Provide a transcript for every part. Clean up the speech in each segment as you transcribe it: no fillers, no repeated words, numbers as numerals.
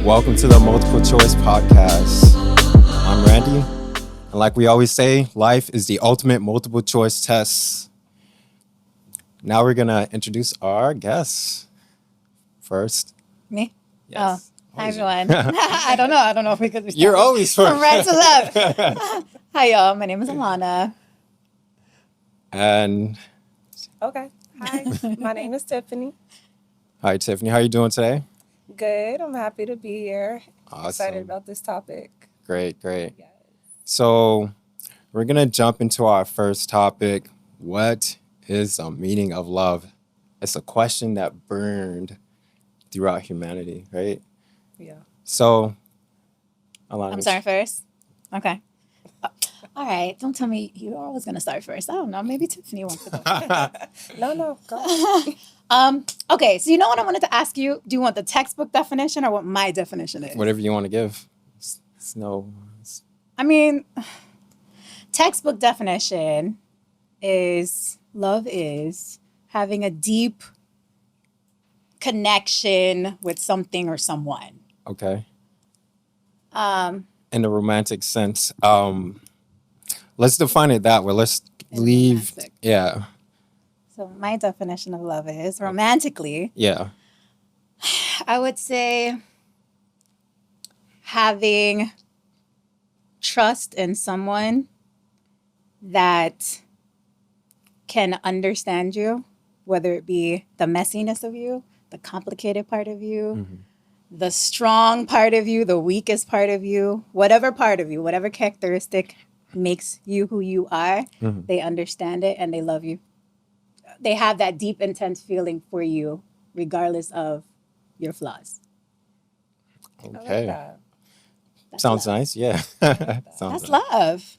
Welcome to the Multiple Choice Podcast. I'm Randy, and like we always say, life is the ultimate multiple choice test. Now we're gonna introduce our guests first. Me? Yes. Oh, hi everyone. I don't know if we could be You're always first. from right to left. Hi y'all, my name is Alana. And Okay. Hi, my name is Tiffany. hi, Tiffany. How are you doing today? Good. I'm happy to be here. Awesome. Excited about this topic. Great. Yes. So we're gonna jump into our first topic. What is the meaning of love? It's a question that burned throughout humanity, right? Yeah. So, Alana, I'm starting first. Okay. All right. Don't tell me you're always gonna start first. I don't know. Maybe Tiffany wants to go. No, go. Okay. So you know what I wanted to ask you? Do you want the textbook definition or what my definition is? whatever you want to give. I mean, textbook definition is love is having a deep connection with something or someone. Okay. Um, In the romantic sense, let's define it that way. Let's leave. romantic. Yeah. So my definition of love is romantically, Yeah. I would say having trust in someone that can understand you, whether it be the messiness of you, the complicated part of you, the strong part of you, the weakest part of you, whatever part of you, whatever characteristic makes you who you are, they understand it and they love you. They have that deep, intense feeling for you, regardless of your flaws. I like Okay. that. That's Sounds love. nice. Yeah. that. Sounds That's nice. love.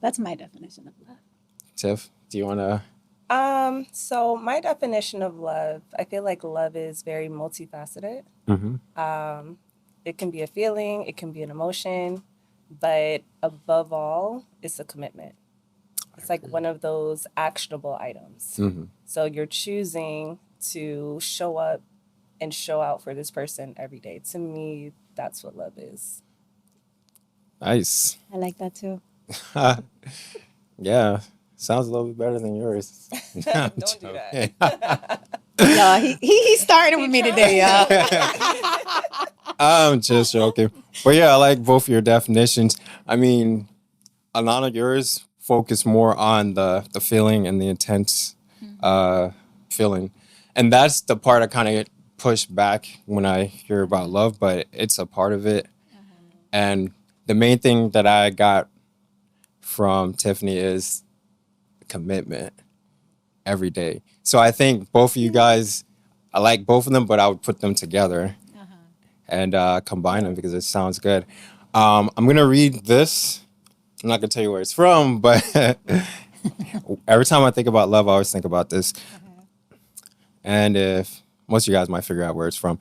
That's my definition of love. Tiff, do you want to? So my definition of love, I feel like love is very multifaceted. It can be a feeling, it can be an emotion, but above all, it's a commitment. It's like one of those actionable items. So you're choosing to show up and show out for this person every day. To me, that's what love is. Nice. I like that too. Yeah. Sounds a little bit better than yours. Don't do that. Y'all, he's starting with me today, y'all. I'm just joking. But yeah, I like both your definitions. I mean, Alana, yours focus more on the feeling and the intense feeling. And that's the part I kind of push back when I hear about love, but it's a part of it. And the main thing that I got from Tiffany is commitment every day. So I think both of you guys, I like both of them, but I would put them together and combine them because it sounds good. I'm going to read this. I'm not going to tell you where it's from, but every time I think about love, I always think about this. And if most of you guys might figure out where it's from.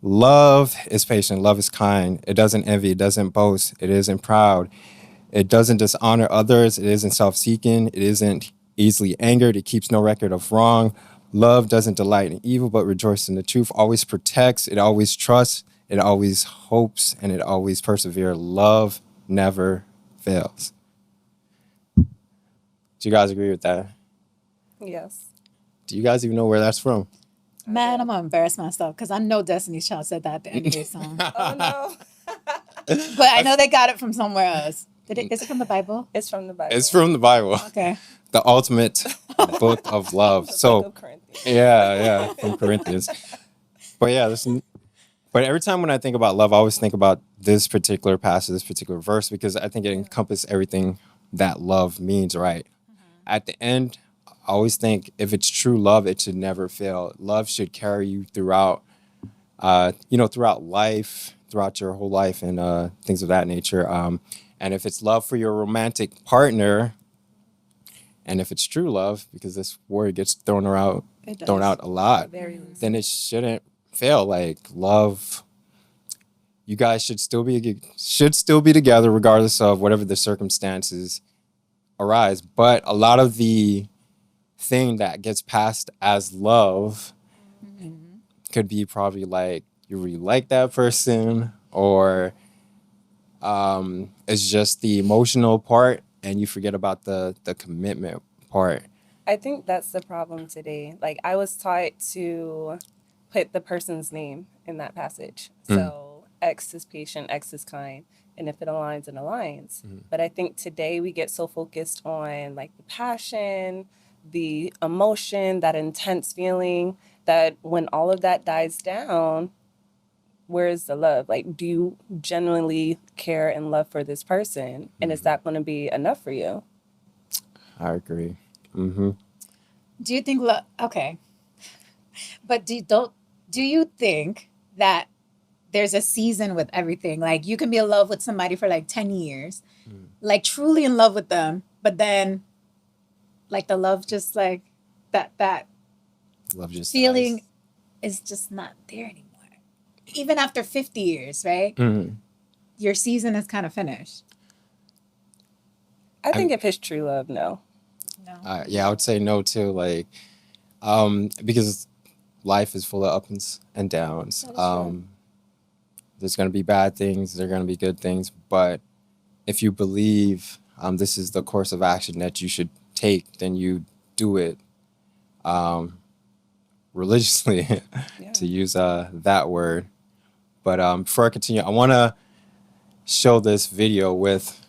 Love is patient. Love is kind. It doesn't envy. It doesn't boast. It isn't proud. It doesn't dishonor others. It isn't self-seeking. It isn't easily angered. It keeps no record of wrong. Love doesn't delight in evil, but rejoices in the truth. Always protects. It always trusts. It always hopes, and it always perseveres. Love never fails. Do you guys agree with that? Yes. Do you guys even know where that's from? Man, I'm gonna embarrass myself because I know Destiny's Child said that at the end of their song. Oh, no. But I know they got it from somewhere else. Is it from the Bible? It's from the Bible. It's from the Bible, Okay. the ultimate book of love. The So, Book of Corinthians. yeah, from Corinthians. But yeah, but every time when I think about love, I always think about this particular passage, this particular verse, because I think it encompasses everything that love means, right? At the end, I always think if it's true love, it should never fail. Love should carry you throughout, throughout life, throughout your whole life and things of that nature. And if it's love for your romantic partner, and if it's true love, because this word gets thrown out a lot, Very loose. then it shouldn't fail. Like love, you guys should still be together regardless of whatever the circumstances arise. But a lot of the thing that gets passed as love could be probably like you really like that person, or it's just the emotional part and you forget about the commitment part. I think that's the problem today. Like, I was taught to put the person's name in that passage. So X is patient, X is kind, and if it aligns, it aligns. But I think today we get so focused on like the passion, the emotion, that intense feeling, that when all of that dies down, where is the love? Like, do you genuinely care and love for this person? And is that going to be enough for you? I agree. Mm-hmm. Do you think okay. But do you think that there's a season with everything? Like you can be in love with somebody for like 10 years, like truly in love with them, but then like the love just like that Love just feeling dies. is just not there anymore. Even after 50 years, right? Mhm. Your season is kind of finished. I think if it's true love, no. No. Yeah, I would say no too. Like, because life is full of ups and downs. That is true. There's gonna be bad things. There's gonna be good things. But if you believe this is the course of action that you should take, then you do it religiously, Yeah. to use that word. But before I continue, I want to show this video with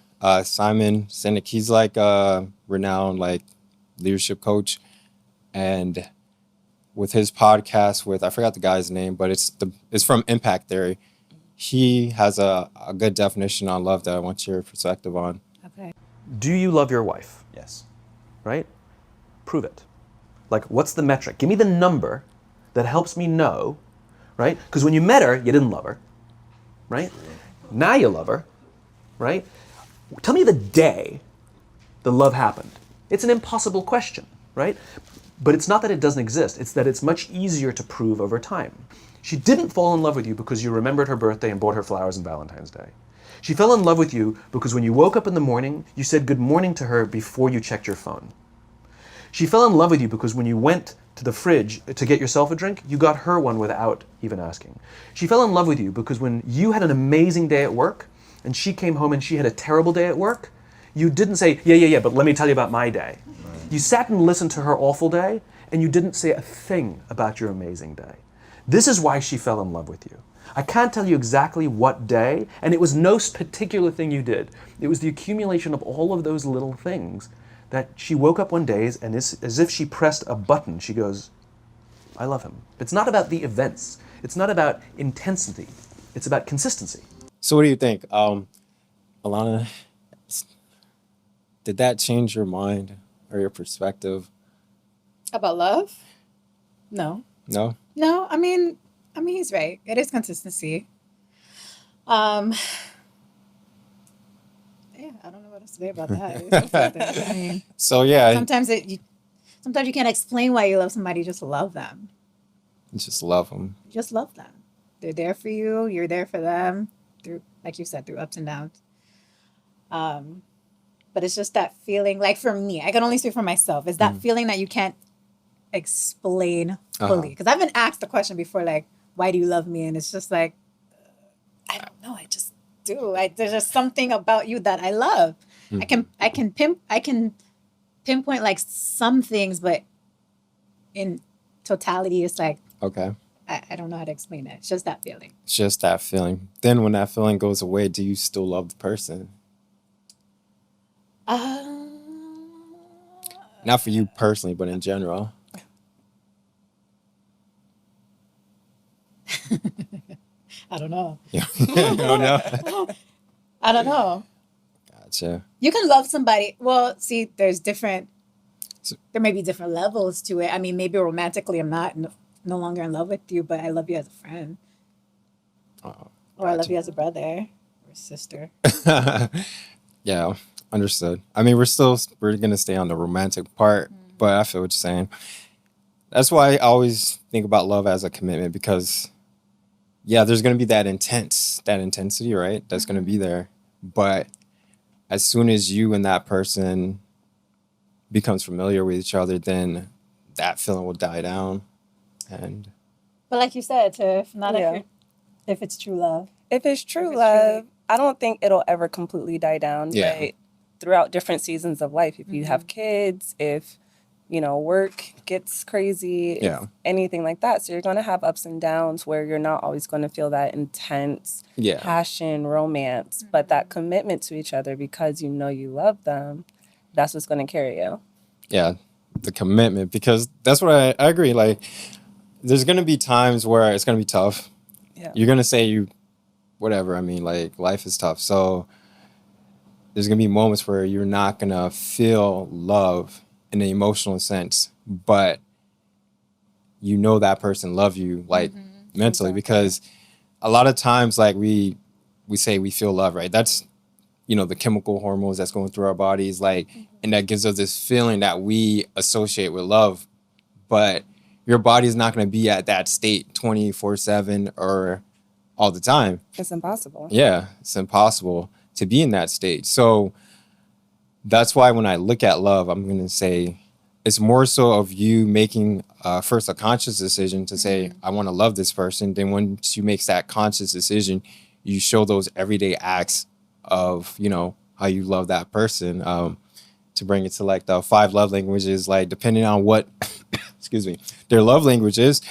Simon Sinek. He's like a renowned like leadership coach, and with his podcast with, I forgot the guy's name, but it's from Impact Theory. He has a good definition on love that I want your perspective on. Okay. Do you love your wife? Yes. Right? Prove it. Like, what's the metric? Give me the number that helps me know, right? Because when you met her, you didn't love her, right? Now you love her, right? Tell me the day the love happened. It's an impossible question, right? But it's not that it doesn't exist. It's that it's much easier to prove over time. She didn't fall in love with you because you remembered her birthday and bought her flowers on Valentine's Day. She fell in love with you because when you woke up in the morning, you said good morning to her before you checked your phone. She fell in love with you because when you went to the fridge to get yourself a drink, you got her one without even asking. She fell in love with you because when you had an amazing day at work and she came home and she had a terrible day at work, you didn't say, yeah, but let me tell you about my day. Right. You sat and listened to her awful day and you didn't say a thing about your amazing day. This is why she fell in love with you. I can't tell you exactly what day, and it was no particular thing you did. It was the accumulation of all of those little things that she woke up one day and as if she pressed a button, she goes, I love him. It's not about the events. It's not about intensity. It's about consistency. So what do you think, Alana? Did that change your mind or your perspective? About love? No. No? No, I mean he's right. It is consistency. Yeah, I don't know what to say about that. It's just like that. I mean, So yeah, sometimes you can't explain why you love somebody. You just love them. just love them. You just love them. They're there for you. You're there for them. Through, like you said, through ups and downs. But it's just that feeling. Like for me, I can only speak for myself. It's that feeling that you can't explain fully. Because I've been asked the question before, like, "Why do you love me?" And it's just like, I don't know. I just do. There's just something about you that I love. I can pinpoint like some things, but in totality, it's like Okay. I don't know how to explain it. It's just that feeling. It's just that feeling. Then when that feeling goes away, do you still love the person? Not for you personally, but in general. I don't know. You don't know? I don't know. Gotcha. You can love somebody. Well, see, there So- may be different levels to it. I mean, maybe romantically, I'm not no longer in love with you, but I love you as a friend, Oh, or I love you as a brother or sister. yeah, understood. I mean, we're gonna stay on the romantic part, but I feel what you're saying. That's why I always think about love as a commitment, because yeah, there's gonna be that intensity, right? That's gonna be there. But as soon as you and that person becomes familiar with each other, then that feeling will die down. And But like you said, Tiff, not Yeah. if you're If it's true love. If it's true it's love, I don't think it'll ever completely die down. Yeah. But throughout different seasons of life, if you have kids, if work gets crazy, Yeah. if anything like that, so you're going to have ups and downs where you're not always going to feel that intense Yeah. passion, romance, but that commitment to each other because you love them. That's what's going to carry you. Yeah, the commitment, because that's what I agree. Like, there's gonna be times where it's gonna be tough. Yeah. You're gonna say whatever. I mean, like, life is tough. So there's gonna be moments where you're not gonna feel love in an emotional sense, but that person love you, like, mentally, because a lot of times, like, we say we feel love, right? That's the chemical hormones that's going through our bodies, like, and that gives us this feeling that we associate with love. But your body's not going to be at that state 24/7 or all the time. It's impossible. Yeah, it's impossible to be in that state. So that's why when I look at love, I'm going to say it's more so of you making first a conscious decision to say, I want to love this person. Then once you make that conscious decision, you show those everyday acts of, how you love that person. To bring it to like the 5 love languages, like depending on what, excuse me, their love language is.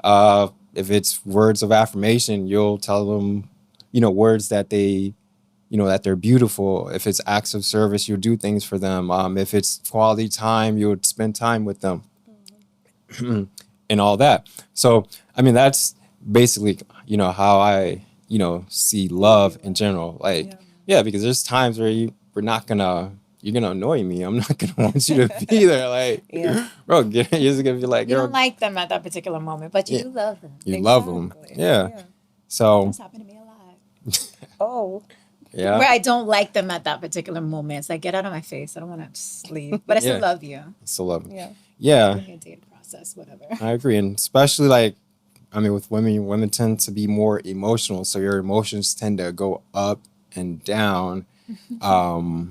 If it's words of affirmation, you'll tell them, words that they, that they're beautiful. If it's acts of service, you'll do things for them. If it's quality time, you'll spend time with them and all that. So, I mean, that's basically, how I, see love in general. Like, yeah, because there's times where you're gonna annoy me. I'm not gonna want you to be there. Like, bro, you're just gonna be like, You don't like them at that particular moment, but you do love them. You love them. Yeah. So. That's happened to me a lot. Oh. Yeah. Where I don't like them at that particular moment. It's like, get out of my face. I don't want to just leave. But I still love you. Still love them. Yeah. Yeah. Your dating process, whatever. I agree. And especially like, I mean, with women tend to be more emotional. So your emotions tend to go up and down, as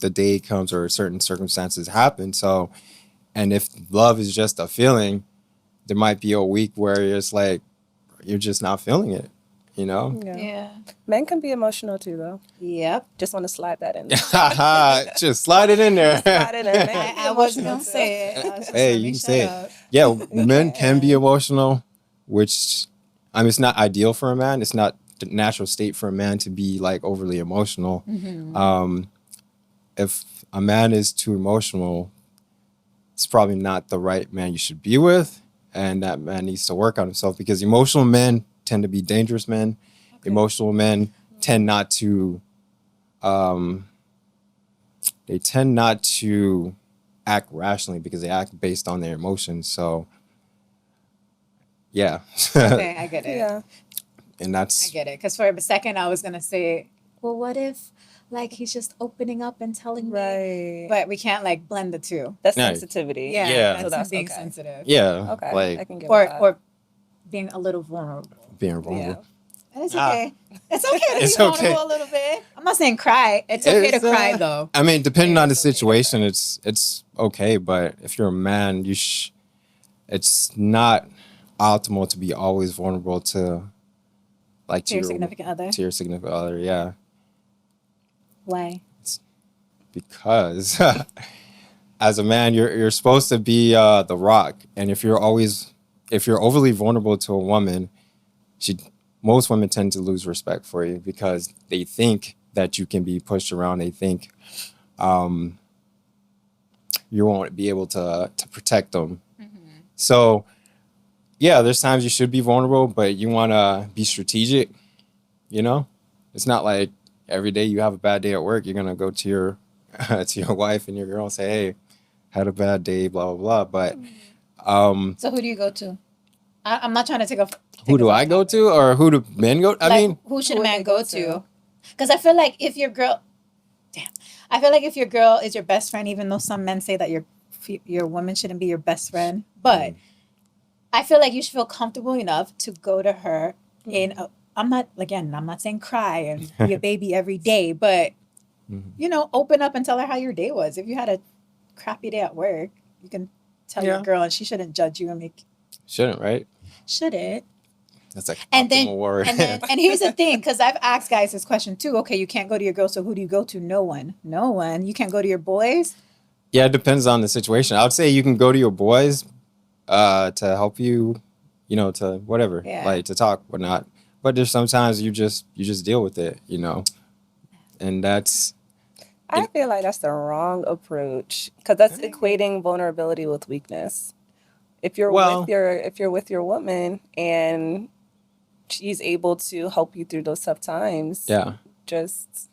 the day comes or certain circumstances happen. So, and if love is just a feeling, there might be a week where it's like, you're just not feeling it, Yeah. Men can be emotional too, though. Yep. Just want to slide that in. Just slide it in there. Slide it in. Men can be I wasn't emotional going to too. say it. I was just Hey, gonna you can shut say up. it. Yeah, men can be emotional, which, I mean, it's not ideal for a man. It's not the natural state for a man to be like overly emotional. If a man is too emotional, it's probably not the right man you should be with. And that man needs to work on himself, because emotional men tend to be dangerous men. Okay. Emotional men tend not to, act rationally because they act based on their emotions. So, yeah. Okay, I get it. Yeah. And that's. I get it. Because for a second, I was going to say, well, what if, like, he's just opening up and telling me? Right. But we can't, like, blend the two. That's No. sensitivity. Yeah. Yeah. That's, So that's being okay. sensitive. Yeah. Okay. I Like can get with that. Or being a little vulnerable. being vulnerable. Yeah. And it's okay. It's okay to It's be okay. vulnerable a little bit. I'm not saying cry. It's okay It's, to cry, though. I mean, depending on the it's okay. situation, it's okay. But if you're a man, it's not optimal to be always vulnerable to, like, To your significant other. To your significant other, yeah. Why? Because as a man, you're supposed to be the rock, and if you're overly vulnerable to a woman, most women tend to lose respect for you because they think that you can be pushed around. They think you won't be able to protect them. So, yeah, there's times you should be vulnerable, but you want to be strategic. It's not like every day you have a bad day at work, you're gonna go to your wife and your girl and say, "Hey, had a bad day," blah blah blah. But So who do you go to? I'm not trying to take a. who do I go to, or who do men go? I mean, who should who a would man they go go to? to? Because I feel like if your girl, I feel like if your girl is your best friend, even though some men say that your woman shouldn't be your best friend, but I feel like you should feel comfortable enough to go to her I'm not saying cry and be a baby every day, but open up and tell her how your day was. If you had a crappy day at work, you can tell your girl, and she shouldn't judge you and make. shouldn't, right? Should it? That's like And optimal then, word. and here's the thing, because I've asked guys this question too. Okay, you can't go to your girls, so who do you go to? No one. No one. You can't go to your boys. Yeah, it depends on the situation. I would say you can go to your boys to help you, to whatever, Yeah. like to talk, whatnot. But there's sometimes you just deal with it, and that's I feel like that's the wrong approach because that's equating vulnerability with weakness. If you're Well- with your woman and she's able to help you through those tough times, yeah. just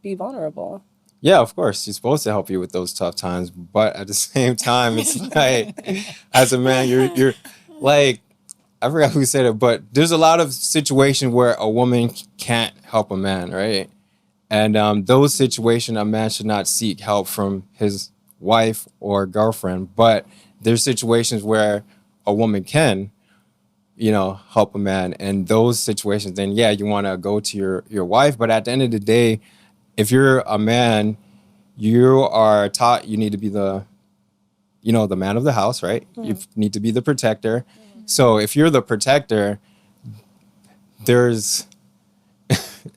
be vulnerable. Yeah, of course, she's supposed to help you with those tough times, but at the same time, it's like, as a man, you're like, I forgot who said it, but there's a lot of situations where a woman can't help a man, right? And those situations, a man should not seek help from his wife or girlfriend, but there's situations where a woman can, help a man. And those situations, then yeah, you want to go to your wife, but at the end of the day, if you're a man, you are taught you need to be the man of the house, right? You need to be the protector. So if you're the protector,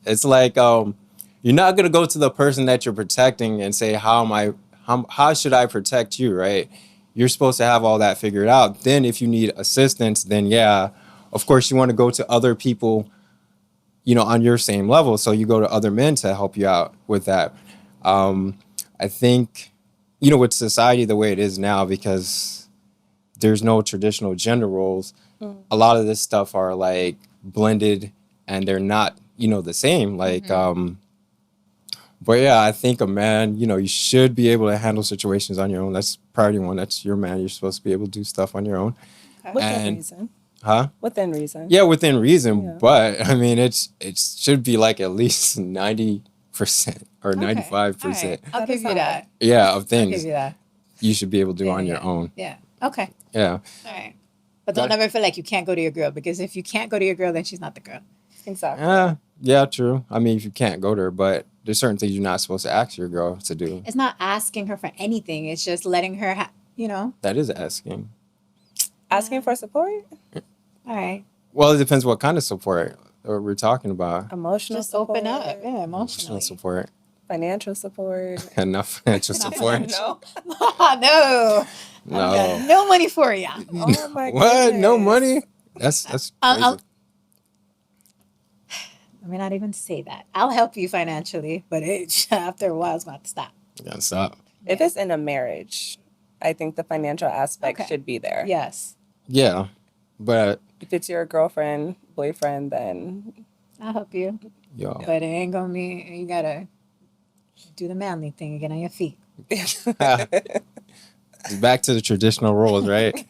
it's like you're not gonna go to the person that you're protecting and say, how should I protect you, right? You're supposed to have all that figured out. Then if you need assistance, then yeah, of course you want to go to other people, on your same level. So you go to other men to help you out with that. I think, with society the way it is now, because there's no traditional gender roles, a lot of this stuff are like blended and they're not, the same. Like, but yeah, I think a man, you should be able to handle situations on your own. That's priority one. That's your man. You're supposed to be able to do stuff on your own. Within reason. Huh? Within reason. Yeah, within reason. Yeah. But I mean, it should be like at least 90% or 95%. Right. I'll give you that. Yeah, of I'll give things you that. you should be able to do on your Yeah. own. Yeah. Okay. Yeah. All right. But don't ever feel like you can't go to your girl, because if you can't go to your girl, then she's not the girl. Exactly. Yeah, true. I mean, if you can't go to her, but there's certain things you're not supposed to ask your girl to do. It's not asking her for anything. It's just letting her, That is asking. Asking for support, All right. Well, it depends what kind of support we're talking about. emotional Just support, open up. Yeah, Emotional emotionally. support. financial support. Enough financial support. No. No. No. No money for you. Oh my What? No goodness. money? That's crazy. Let me not even say that. I'll help you financially, but after a while, it's going to stop. You gotta stop. If it's in a marriage, I think the financial aspect Okay. should be there. Yes. Yeah, but If it's your girlfriend, boyfriend, then I'll help you. yo, But it ain't going to be, you got to do the manly thing again on your feet. back to the traditional roles, right?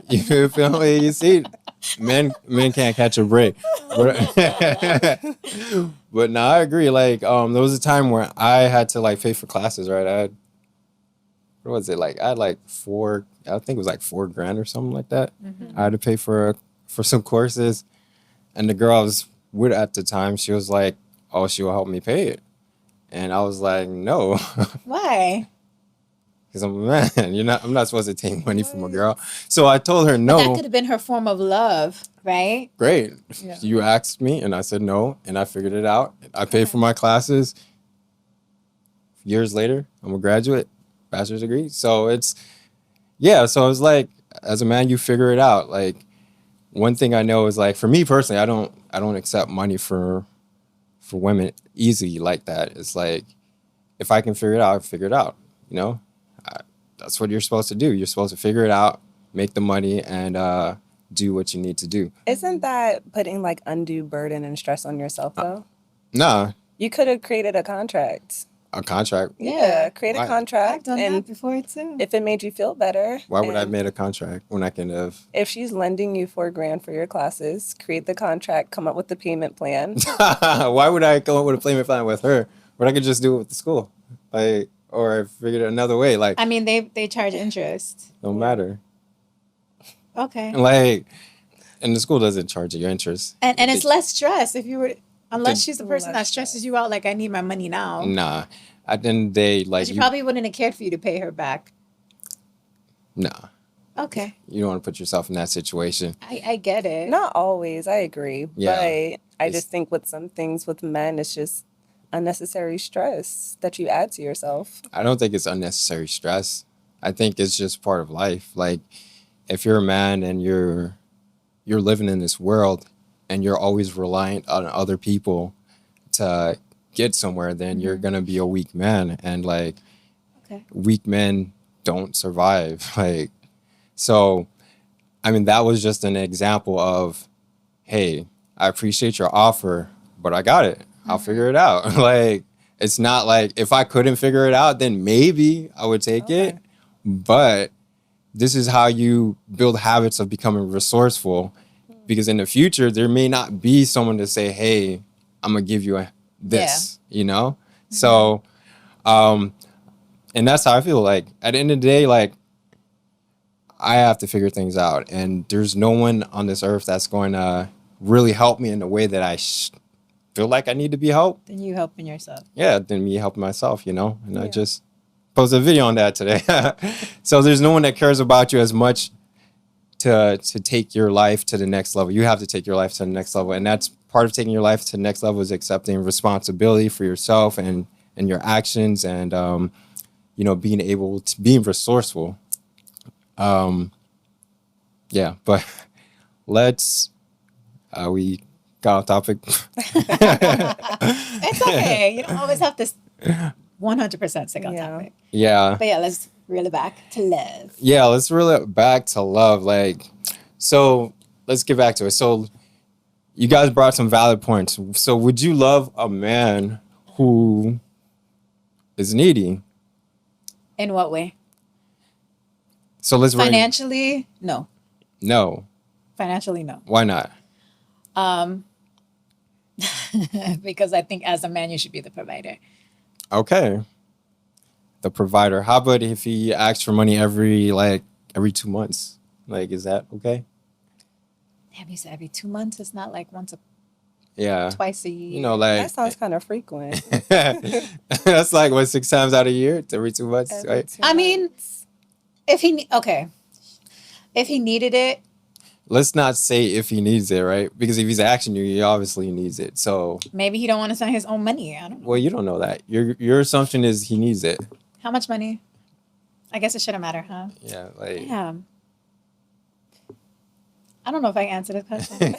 You feel me? You see, men can't catch a break. But no, I agree. Like, there was a time where I had to like pay for classes, right? What was it like? I had like I think it was like $4,000 or something like that. I had to pay for some courses, and the girl I was with at the time, she was like, "Oh, she will help me pay it," and I was like, "No." Why? Because I'm a man. I'm not supposed to take money from a girl. So I told her no. That could have been her form of love, right? Great. Yeah. You asked me and I said no, and I figured it out. I paid for my classes. Years later, I'm a graduate, bachelor's degree. So so I was like, as a man, you figure it out. Like, one thing I know is, like, for me personally, I don't accept money for women easy like that. It's like, if I can figure it out, I figure it out, That's what you're supposed to do. You're supposed to figure it out, make the money, and do what you need to do. isn't that putting like undue burden and stress on yourself though? Nah, You could have created a contract. a contract. Yeah, create a Why? I've contract, done and that before too. if it made you feel better, Why would I have and made a contract when I can have? if she's lending you $4,000 for your classes, create the contract, come up with the payment plan. Why would I come up with a payment plan with her when I could just do it with the school? Like, or I figured it another way. Like, I mean, they charge interest. no matter. Okay. Like, and the school doesn't charge you interest. And it's less stress if you were, unless The- she's the person that Less stresses you out, like, I need my money now. Nah. At the end of the day, like, She probably wouldn't have cared for you to pay her back. nah. Okay. You don't want to put yourself in that situation. I get it. Not always, I agree. Yeah. But I It's- just think with some things with men, it's just unnecessary stress that you add to yourself. I don't think it's unnecessary stress. I think it's just part of life. Like if you're a man and you're living in this world and you're always reliant on other people to get somewhere, then you're gonna be a weak man. And like Okay. weak men don't survive. Like so I mean that was just an example of, hey, I appreciate your offer, but I got it. I'll figure it out. Like it's not like if I couldn't figure it out, then maybe I would take it. But this is how you build habits of becoming resourceful, because in the future there may not be someone to say, hey, I'm gonna give you this, you know? So and that's how I feel. Like at the end of the day, like I have to figure things out, and there's no one on this earth that's going to really help me in the way that I feel like I need to be helped. Then you helping yourself. Yeah, than me helping myself, you know? And I just posted a video on that today. So there's no one that cares about you as much to take your life to the next level. You have to take your life to the next level. And that's part of taking your life to the next level, is accepting responsibility for yourself and your actions, and you know, being able to be resourceful. Yeah, but let's we got off topic. It's okay. You don't always have to 100% stick on Yeah. topic. Yeah. But yeah, let's reel it back to love. Yeah, let's reel it back to love. Like, so let's get back to it. So you guys brought some valid points. So would you love a man who is needy? In what way? So let's bring, Financially, no. no. Financially, no. Why not? Because I think as a man, you should be the provider. Okay. The provider. How about if he asks for money every 2 months? Like, is that okay? Have you said every 2 months? It's not like once or Yeah. twice a year. You know, like That sounds kind of frequent. that's like what, 6 times out of a year? It's every 2 months, Every right? 2 I mean, months. if he needed it, Let's not say if he needs it, right? Because if he's asking you, he obviously needs it. So, maybe he don't want to spend his own money. I don't know. well, you don't know that. Your assumption is he needs it. How much money? I guess it shouldn't matter, huh? Yeah, like Damn. I don't know if I can answer this question.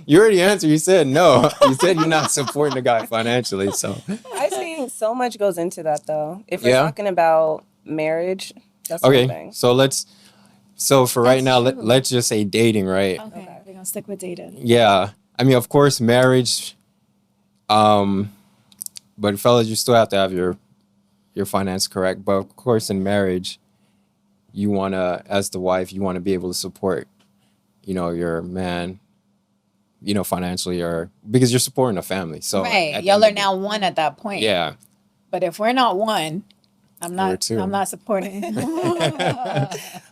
you already answered. You said no. You said you're not supporting the guy financially. So, I think so much goes into that, though. If we're Yeah? talking about marriage, that's one okay. thing. So for right That's now, true. let's just say dating, right? Okay, we're gonna stick with dating. Yeah. I mean, of course, marriage. But fellas, you still have to have your finance correct. But of course, in marriage, you wanna, as the wife, you wanna be able to support, you know, your man, you know, financially, or because you're supporting a family. So Right, at the y'all end are of the- now one at that point. Yeah. But if we're not one, I'm We're not. two. I'm not supporting.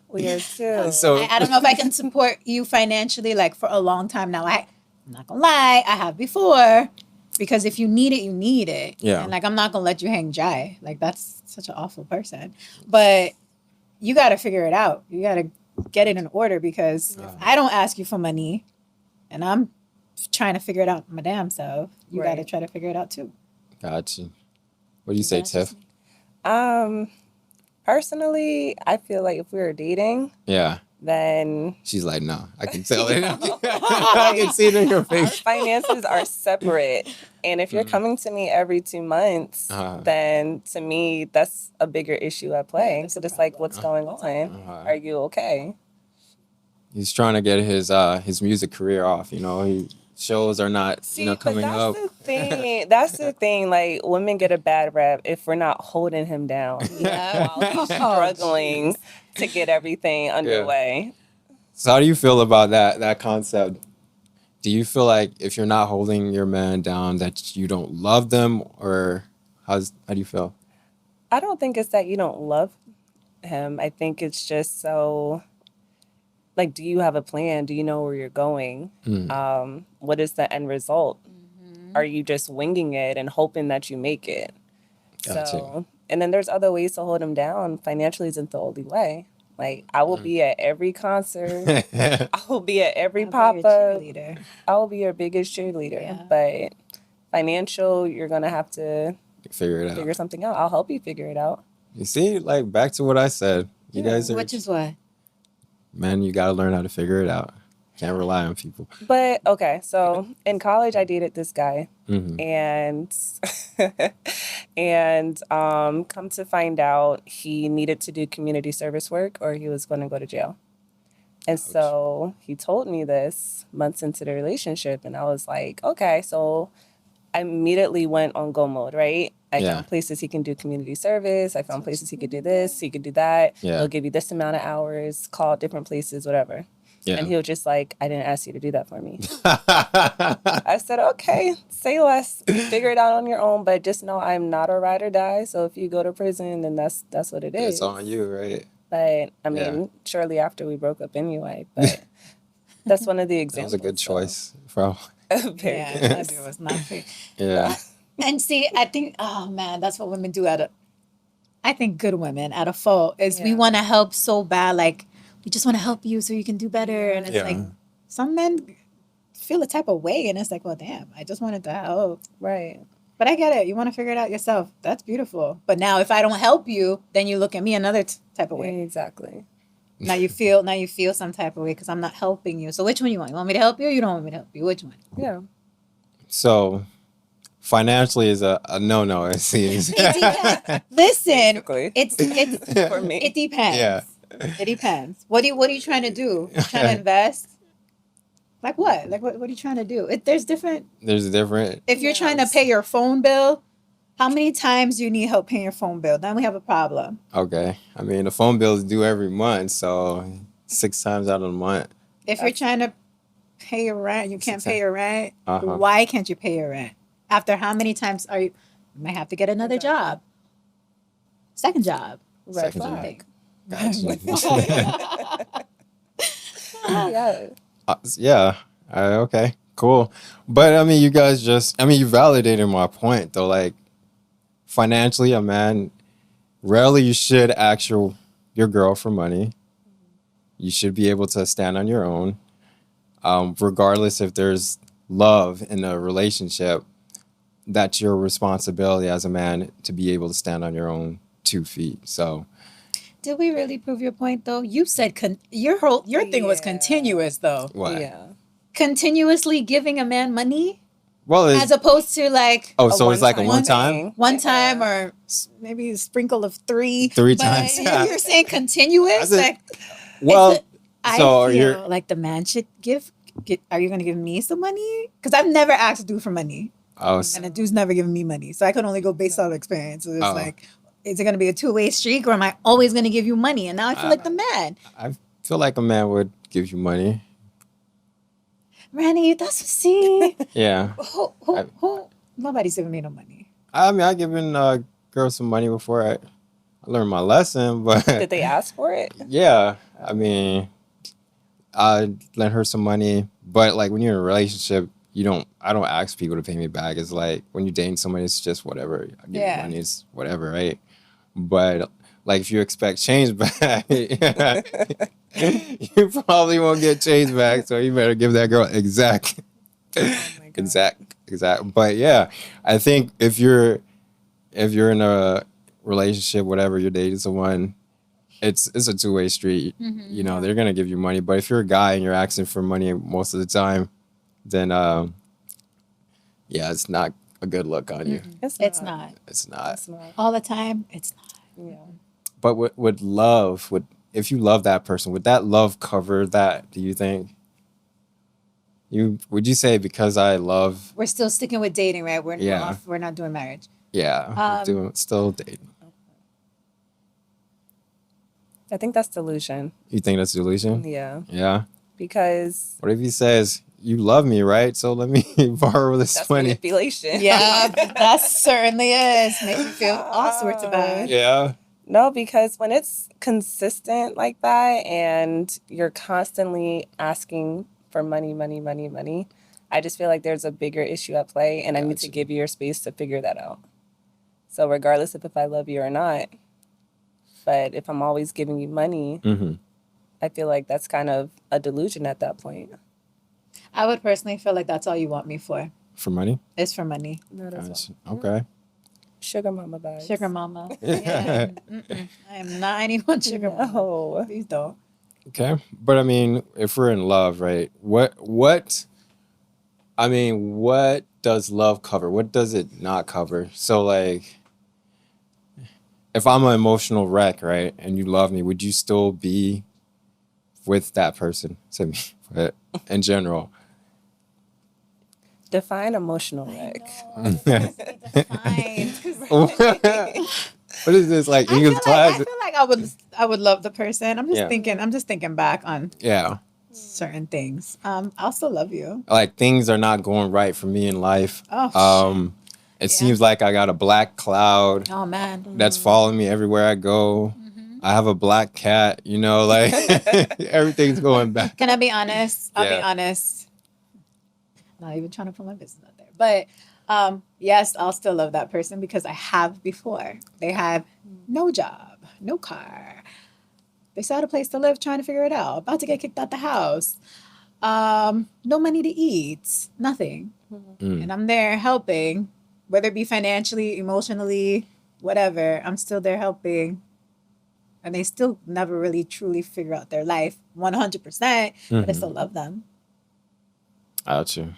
We are too. So I don't know if I can support you financially like for a long time now. I'm not gonna lie, I have before. Because if you need it, you need it. Yeah. And like I'm not gonna let you hang dry. Like that's such an awful person. But you gotta figure it out. You gotta get it in order, because if I don't ask you for money and I'm trying to figure it out my damn self, you gotta Right. try to figure it out too. gotcha. What do you say, That's Tiff? just me. Personally, I feel like if we were dating, Yeah. then She's like, no, I can tell it. I can see it in your our face. finances are separate. And if you're coming to me every 2 months, Uh-huh. then to me, that's a bigger issue at play. that's So a it's like, what's going on? Uh-huh. Are you okay? He's trying to get his music career off. You know, shows are not coming but up. that's the thing. That's the thing. Like, women get a bad rap if we're not holding him down. Yeah. While he's struggling to get everything underway. So how do you feel about that concept? Do you feel like if you're not holding your man down that you don't love them, or how do you feel? I don't think it's that you don't love him. I think it's just so, like, do you have a plan? Do you know where you're going? What is the end result? Are you just winging it and hoping that you make it? Gotcha. So, and then there's other ways to hold him down. Financially isn't the only way. Like, I will be at every concert. I will be at every I'll be your pop-up. cheerleader. I will be your biggest cheerleader. Yeah. But financial, you're going to have to Figure it out. figure something out. I'll help you figure it out. You see, like back to what I said. You guys are Which is what? man. You got to learn how to figure it out. Can't rely on people. But okay, so in college I dated this guy, Mm-hmm. and come to find out he needed to do community service work or he was going to go to jail. And so he told me this months into the relationship, and I was like, okay. So I immediately went on go mode, right? I Yeah. found places he can do community service. I found places he could do this, he could do that. Yeah. He'll give you this amount of hours, call different places, whatever. Yeah. And he was just like, I didn't ask you to do that for me. I said, okay, say less. Figure it out on your own, but just know I'm not a ride or die. So if you go to prison, then that's what it is. It's on you, right? But I mean, shortly after we broke up anyway. But that's one of the That examples. was a good choice, bro. Very Yeah, good. that was not fair. Yeah. And see, I think, oh man, that's what women do I think good women out of fault is we Yeah. want to help so bad. Like, we just want to help you so you can do better. And it's Yeah. like, some men feel a type of way. And it's like, well, damn, I just wanted to help. Right. But I get it. You want to figure it out yourself. That's beautiful. But now if I don't help you, then you look at me another type of way. Exactly. Now you feel some type of way because I'm not helping you. So which one you want? You want me to help you or you don't want me to help you? Which one? Yeah. So financially is a no-no, it seems. It depends. Listen, Basically. it's For me. it depends. Yeah. It depends. What are you trying to do? You trying to invest? Like what? Like what are you trying to do? There's different. There's a different. If you're trying to pay your phone bill, how many times do you need help paying your phone bill? Then we have a problem. Okay. I mean, the phone bill is due every month, so 6 times out of the month. If you're trying to pay your rent, you can't pay your rent. Uh-huh. Why can't you pay your rent? After how many times are you? You might have to get another job. Second job. Red Second job. flag. Gotcha. Yeah. Yeah. Okay. Cool. But I mean, you guys you validated my point though. Like, financially, a man rarely you should ask your girl for money. You should be able to stand on your own, regardless if there's love in a relationship. That's your responsibility as a man to be able to stand on your own 2 feet. So. Did we really prove your point though? You said your thing was Yeah. continuous though. What? Yeah. Continuously giving a man money Well, as opposed to like so it's like a one time. thing. one time or maybe a sprinkle of three. Three But times. You're saying continuous? I said- Like, Well, I so feel you're like the man should are you going to give me some money? Because I've never asked a dude for money. And the dude's never given me money. So I can only go based on experience. So it's like, is it going to be a two-way streak or am I always going to give you money? And now I feel like the man. I feel like a man would give you money. Randy, that's see. Yeah. Who? Nobody's giving me no money. I mean, I've given girls some money before I learned my lesson, but Did they ask for it? yeah, I mean, I lent her some money, but like when you're in a relationship, I don't ask people to pay me back. It's like when you're dating somebody, it's just whatever. I give you money, it's whatever, right? But like if you expect change back, you probably won't get change back. So you better give that girl exact. But yeah, I think if you're in a relationship, whatever, you're dating someone, it's a two-way street. You know, they're gonna give you money. But if you're a guy and you're asking for money most of the time, then it's not a good look on you. It's not. It's not. It's not. All the time, it's not. Yeah. But with love, if you love that person, would that love cover that? Do you think? Would you say because I love? We're still sticking with dating, right? Yeah. We're not doing marriage. Yeah, still dating. I think that's delusion. You think that's delusion? Yeah. Yeah. Because What if he says you love me, right? So let me borrow this that's money. manipulation. Yeah, that certainly is. Make you feel all sorts of bad. Yeah. No, because when it's consistent like that and you're constantly asking for money, I just feel like there's a bigger issue at play and I need to Gotcha. give you your space to figure that out. So regardless of if I love you or not, But if I'm always giving you money, I feel like that's kind of a delusion at that point. I would personally feel like that's all you want me for. For money? Is for money. Not as Gosh, well. okay. Sugar mama vibes. Sugar mama. Yeah. I am not anyone sugar mama. No. Please don't. Okay. But I mean, if we're in love, right? What does love cover? What does it not cover? So like if I'm an emotional wreck, right, and you love me, would you still be with that person? To me, but in general. Define emotional wreck. Fine. What is this like I English feel class? like I would love the person. I'm just thinking back on Yeah. certain things. I'll still love you. Like things are not going right for me in life. Oh, It seems like I got a black cloud Oh man. that's following me everywhere I go. I have a black cat, like everything's going back. Can I be honest? I'll be Yeah. honest. Not even trying to put my business out there. But yes, I'll still love that person because I have before. They have no job, no car. They still had a place to live, trying to figure it out. About to get kicked out the house. No money to eat, nothing. And I'm there helping, whether it be financially, emotionally, whatever. I'm still there helping. And they still never really truly figure out their life 100%, but I still love them. Got you.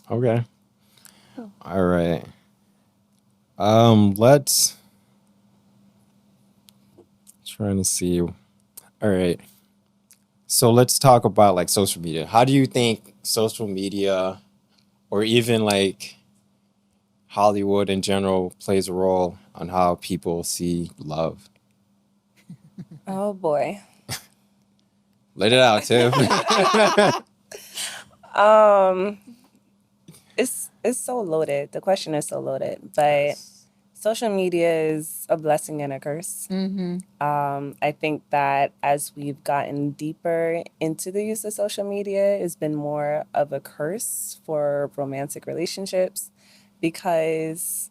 Okay. All right. Let's trying to see. All right. So let's talk about like social media. How do you think social media or even like Hollywood in general plays a role on how people see love? Oh boy. Let it out, Tiff. It's so loaded. The question is so loaded, but social media is a blessing and a curse. I think that as we've gotten deeper into the use of social media, it's been more of a curse for romantic relationships because,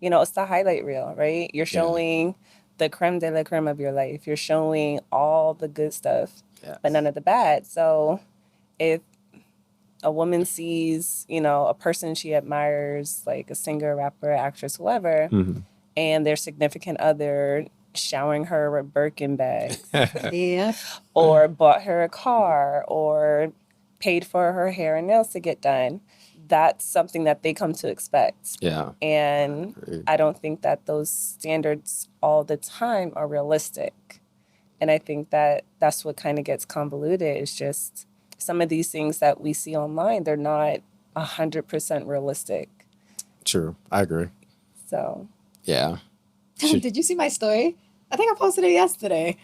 it's the highlight reel, right? You're showing the creme de la creme of your life. You're showing all the good stuff, but none of the bad. So if a woman sees, a person she admires, like a singer, rapper, actress, whoever, and their significant other showering her with Birkin bags Yeah. or bought her a car or paid for her hair and nails to get done, that's something that they come to expect. Yeah. And Agreed. I don't think that those standards all the time are realistic. And I think that that's what kind of gets convoluted. It's just some of these things that we see online, they're not 100% realistic. True. I agree. So, Yeah. Did you see my story? I think I posted it yesterday.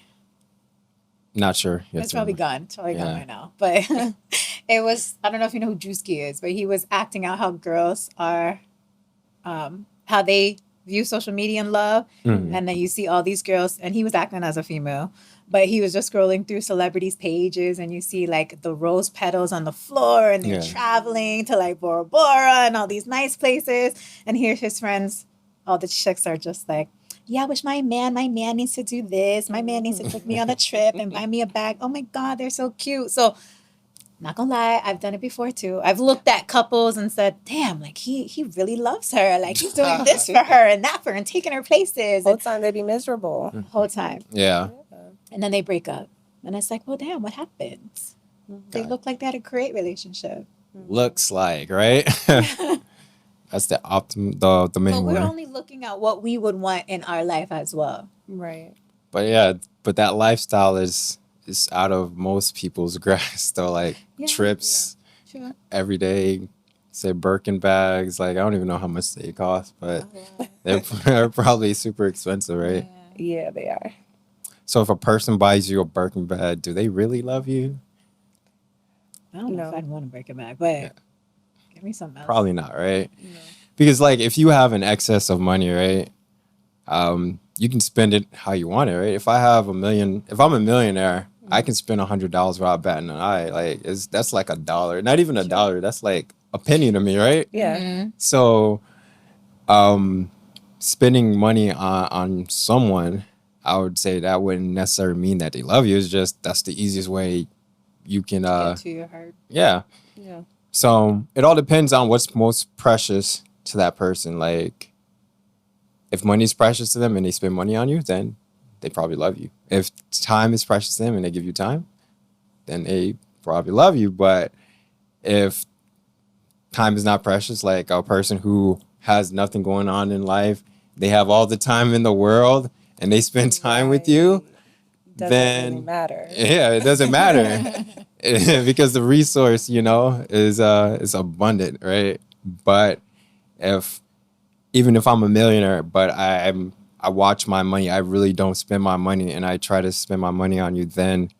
Not sure. Yes, It's probably gone. It's probably gone Yeah. right now. But it was, I don't know if you know who Drewski is, but he was acting out how girls are, how they view social media and love. And then you see all these girls, and he was acting as a female, but he was just scrolling through celebrities' pages, and you see like the rose petals on the floor, and they're Yeah. traveling to like Bora Bora and all these nice places. And here's his friends, all the chicks are just like, yeah, I wish my man needs to do this. My man needs to take me on a trip and buy me a bag. Oh my God, they're so cute. So, not gonna lie, I've done it before too. I've looked at couples and said, damn, like he really loves her. Like he's doing this for her and that for her and taking her places. whole And time they be miserable. the whole time. Yeah. And then they break up. And it's like, well, damn, what happened? They God. look like they had a great relationship. Looks like, right? That's the the main But we're word. only looking at what we would want in our life as well. Right. But yeah, but that lifestyle is out of most people's grasp. Though, like Yeah. trips Sure. every day, say Birkin bags. Like I don't even know how much they cost, but they're probably super expensive, right? Yeah, they are. So if a person buys you a Birkin bag, do they really love you? I don't know if No. I'd want to break it back, but give me something else. Probably not, right? Because like if you have an excess of money, right, you can spend it how you want it, right? If I'm a millionaire, I can spend $100 without batting an eye. Like that's like $1, not even $1. That's like a penny to me, right? Yeah. So, spending money on someone, I would say that wouldn't necessarily mean that they love you. It's just that's the easiest way you can Get to your heart. yeah. Yeah. So it all depends on what's most precious to that person. Like if money is precious to them and they spend money on you, then they probably love you. If time is precious to them and they give you time, then they probably love you. But if time is not precious, like a person who has nothing going on in life, they have all the time in the world and they spend time with you, Doesn't then really matter. yeah, it doesn't matter because the resource, is abundant, right? But if even if I'm a millionaire, but I watch my money, I really don't spend my money, and I try to spend my money on you, then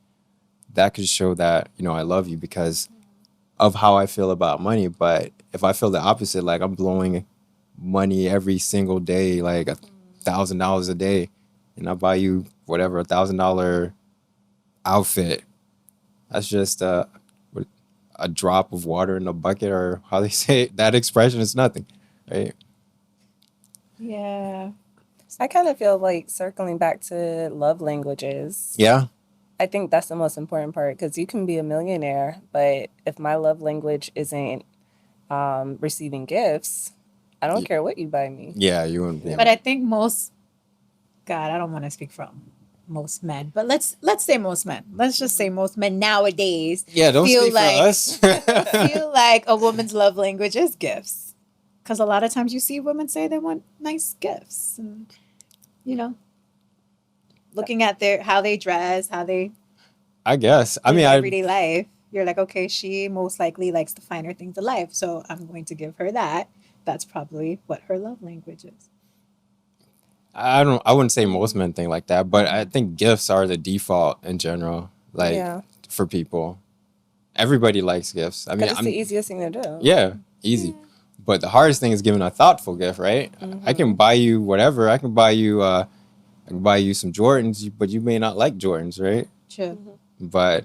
that could show that I love you because of how I feel about money. But if I feel the opposite, like I'm blowing money every single day, like $1,000 a day, and I buy you whatever $1,000 outfit, that's just a drop of water in a bucket, or how they say it, that expression is nothing, right? Yeah. I kind of feel like circling back to love languages. Yeah. I think that's the most important part because you can be a millionaire, but if my love language isn't receiving gifts, I don't care what you buy me. Yeah, you wouldn't. Yeah. But I think God, I don't want to speak from most men, but let's say most men. Let's just say most men nowadays Yeah, don't feel speak like for us. feel like a woman's love language is gifts. Because a lot of times you see women say they want nice gifts, and looking at how they dress, how they I guess. I live mean, everyday life. You're like, okay, she most likely likes the finer things in life, so I'm going to give her that. That's probably what her love language is. I wouldn't say most men think like that, but I think gifts are the default in general, like Yeah. for people. Everybody likes gifts. I mean, Because it's the easiest thing to do. yeah, easy. But the hardest thing is giving a thoughtful gift, right? I can buy you whatever. I can buy you some Jordans, but you may not like Jordans, right? True. But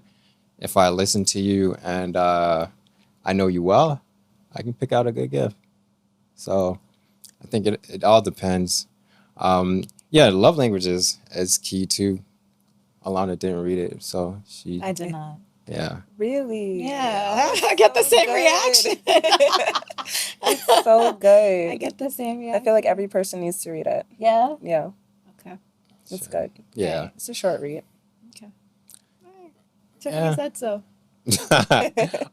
if I listen to you and I know you well, I can pick out a good gift. So I think it all depends. Yeah, love languages is key too. Alana didn't read it, so I did not. yeah. Really? Yeah, I get the same good. reaction. It's so good. I get the same reaction. I feel like every person needs to read it. Yeah. Yeah, Okay. it's good. Yeah. It's a short read. Okay. All right. Tiffany Yeah. said so.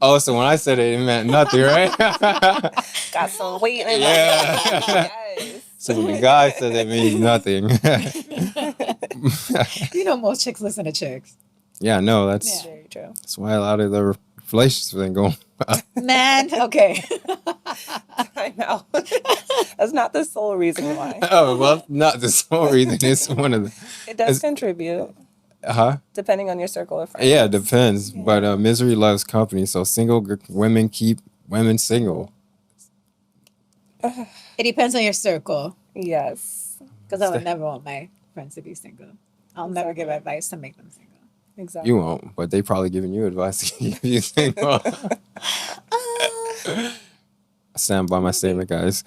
Oh, so when I said it meant nothing, right? Got some weight in it. Yeah. Yes. So when the guy says it means nothing. Most chicks listen to chicks. Yeah, no, that's Yeah. Very true. that's why a lot of the relationships been going. Man, okay. I know. That's not the sole reason why. Oh well, not the sole reason. It's one of the. It does contribute, depending on your circle of friends. Yeah, it depends. But misery loves company. So single women keep women single. It depends on your circle. Yes. Because I would never want my friends to be single. I'll never give advice to make them single. Exactly. You won't, but they probably giving you advice to keep you single. I stand by my statement, guys.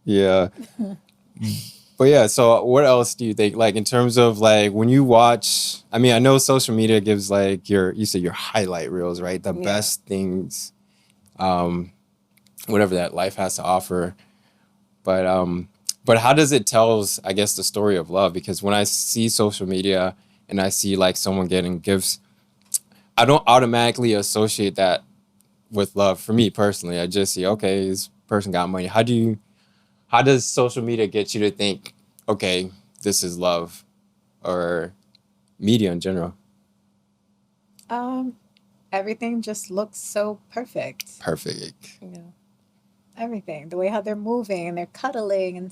Yeah. But yeah, so what else do you think? Like in terms of like when you watch, I mean, I know social media gives like you said your highlight reels, right? The best things, whatever that life has to offer. But how does it tell, I guess, the story of love? Because when I see social media and I see like someone getting gifts, I don't automatically associate that with love. For me personally, I just see, okay, this person got money. How does social media get you to think, okay, this is love, or media in general? Everything just looks so perfect. Perfect. Yeah. Everything, the way how they're moving and they're cuddling and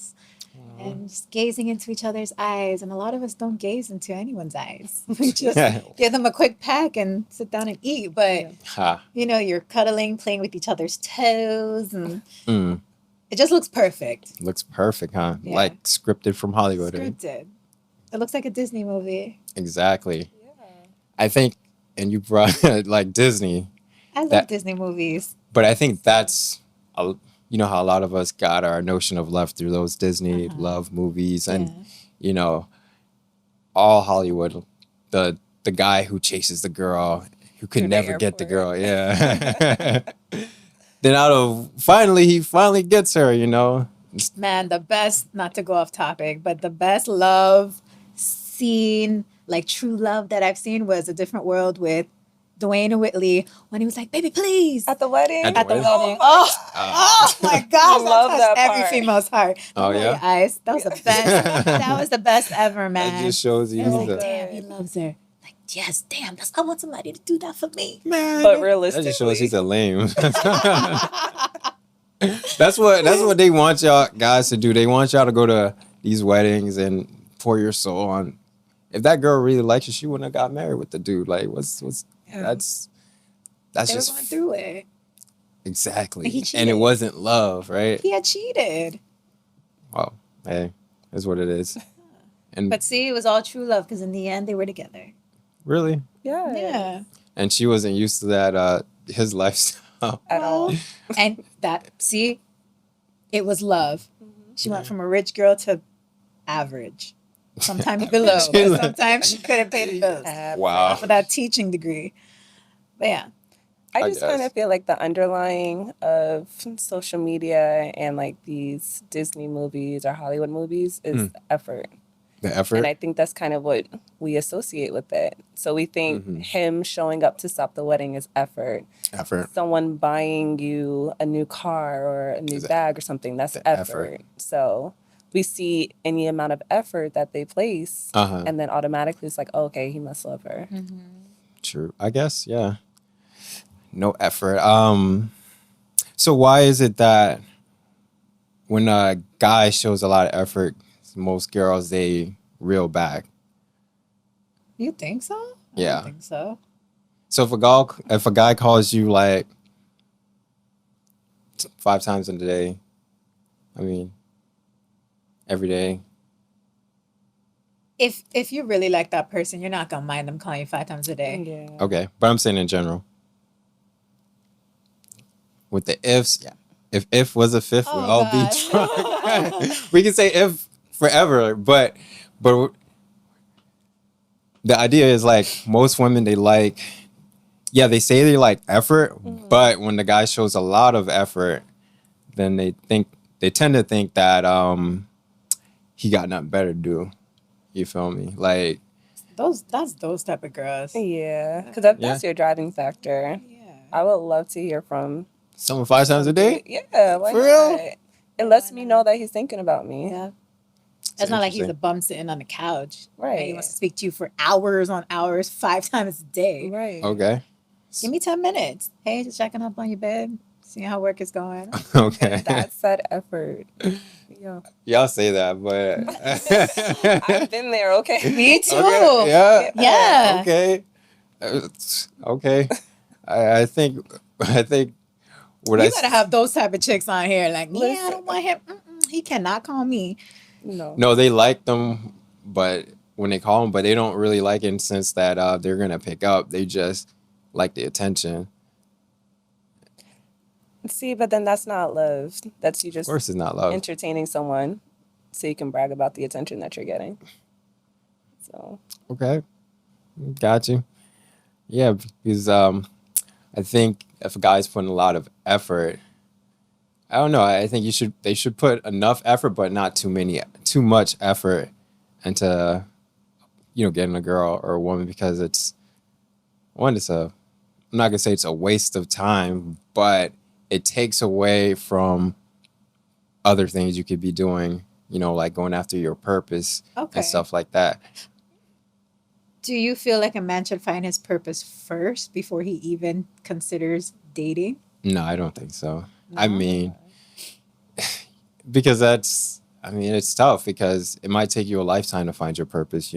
just gazing into each other's eyes. And a lot of us don't gaze into anyone's eyes. We just give them a quick peck and sit down and eat. But Ha. you're cuddling, playing with each other's toes, and Mm. it just looks perfect. Looks perfect, huh? Yeah. Like scripted from Hollywood. Right? Scripted. It looks like a Disney movie. Exactly. Yeah. I think, and you brought like Disney, I love That- Disney movies. but I think that's you know how a lot of us got our notion of love through those Disney love movies and, Yeah. you know, all Hollywood, the guy who chases the girl who could Through the never get the airport. girl. Yeah. Then he finally gets her, you know. Man, the best, not to go off topic, but the best love scene, like true love that I've seen was A Different World with Dwayne and Whitley when he was like, baby, please. At the wedding? At the At the wedding? wedding. Oh my gosh. Love touched that every part. female's heart. Oh, Don't roll yeah? your eyes. That was the best. That was the best ever, man. That just shows you It was he's like, a damn, he loves her. Like, yes, damn, I want somebody to do that for me. man. But That realistically, just shows he's a lame. That's what they want y'all guys to do. They want y'all to go to these weddings and pour your soul on. If that girl really likes you, she wouldn't have got married with the dude. Like, what's that's They were just going through it. exactly. He And it cheated. wasn't love, right? He had cheated. Well, hey, that's what it is. And But see, it was all true love because in the end, they were together. really, yeah. Yeah. and she wasn't used to that his lifestyle. At all. And see, it was love. She went from a rich girl to average. Sometimes below. But sometimes she couldn't pay the bills Wow. for that teaching degree. But yeah. I I just kind guess. of feel like the underlying of social media and like these Disney movies or Hollywood movies is effort. The effort. And I think that's kind of what we associate with it. So we think him showing up to stop the wedding is effort. effort. Someone buying you a new car or a new Is it- bag or something, that's the effort. effort. So we see any amount of effort that they place, Uh-huh. and then automatically it's like, oh, okay, he must love her. True. I guess, yeah. No effort. So why is it that when a guy shows a lot of effort, most girls they reel back? You think so? I Yeah. don't think so. So if a guy calls you like 5 times in a day, I mean, every day. If you really like that person, you're not gonna mind them calling you 5 times a day. Yeah. Okay, but I'm saying in general. With the ifs, yeah. If was a fifth, we'll all be drunk. We can say if forever, but the idea is like most women they like, yeah, they say they like effort, but when the guy shows a lot of effort, then they tend to think that he got nothing better to do. You feel me? Like That's those type of girls. Yeah, because that's Yeah. your driving factor. Yeah. I would love to hear from. someone 5 times a day. Yeah, why For real? not? It lets me know that he's thinking about me. Yeah. It's not like he's a interesting. bum sitting on the couch. Right. And he wants to speak to you for hours on hours, 5 times a day. Right. Okay. Give me 10 minutes. Hey, just checking up on your bed, seeing how work is going. Okay. That's that effort. Yeah. Y'all say that, but I've been there, okay? Me too. Okay, yeah. Yeah. Okay. Okay. I think what You gotta have those type of chicks on here. Like, yeah, I Listen. don't want him. He cannot call me. No. no, they like them, but when they call them, but they don't really like it in the sense that they're gonna pick up. They just like the attention. See, but then that's not love. That's you Of just course, it's not love. entertaining someone so you can brag about the attention that you're getting. So, Okay, got you. Yeah, because I think if a guy's putting a lot of effort, I don't know. I think they should put enough effort, but not too much effort into getting a girl or a woman because I'm not gonna say it's a waste of time, but it takes away from other things you could be doing. Like going after your purpose Okay. and stuff like that. Do you feel like a man should find his purpose first before he even considers dating? No, I don't think so. I mean, because it's tough because it might take you a lifetime to find your purpose,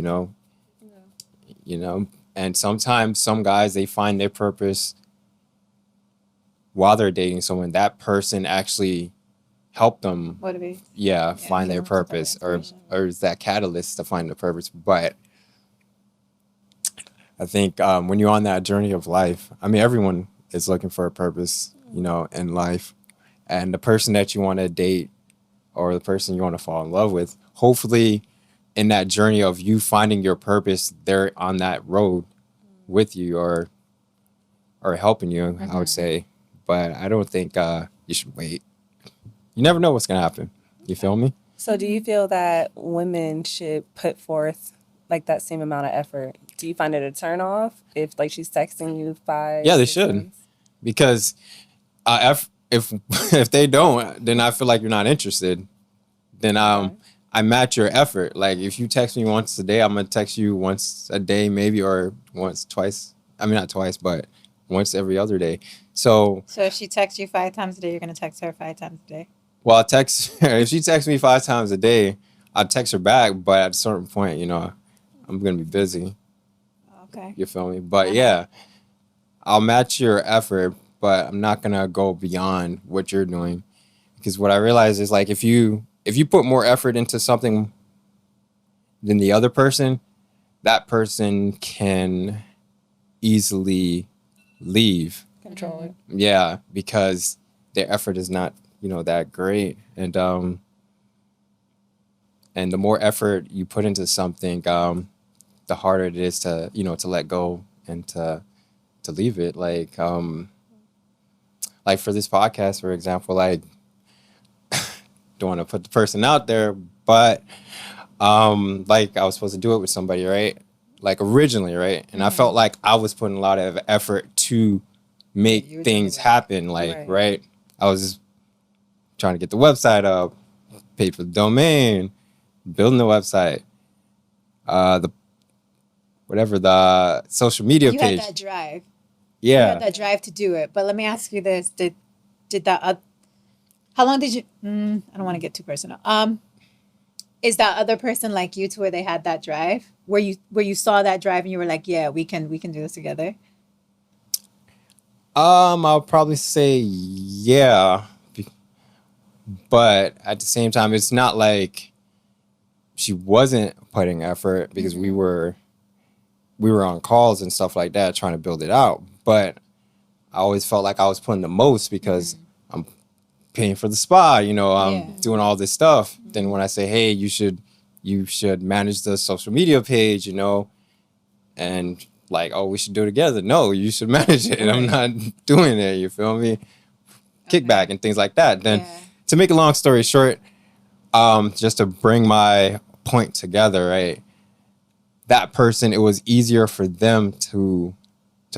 and sometimes some guys, they find their purpose while they're dating someone. That person actually helped them, Motivate. find their give them some purpose type of or is that catalyst to find the purpose. But I think when you're on that journey of life, I mean, everyone is looking for a purpose, in life. and the person that you want to date or the person you want to fall in love with, hopefully in that journey of you finding your purpose, they're on that road with you or helping you, I would say. But I don't think you should wait. You never know what's going to happen. You feel me? So do you feel that women should put forth like that same amount of effort? Do you find it a turn off if like she's texting you 5? Yeah, they 6 should. months? Because if if they don't, then I feel like you're not interested. Then I match your effort. Like if you text me once a day, I'm gonna text you once a day, maybe, or once, twice. I mean, not twice, but once every other day. So if she texts you 5 times a day, you're gonna text her 5 times a day. well, I text her. If she texts me 5 times a day, I text her back. But at a certain point, I'm gonna be busy. Okay. You feel me? But yeah, I'll match your effort, but I'm not gonna go beyond what you're doing. Because what I realize is like if you put more effort into something than the other person, that person can easily leave. Control it. Yeah, because their effort is not, that great. And the more effort you put into something, the harder it is to, to let go and to leave it. Like for this podcast, for example, like don't want to put the person out there, but like I was supposed to do it with somebody, right? Like originally, right? And I felt like I was putting a lot of effort to make things happen, like right. I was just trying to get the website up, pay for the domain, building the website, the social media You page. had that drive. Yeah. You had that drive to do it. But let me ask you this: Did that? How long did you? I don't want to get too personal. Is that other person like you to where they had that drive? Where you saw that drive and you were like, yeah, we can do this together? I'll probably say yeah, but at the same time, it's not like she wasn't putting effort because we were on calls and stuff like that trying to build it out. But I always felt like I was putting the most because I'm paying for the spa, I'm doing all this stuff. Then when I say, hey, you should manage the social media page, and like, oh, we should do it together. No, you should manage it. I'm not doing it. You feel me? Kickback and things like that. Then to make a long story short, just to bring my point together, right? That person, it was easier for them to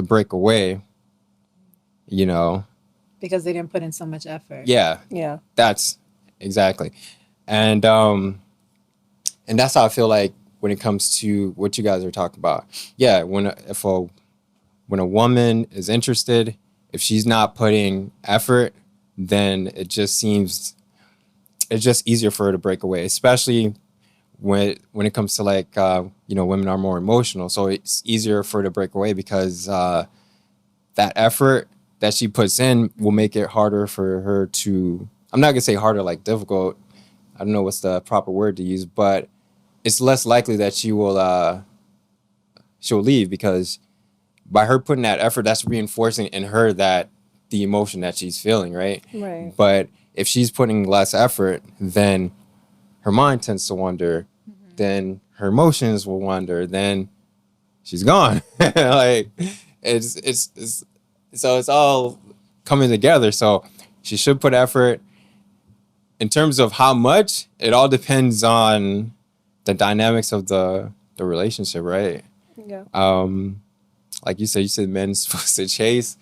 break away, Because they didn't put in so much effort. Yeah. Yeah. That's exactly. And that's how I feel like when it comes to what you guys are talking about. Yeah, when a woman is interested, if she's not putting effort, then it's just easier for her to break away, especially when it comes to like women are more emotional. So it's easier for her to break away because that effort that she puts in will make it harder for her to, I'm not gonna say harder like difficult, I don't know what's the proper word to use, but it's less likely that she'll leave because by her putting that effort, that's reinforcing in her that the emotion that she's feeling, right? Right. But if she's putting less effort, then her mind tends to wander, then her emotions will wander, then she's gone. Like it's so it's all coming together. So she should put effort. In terms of how much, it all depends on the dynamics of the relationship, right? Yeah. Like you said men's supposed to chase.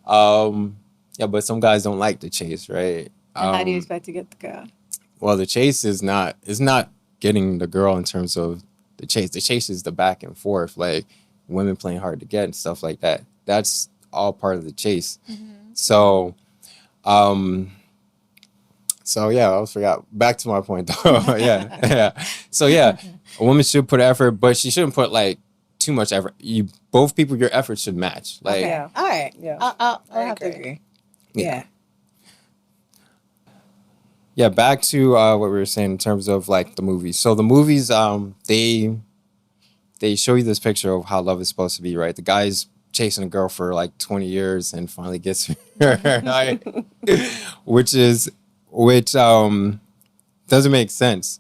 Yeah, but some guys don't like to chase, right? And how do you expect to get the girl? Well, the chase is not getting the girl in terms of the chase. The chase is the back and forth, like women playing hard to get and stuff like that. That's all part of the chase. So yeah, I almost forgot. Back to my point though. yeah. So yeah, a woman should put effort, but she shouldn't put like too much effort. Both people, your efforts should match. Like, Okay. Yeah. All right. Yeah. I'll have to agree. agree. Yeah. Yeah, back to what we were saying in terms of like the movies. So the movies, they show you this picture of how love is supposed to be, right? The guy's chasing a girl for like 20 years and finally gets her, like, which doesn't make sense.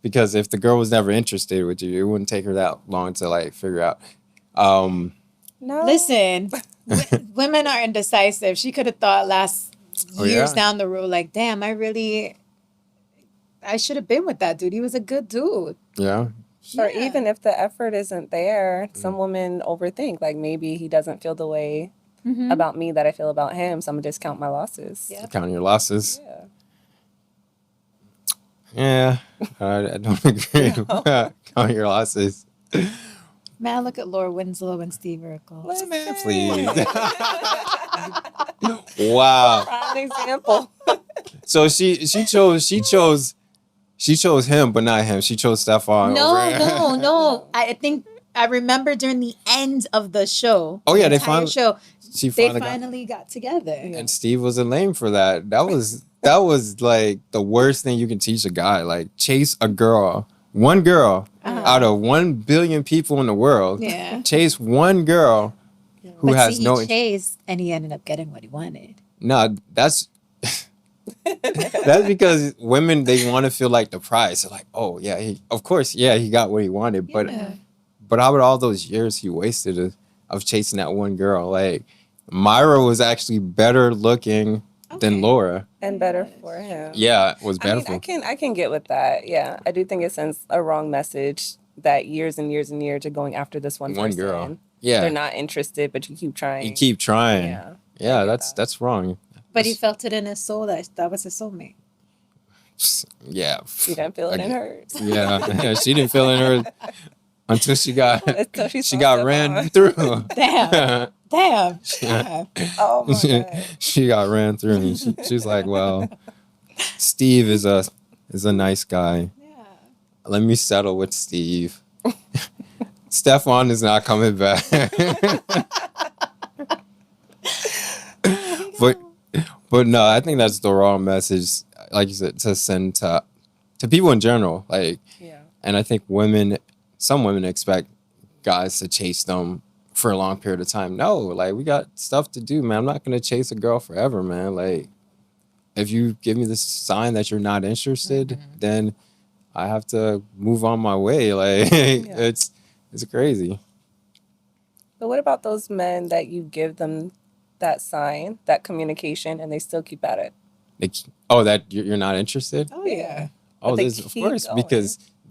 Because if the girl was never interested with you, it wouldn't take her that long to like figure out. No. Listen, women are indecisive. She could have thought last years yeah. down the road, like, damn, I should have been with that dude. He was a good dude. Yeah. Or Yeah. even if the effort isn't there, some women overthink. Like maybe he doesn't feel the way about me that I feel about him, so I'm gonna discount my losses. Yeah. Counting your losses. Yeah. Yeah. I don't agree. Counting your losses. Man, look at Laura Winslow and Steve Urkel. Man, please. Wow. Prime example. So she chose him, but not him. She chose Stefan. No. I think I remember during the end of the show. Oh, yeah, the they entire show. She They finally finally got together. and Steve wasn't lame for that. That was like the worst thing you can teach a guy. Like chase a girl, one girl out of 1 billion people in the world. Yeah. Chase one girl who But has see, no. he chased and he ended up getting what he wanted. No, that's because women, they want to feel like the prize. They're like, oh yeah, of course, yeah, he got what he wanted. Yeah. But how about all those years he wasted of chasing that one girl? Like Myra was actually better looking than Laura. And better for him. Yeah, it was I better. mean, I can get with that. Yeah, I do think it sends a wrong message that years and years and years of going after this one person. Girl. Yeah, They're not interested, but you keep trying. you keep trying. Yeah. Yeah, I get that's wrong. But he felt it in his soul that was his soulmate. Yeah. You didn't feel it in hers. Yeah, she didn't feel in her until she got Until she she saw got Stefan. ran through. Damn. Damn. Oh my God. She got ran through, and she's like, "Well, Steve is a nice guy. Yeah. Let me settle with Steve. Stefan is not coming back." But no, I think that's the wrong message, like you said, to send to people in general. Like, Yeah. and I think some women expect guys to chase them for a long period of time. No, like we got stuff to do, man. I'm not gonna chase a girl forever, man. Like, if you give me this sign that you're not interested, then I have to move on my way. Like, it's crazy. But what about those men that you give them that sign, that communication, and they still keep at it? Like, oh, that you're not interested? Oh yeah. Oh, But they this, of keep course, going.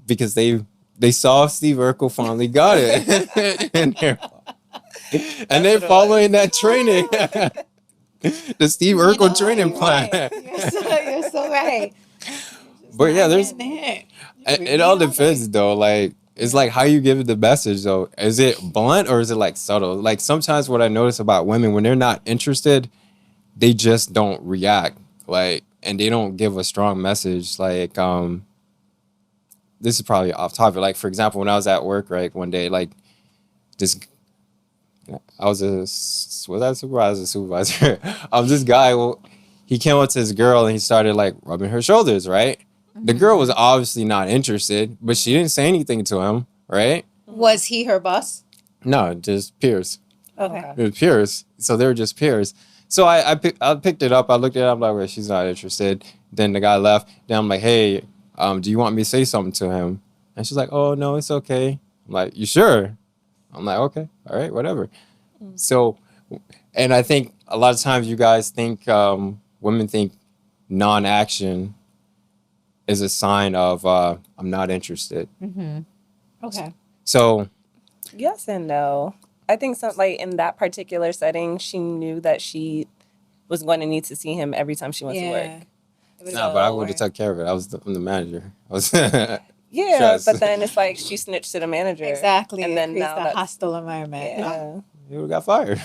because they saw Steve Urkel finally got it, and they're following that training, the Steve Urkel training plan. You're so right. But yeah, there's Man. it all depends though. Like, it's like how you give it the message though. Is it blunt or is it like subtle? Like sometimes what I notice about women, when they're not interested, they just don't react. Like, and they don't give a strong message. Like, this is probably off topic. Like, for example, when I was at work, right, one day, like, was I a supervisor? This guy, he came up to his girl and he started like rubbing her shoulders, right? The girl was obviously not interested, but she didn't say anything to him, right? Was he her boss? No, just peers. Okay. It was peers. So they were just peers. So I picked it up. I looked at it. I'm like, well, she's not interested. Then the guy left. Then I'm like, hey, do you want me to say something to him? And she's like, oh, no, it's okay. I'm like, you sure? I'm like, okay. All right, whatever. So, and I think a lot of times you guys think, women think non-action is a sign of I'm not interested. Okay. So, Yes and no. I think like in that particular setting, she knew that she was going to need to see him every time she went to work. no, but I would have took care of it. I'm the manager. I was Yeah, Stress. but then it's like she snitched to the manager. Exactly. And then Creates now the that's, hostile environment. yeah. you would have got fired.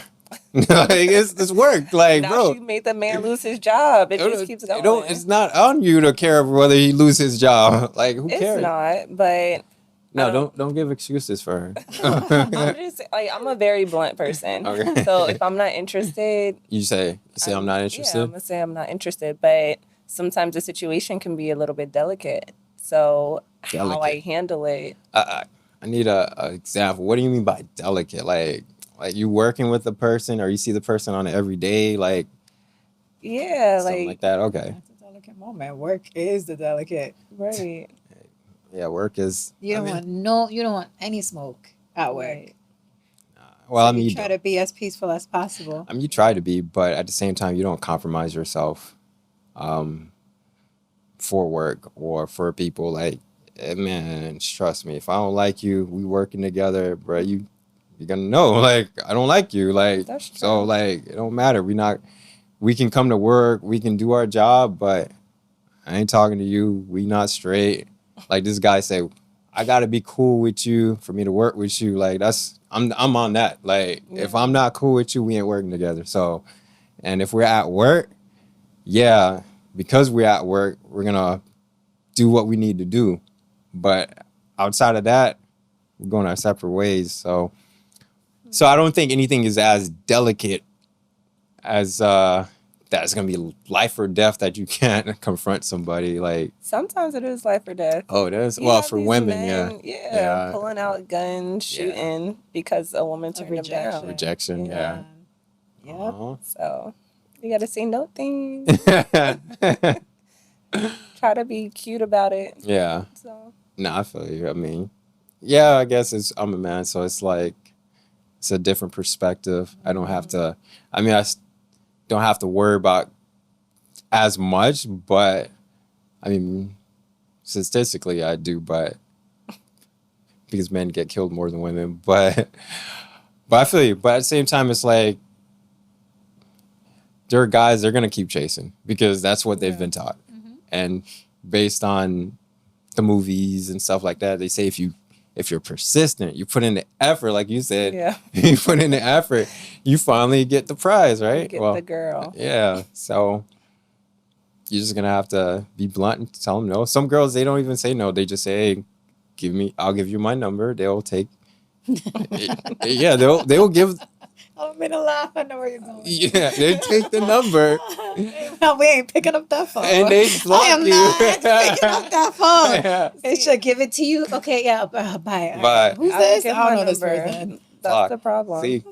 Like, it's work. Like, Now bro, she made the man lose his job. It just keeps going. It's not on you to care whether he lose his job. Like, who cares? It's not, but No, don't give excuses for her. I'm just like I'm a very blunt person. Okay. So if I'm not interested, You say I'm not yeah, interested. I'm gonna say I'm not interested. But sometimes the situation can be a little bit delicate. So how I Delicate. handle it, I need a example. What do you mean by delicate? Like you working with the person, or you see the person on it every day, like Yeah, something like that. Okay. That's a delicate moment. Work is the delicate. right. Yeah, work is. You don't you don't want any smoke at work. Right. Well, I So mean, you try to be as peaceful as possible. you try to be, but at the same time, you don't compromise yourself for work or for people. Like, man, trust me, if I don't like you, we working together, bro. You're gonna know. Like, I don't like you. Like, That's true. so like, it don't matter. We can come to work, we can do our job, but I ain't talking to you. We not straight. Like this guy say, I gotta be cool with you for me to work with you. Like I'm on that. Like if I'm not cool with you, we ain't working together. So, and if we're at work, yeah, because we're at work, we're gonna do what we need to do. But outside of that, we're going our separate ways. So I don't think anything is as delicate as that's gonna be life or death that you can't confront somebody. Like Sometimes it is life or death. oh, it is. You Well, have for these women, men, yeah, pulling out guns, shooting because a woman turned them down. rejection, yeah. Yep. Uh-huh. So you got to say no things. Try to be cute about it. Yeah. So No, I feel you. I mean, yeah, I guess I'm a man, so it's like it's a different perspective. I don't have to. I mean, don't have to worry about as much, but I mean, statistically, I do, but because men get killed more than women, but I feel you. But at the same time, it's like there are guys they're gonna keep chasing because that's what they've been taught, and based on the movies and stuff like that, they say if you're persistent, you put in the effort, like you said, you put in the effort, you finally get the prize, right? get the girl. Yeah. So you're just gonna have to be blunt and tell them no. Some girls they don't even say no; they just say, "Hey, I'll give you my number." They'll take. Yeah, they'll give. I'm gonna laugh. I know where you're going. Yeah, they take the number. No, we ain't picking up that phone. And they block I am you. not picking up that phone. Yeah. They should give it to you. Okay, yeah, bye. Bye. Who's I don't this? give I don't my know this number. person. That's Block. the problem. See,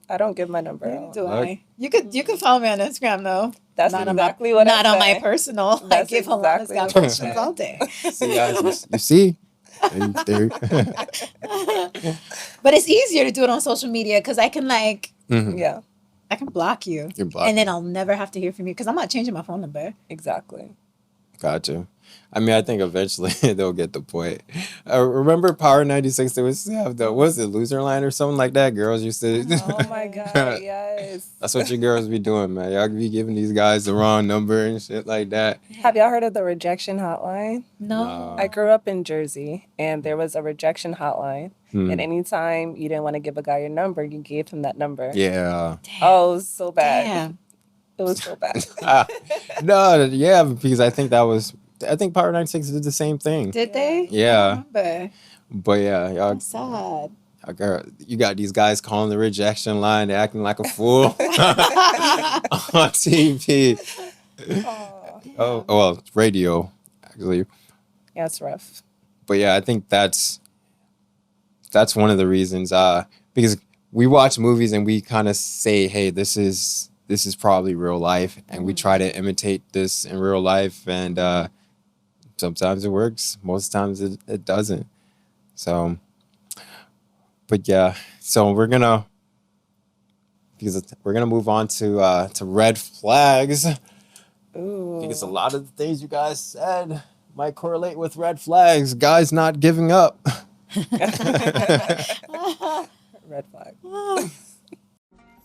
I don't give my number Neither out. do Look. I. You can follow me on Instagram though. That's Not exactly on what not I on my say. personal. I That's give exactly Alana's got what I questions say. all day. see, guys, you see. There. But it's easier to do it on social media because I can Yeah, I can block you. You're blocked. And then I'll never have to hear from you because I'm not changing my phone number. exactly. Gotcha. I mean, I think eventually they'll get the point. Remember Power 96? They was have the was it loser line or something like that? Girls used to. Oh my god, yes. That's what your girls be doing, man. Y'all be giving these guys the wrong number and shit like that. Have y'all heard of the rejection hotline? No. I grew up in Jersey, and there was a rejection hotline. And anytime you didn't want to give a guy your number, you gave him that number. Yeah. Oh, it was so bad. Damn. It was so bad. No, yeah, because I think Power 96 did the same thing. Did they? Yeah. I remember. But yeah, y'all, That's sad. you got these guys calling the rejection line, they're acting like a fool on TV. Oh, well, radio, actually. Yeah, it's rough. But yeah, I think that's one of the reasons. Because we watch movies and we kind of say, "Hey, this is probably real life," and we try to imitate this in real life, and sometimes it works, most times it doesn't. So, but yeah, so we're gonna move on to red flags. Ooh. Because a lot of the things you guys said might correlate with red flags. Guys not giving up. Red flag.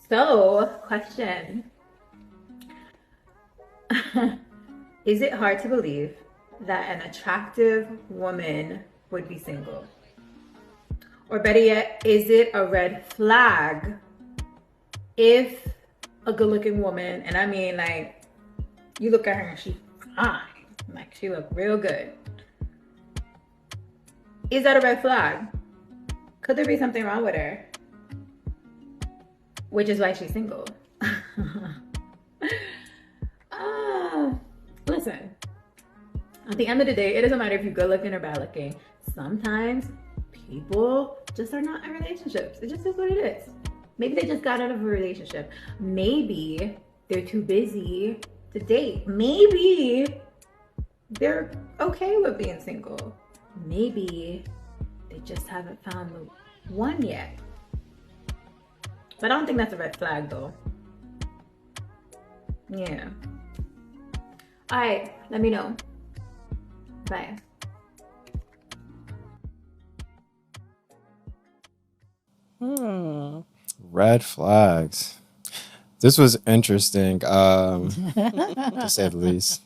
So, question. Is it hard to believe that an attractive woman would be single? Or better yet, is it a red flag if a good-looking woman, and I mean like, you look at her and she's fine, like she look real good. Is that a red flag? Could there be something wrong with her? Which is why she's single. Listen, at the end of the day, it doesn't matter if you're good looking or bad looking. Sometimes people just are not in relationships. It just is what it is. Maybe they just got out of a relationship. Maybe they're too busy to date. Maybe they're okay with being single. Maybe they just haven't found the one yet. But I don't think that's a red flag though. Yeah. All right, let me know. Bye. Red flags. This was interesting, to say the least.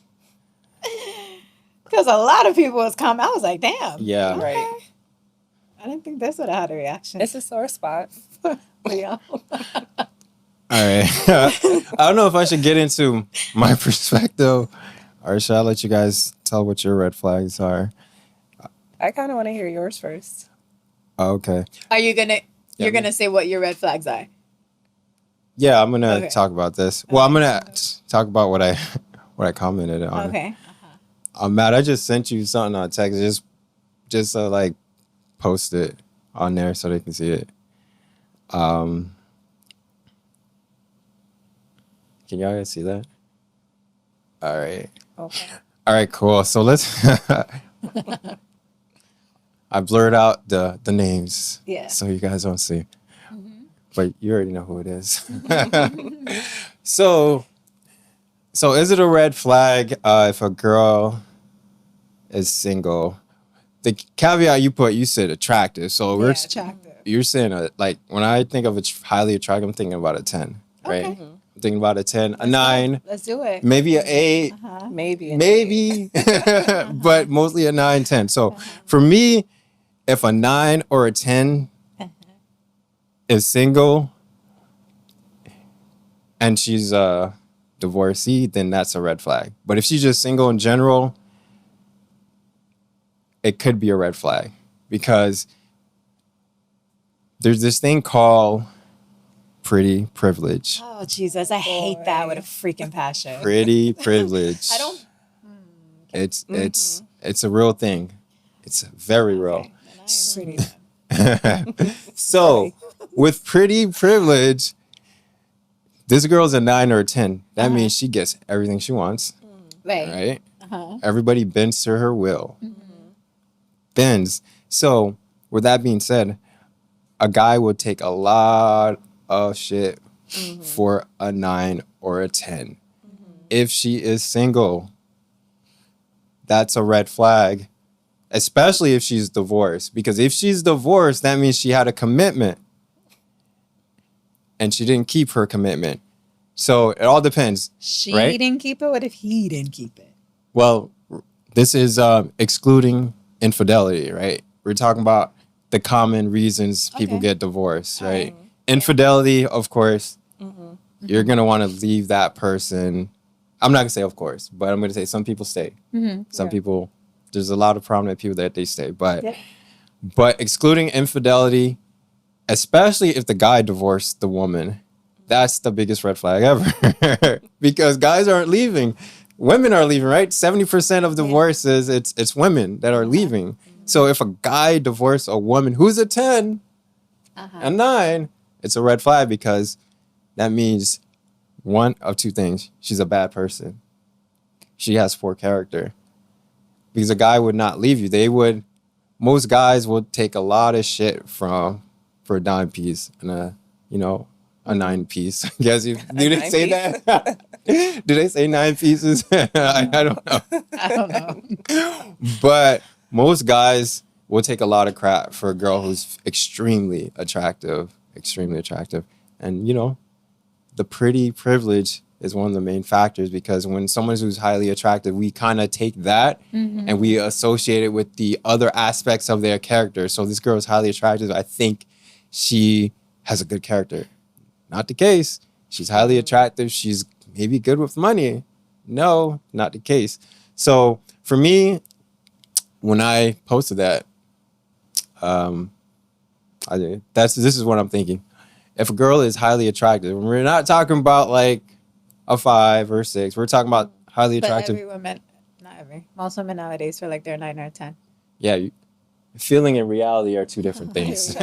Because a lot of people was coming. I was like, damn. Yeah. Okay. Right. I didn't think this would have had a reaction. It's a sore spot. Yeah. All right. I don't know if I should get into my perspective or should I let you guys tell what your red flags are? I kind of want to hear yours first. Okay. Are you gonna? Yeah, You're gonna say what your red flags are? Yeah, I'm gonna Okay. talk about this. Well, I'm gonna talk about what I commented on. Okay. Matt, I just sent you something on text. Just like post it on there so they can see it. Can y'all guys see that? All right. Okay. All right, cool. So let's. I blurred out the names, Yeah. so you guys don't see, but you already know who it is. So is it a red flag if a girl is single? The caveat you said attractive. So Yeah, attractive. you're saying like when I think of highly attractive, I'm thinking about a 10, right? Okay. I'm thinking about a 10, a 9, Let's do it. maybe an 8. Maybe. But mostly a 9, 10. So for me, if a 9 or a 10 is single and she's a divorcee, then that's a red flag. But if she's just single in general, it could be a red flag because there's this thing called pretty privilege. Oh Jesus, I hate that with a freaking passion. Pretty privilege. I don't. It's a real thing. It's very real. Then I am pretty. So with pretty privilege, this girl's a 9 or a 10. That means she gets everything she wants, Right. right? Everybody bends to her will. Bends. So with that being said, a guy would take a lot of shit for a 9 or a 10. If she is single, that's a red flag, especially if she's divorced. Because if she's divorced, that means she had a commitment and she didn't keep her commitment. So it all depends. She Right? didn't keep it. What if he didn't keep it? Well, this is excluding infidelity, right? We're talking about the common reasons people Okay. get divorced, right? Infidelity, of course, you're going to want to leave that person. I'm not going to say of course, but I'm going to say some people stay. Some people, there's a lot of prominent people that they stay. But excluding infidelity, especially if the guy divorced the woman, that's the biggest red flag ever. Because guys aren't leaving. Women are leaving, right? 70% of divorces, it's women that are leaving. So if a guy divorced a woman who's a 10, a 9, it's a red flag because that means one of two things. She's a bad person. She has poor character. Because a guy would not leave you. Most guys would take a lot of shit for a dime piece and a 9 piece. I guess do they say that? Do they say 9 pieces? I don't know. I don't know. But most guys will take a lot of crap for a girl who's extremely attractive. And, the pretty privilege is one of the main factors because when someone who's highly attractive, we kind of take that and we associate it with the other aspects of their character. So this girl is highly attractive. I think she has a good character. Not the case. She's highly attractive. She's maybe good with money. No, not the case. So for me, when I posted that, this is what I'm thinking. If a girl is highly attractive, we're not talking about like a 5 or 6. We're talking about highly But attractive. every woman, not every, most women nowadays feel like they're 9 or 10. Yeah, feeling and reality are two different things.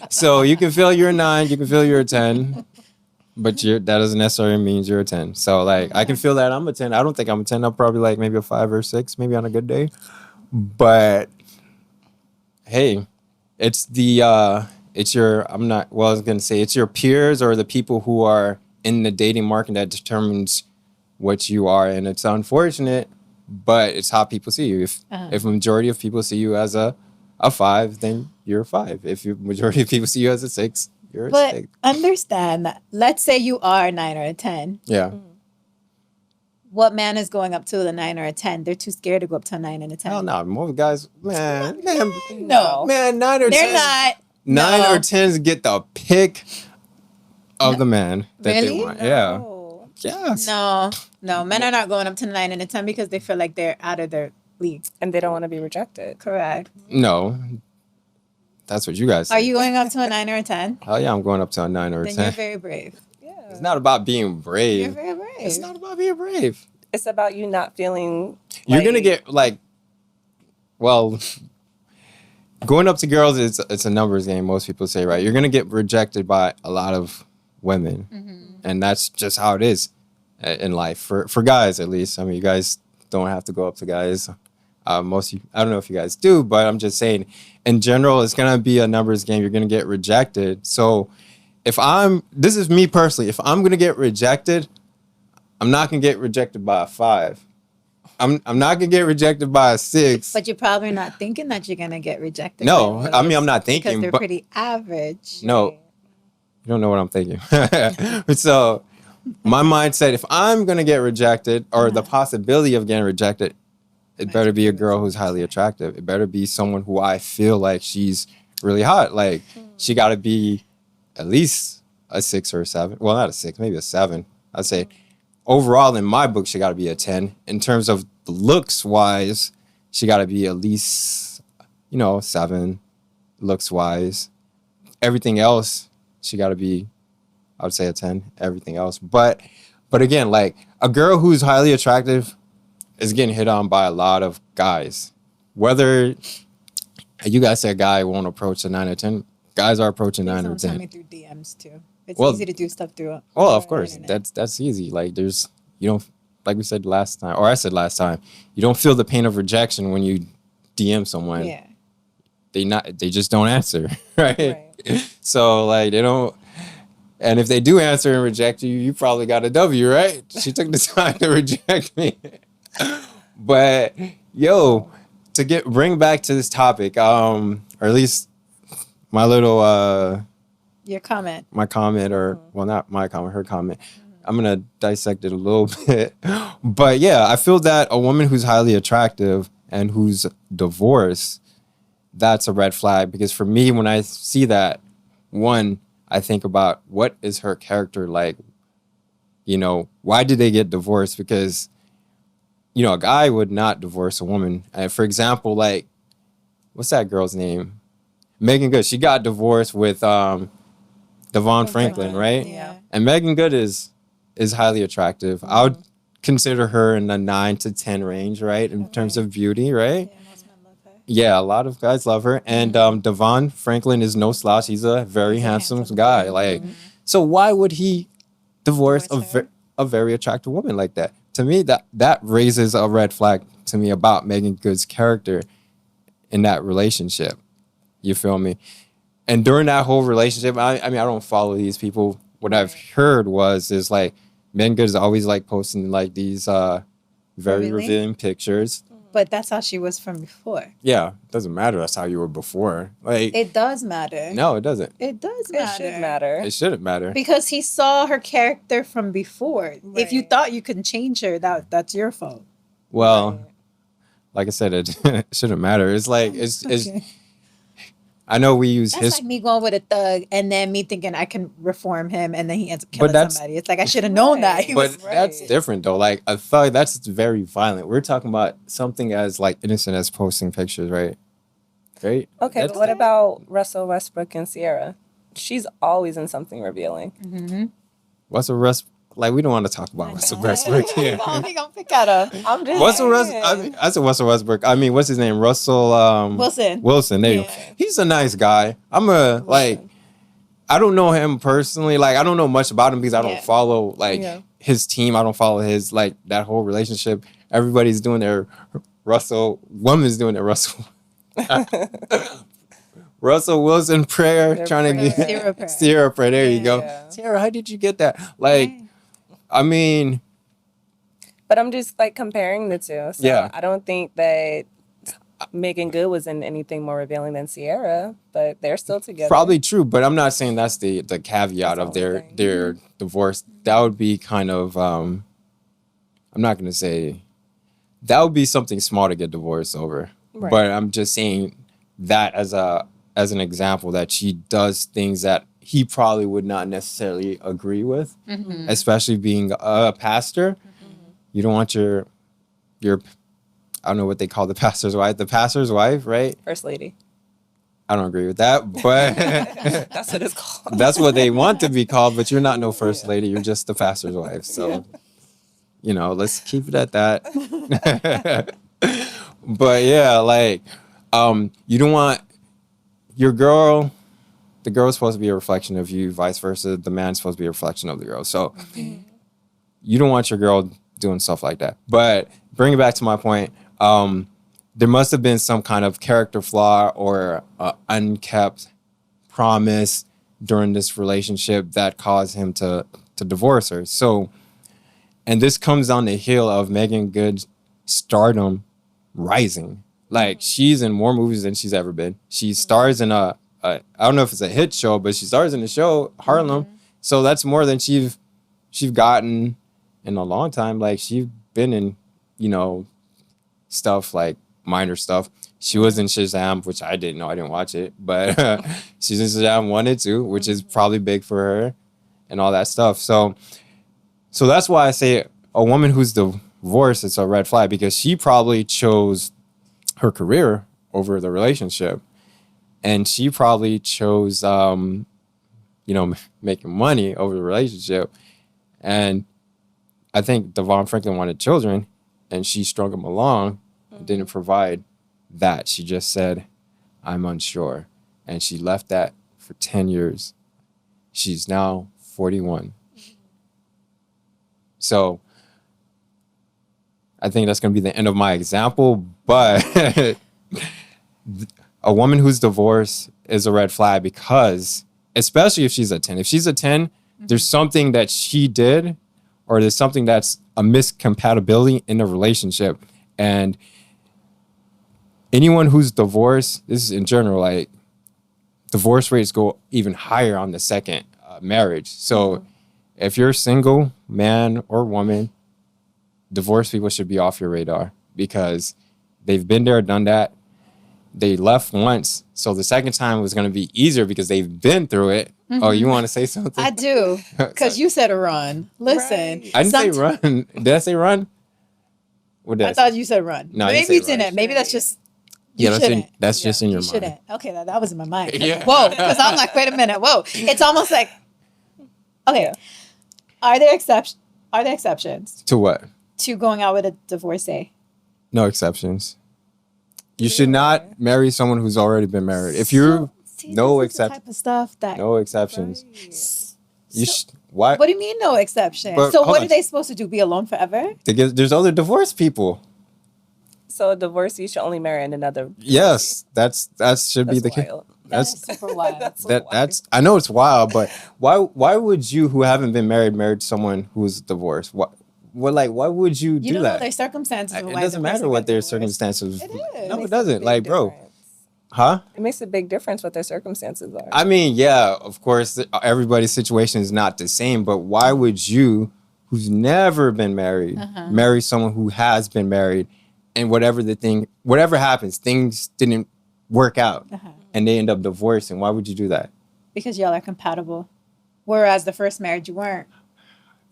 So you can feel you're a 9, you can feel you're a 10, but that doesn't necessarily mean you're a 10. So like I can feel that I'm a 10. I don't think I'm a 10. I'm probably like maybe a 5 or 6, maybe on a good day. But hey, it's I was gonna say it's your peers or the people who are in the dating market that determines what you are, and it's unfortunate, but it's how people see you. If a majority of people see you as a 5, then you're a 5. If the majority of people see you as a 6, you're a But 6. understand that. Let's say you are a 9 or a 10. Yeah. What man is going up to a 9 or a 10? They're too scared to go up to a 9 and a 10. Hell no, most guys, man, No. 9 or 10. They're not. 9 No. or 10s get the pick of the man that Really? they want. Yeah. Oh. Yes. No. Men are not going up to 9 and a 10 because they feel like they're out of their league. And they don't want to be rejected. Correct. No. That's what you guys say. Are you going up to a 9 or a 10? Hell yeah, I'm going up to a 9 or a Then 10. you're very brave. Yeah. It's not about being brave. You're very brave. It's not about being brave. It's about you not feeling You're gonna get going up to girls it's a numbers game. Most people say, right? You're gonna get rejected by a lot of women, and that's just how it is in life for guys at least. I mean, you guys don't have to go up to guys. Most of you, I don't know if you guys do, but I'm just saying, in general, it's gonna be a numbers game. You're gonna get rejected. So, this is me personally. If I'm gonna get rejected, I'm not gonna get rejected by a 5. I'm not gonna get rejected by a 6. But you're probably not thinking that you're going to get rejected. No, by I mean those I'm not because thinking, they're but pretty average. no, you don't know what I'm thinking. So my mindset, if I'm gonna get rejected or the possibility of getting rejected, it better be a girl who's highly attractive. It better be someone who I feel like she's really hot. Like she got to be at least a 6 or a 7. Well, not a 6, maybe a 7. I'd say overall in my book she got to be a 10. In terms of looks wise, she got to be at least 7 looks wise. Everything else she got to be, I would say, a 10. Everything else, but again, like a girl who's highly attractive is getting hit on by a lot of guys. Whether you guys say a guy won't approach a 9 or 10, guys are approaching 9 or Don't tell 10. me through DMs too. It's Well- easy to do stuff through. Well, of course, internet. that's easy. Like you don't, like we said last time, or I said last time, you don't feel the pain of rejection when you DM someone. Yeah. They just don't answer, right? Right. So like they don't, and if they do answer and reject you, you probably got a W, right? She took the time to reject me. But to bring back to this topic, or at least my little Your comment. my comment, or well, not my comment, her comment. I'm gonna dissect it a little bit, but yeah, I feel that a woman who's highly attractive and who's divorced, that's a red flag. Because for me, when I see that, one, I think about what is her character like. Why did they get divorced? Because a guy would not divorce a woman. And for example, like what's that girl's name? Megan Good. She got divorced with Devon Franklin, right? Yeah. And Megan Good is highly attractive. I would consider her in the 9 to 10 range, right? In terms of beauty, right? Yeah, most men love her. Yeah, a lot of guys love her. And Devon Franklin is no slouch. He's a very handsome guy. Like, so why would he divorce a very attractive woman like that? To me, that raises a red flag to me about Megan Good's character in that relationship. You feel me? And during that whole relationship, I mean, I don't follow these people. What I've heard is like Megan Good is always like posting like these very Really? revealing pictures. But that's how she was from before. Yeah, it doesn't matter. That's how you were before. Like, It does matter. no, it doesn't. It does It matter. should matter. It shouldn't matter. Because he saw her character from before. If you Right. thought you could change her, that's your fault. Well, Right. like I said, it shouldn't matter. It's like it's. Okay. I know we use That's like me going with a thug and then me thinking I can reform him and then he ends up killing that's- somebody. It's like I should have known that. He but was that's right. different though. Like a thug, that's very violent. We're talking about something as like innocent as posting pictures, right? Right. Okay, That's- but what about Russell Westbrook and Sierra? She's always in something revealing. Mm-hmm. What's a like we don't want to talk about Russell Westbrook here. He gonna pick at him. I'm just I said Russell Westbrook. I mean, what's his name? Russell Wilson. Wilson. There you go. He's a nice guy. I don't know him personally. Like, I don't know much about him because I don't follow his team. I don't follow his that whole relationship. Everybody's doing their woman's doing their Russell Wilson prayer, trying to get Sierra prayer. There you go. Sierra, how did you get that? I mean, but I'm just comparing the two. So I don't think that Megan Good was in anything more revealing than Sierra, but they're still together. Probably true, but I'm not saying that's the caveat of their divorce. That would be kind of I'm not gonna say that would be something small to get divorced over. Right. But I'm just saying that as an example that she does things that he probably would not necessarily agree with, especially being a pastor. You don't want your I don't know what they call the pastor's wife, right? First lady. I don't agree with that, but that's what it's called. That's what they want to be called, but you're not no first lady. You're just the pastor's wife. So, let's keep it at that. But you don't want your girl, the girl's supposed to be a reflection of you, vice versa. The man's supposed to be a reflection of the girl. So you don't want your girl doing stuff like that. But bring it back to my point. There must have been some kind of character flaw or unkept promise during this relationship that caused him to divorce her. So, and this comes on the heel of Megan Good's stardom rising. Like, she's in more movies than she's ever been. She stars in I don't know if it's a hit show, but she stars in the show Harlem. So that's more than she's gotten in a long time. Like, she's been in, stuff like minor stuff. She was in Shazam, which I didn't know. I didn't watch it, but she's in Shazam 1 and 2, which is probably big for her and all that stuff. So that's why I say a woman who's divorced, it's a red flag, because she probably chose her career over the relationship. And she probably chose, making money over the relationship. And I think Devon Franklin wanted children, and she strung him along and didn't provide that. She just said, I'm unsure. And she left that for 10 years. She's now 41. So I think that's going to be the end of my example. But a woman who's divorced is a red flag because, especially if she's a 10. If she's a 10, there's something that she did, or there's something that's a miscompatibility in the relationship. And anyone who's divorced, this is in general, divorce rates go even higher on the second marriage. So if you're single, man or woman, divorced people should be off your radar because they've been there, done that. They left once. So the second time was going to be easier because they've been through it. Oh, you want to say something? I do. Because you said run. Listen. Right. I didn't say run. Did I say run? What did I thought you said run. No, maybe you didn't. Maybe that's just... that's just in your mind. Shouldn't. Okay, that was in my mind. Whoa, because I'm like, wait a minute. Whoa. It's almost like... Okay. Are there exceptions? To what? To going out with a divorcee? No exceptions. You should not marry someone who's already been married. If you're no exceptions, type of stuff that no exceptions. Right. Why? What do you mean no exceptions? But, so what are they supposed to do? Be alone forever? There's other divorced people. So a divorcee should only marry another. Yes, that should be the case. That's super wild. That's I know it's wild, but why would you, who haven't been married someone who's divorced? Why would you do that? You don't know their circumstances. It doesn't matter what their circumstances. It is. No, it doesn't. Like, bro. Huh? It makes a big difference what their circumstances are. I mean, yeah, of course, everybody's situation is not the same, but why would you, who's never been married, marry someone who has been married, and whatever happens, things didn't work out, and they end up divorcing? Why would you do that? Because y'all are compatible, whereas the first marriage you weren't.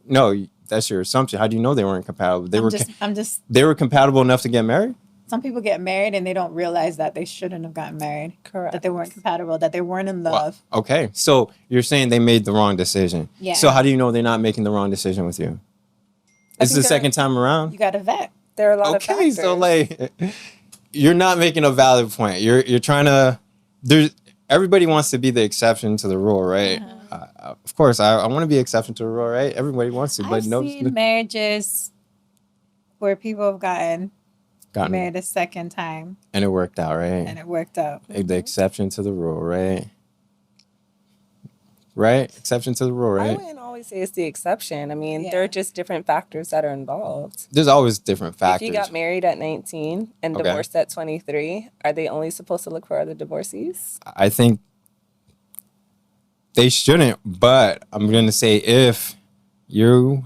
No, that's your assumption. How do you know they weren't compatible? They were compatible enough to get married? some people get married and they don't realize that they shouldn't have gotten married. Correct. That they weren't compatible, that they weren't in Well, love. okay, so you're saying they made the wrong decision. Yeah. So how do you know they're not making the wrong decision with you? It's the think second time around. You got to vet. There are a lot of Okay, factors. so like, you're not making a valid point. You're trying to. There's everybody wants to be the exception to the rule, right? Of course, I want to be exception to the rule, right? Everybody wants to, but I've no. seen marriages where people have gotten married a second time and it worked out, right? and it worked out. The exception to the rule, right? Right? Exception to the rule, I right? wouldn't always say it's the exception. I mean, Yeah. there are just different factors that are involved. There's always different factors. If you got married at 19 and Okay. divorced at 23, are they only supposed to look for other divorcees? I think they shouldn't, but I'm gonna say if you've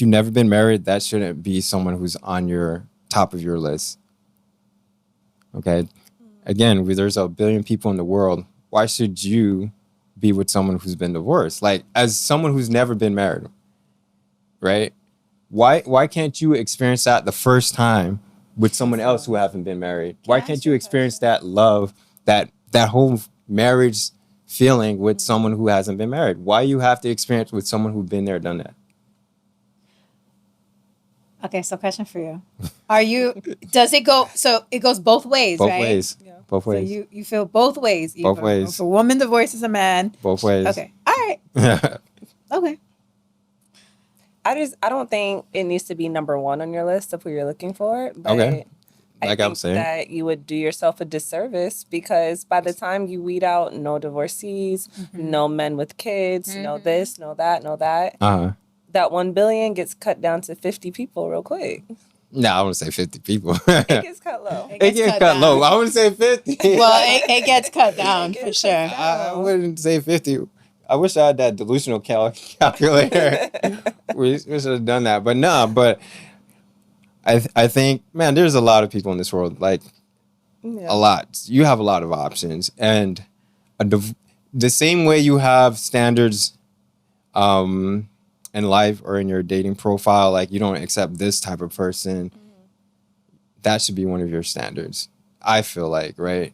never been married, that shouldn't be someone who's on your top of your list. Okay. Again, there's a billion people in the world. Why should you be with someone who's been divorced? Like, as someone who's never been married, right? Why can't you experience that the first time with someone else who haven't been married? Why can't you experience that love, that whole marriage feeling with someone who hasn't been married? Why you have to experience with someone who's been there, done that? Okay, so question for you. Does it go, so it goes both ways, Both right? ways. Yeah. Both So ways. you feel both ways. Both ways. If a woman divorces a man. Both ways. Okay. All right. Okay. I don't think it needs to be number one on your list of who you're looking for. But Okay. I Like I think was saying. that you would do yourself a disservice because by the time you weed out no divorcees, no men with kids, no this, no that, no that, Uh-huh. that 1 billion gets cut down to 50 people real quick. No, I wouldn't say 50 people. It gets cut low. It gets cut down. low. I wouldn't say 50. Well, it gets cut down for sure. I wouldn't say 50. I wish I had that delusional calculator. we should have done that. But no, but I think, man, there's a lot of people in this world. Like, a lot. You have a lot of options. And the same way you have standards in life or in your dating profile, like you don't accept this type of person, that should be one of your standards. I feel like, right?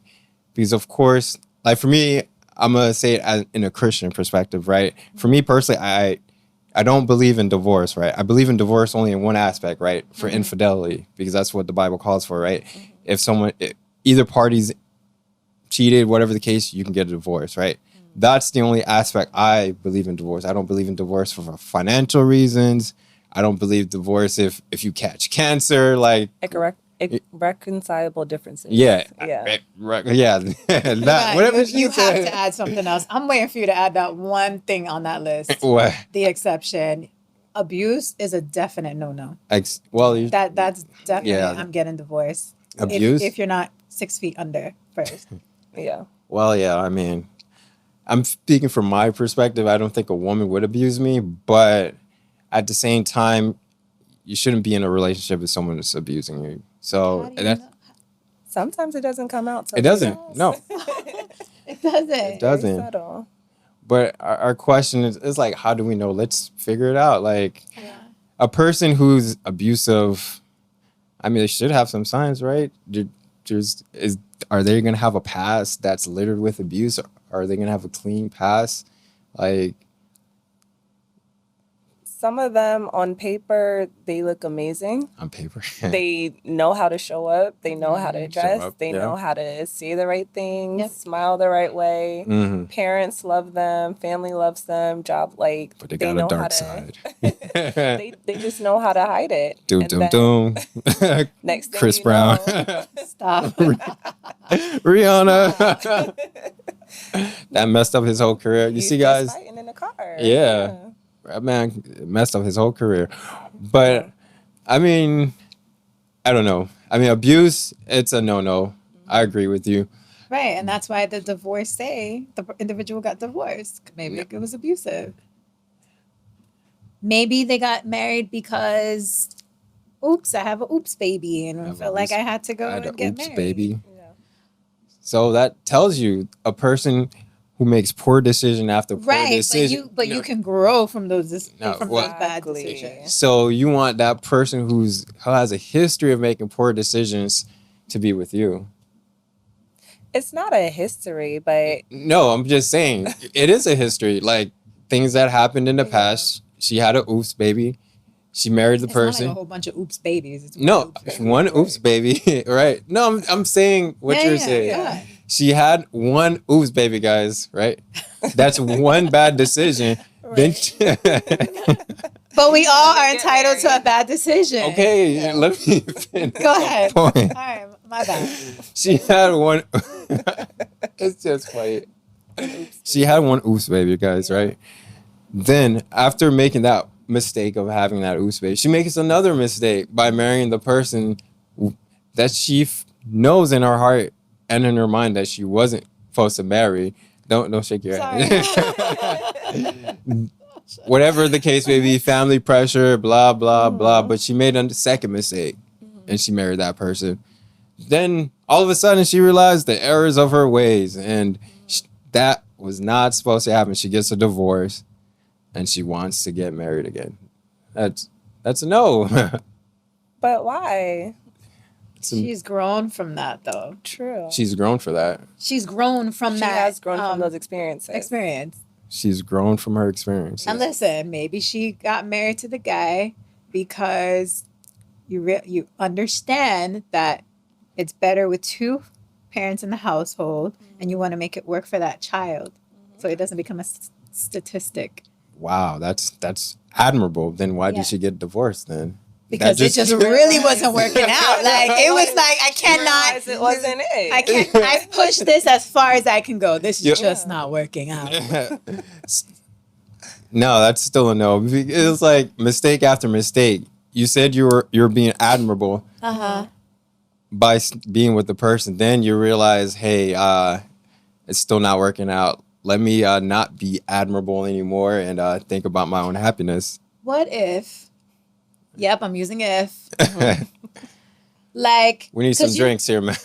Because of course, like for me, I'm gonna say it in a Christian perspective, right? For me personally, I don't believe in divorce, right? I believe in divorce only in one aspect, right? For infidelity, because that's what the Bible calls for, right? If either party's cheated, whatever the case, you can get a divorce, right? That's the only aspect I believe in divorce. I don't believe in divorce for financial reasons. I don't believe divorce if you catch cancer, like Reconcilable differences. yeah. Yeah. Yeah. That, whatever you she have said. to add something else. I'm waiting for you to add that one thing on that list. What? The exception. Abuse is a definite no-no. Well, That's definitely, Yeah. I'm getting divorced. Abuse? If you're not 6 feet under first. Yeah. well, yeah, I mean, I'm speaking from my perspective. I don't think a woman would abuse me, but at the same time, you shouldn't be in a relationship with someone that's abusing you. So that's, Sometimes it doesn't come out. till it doesn't. else. No, It doesn't. it doesn't. Very subtle. But our question is like, how do we know? Let's figure it out. Like, a person who's abusive, I mean, they should have some signs, right? Are they going to have a past that's littered with abuse? Or are they going to have a clean past? Like, Some of them on paper, they look amazing. on paper. They know how to show up. They know how to dress. up, They yeah. know how to say the right things, Yep. smile the right way. Mhm. Parents love them. Family loves them. Job, like, But they got a know how dark to, side. they just know how to hide it. Doom, And doom, then doom. Next thing Chris you Brown. know, Stop. Rihanna. That messed up his whole career. You he's see, just guys? fighting in the car. Yeah. That man messed up his whole career. But, I mean, I don't know. I mean, abuse, it's a no-no. I agree with you. Right, and that's why the divorcee, the individual got divorced. Maybe it was abusive. Maybe they got married because, oops, I have an oops baby, and I have felt a like oops- I had to go I had and a get oops married. baby. Yeah. So that tells you a person who makes poor decision after poor Right, decision. you can grow from those No, from well- those bad Exactly. decisions. So you want that person who has a history of making poor decisions to be with you. It's not a history, but No, I'm just saying it is a history. Like things that happened in the past. She had a oops baby. She married the It's not person. like a whole bunch of oops babies. It's one No, oops baby. one oops baby, right? No, I'm saying what you're saying. Yeah. She had one oops baby, guys, right? That's one bad decision. Then But we all are Get entitled to a married. bad decision. okay, let me finish. Go ahead. the All point. right, my bad. She had one. It's just funny. She had one oops baby, guys, right? Then after making that mistake of having that oops baby, she makes another mistake by marrying the person that she knows in her heart and in her mind that she wasn't supposed to marry. Don't shake your head. Whatever the case may be, family pressure, blah blah blah. But she made a second mistake, and she married that person. Then all of a sudden, she realized the errors of her ways, and that was not supposed to happen. She gets a divorce, and she wants to get married again. That's a no. but why? She's grown from that, though. True. She's grown for that. She's grown from She that. has grown from those experiences. experience. She's grown from her experiences. And listen, maybe she got married to the guy because you understand that it's better with two parents in the household, and you want to make it work for that child, so it doesn't become a statistic. Wow, that's admirable. Then why Yeah. did she get divorced then? Because That it just really wasn't working out. Like it was like I Realize it wasn't it. I can't. I pushed this as far as I can go. This is Yeah. just not working out. No, that's still a no. It was like mistake after mistake. You said you're being admirable by being with the person. Then you realize, hey, it's still not working out. Let me not be admirable anymore and think about my own happiness. What if? Yep, I'm using if. Like We need some 'cause you- drinks here, man.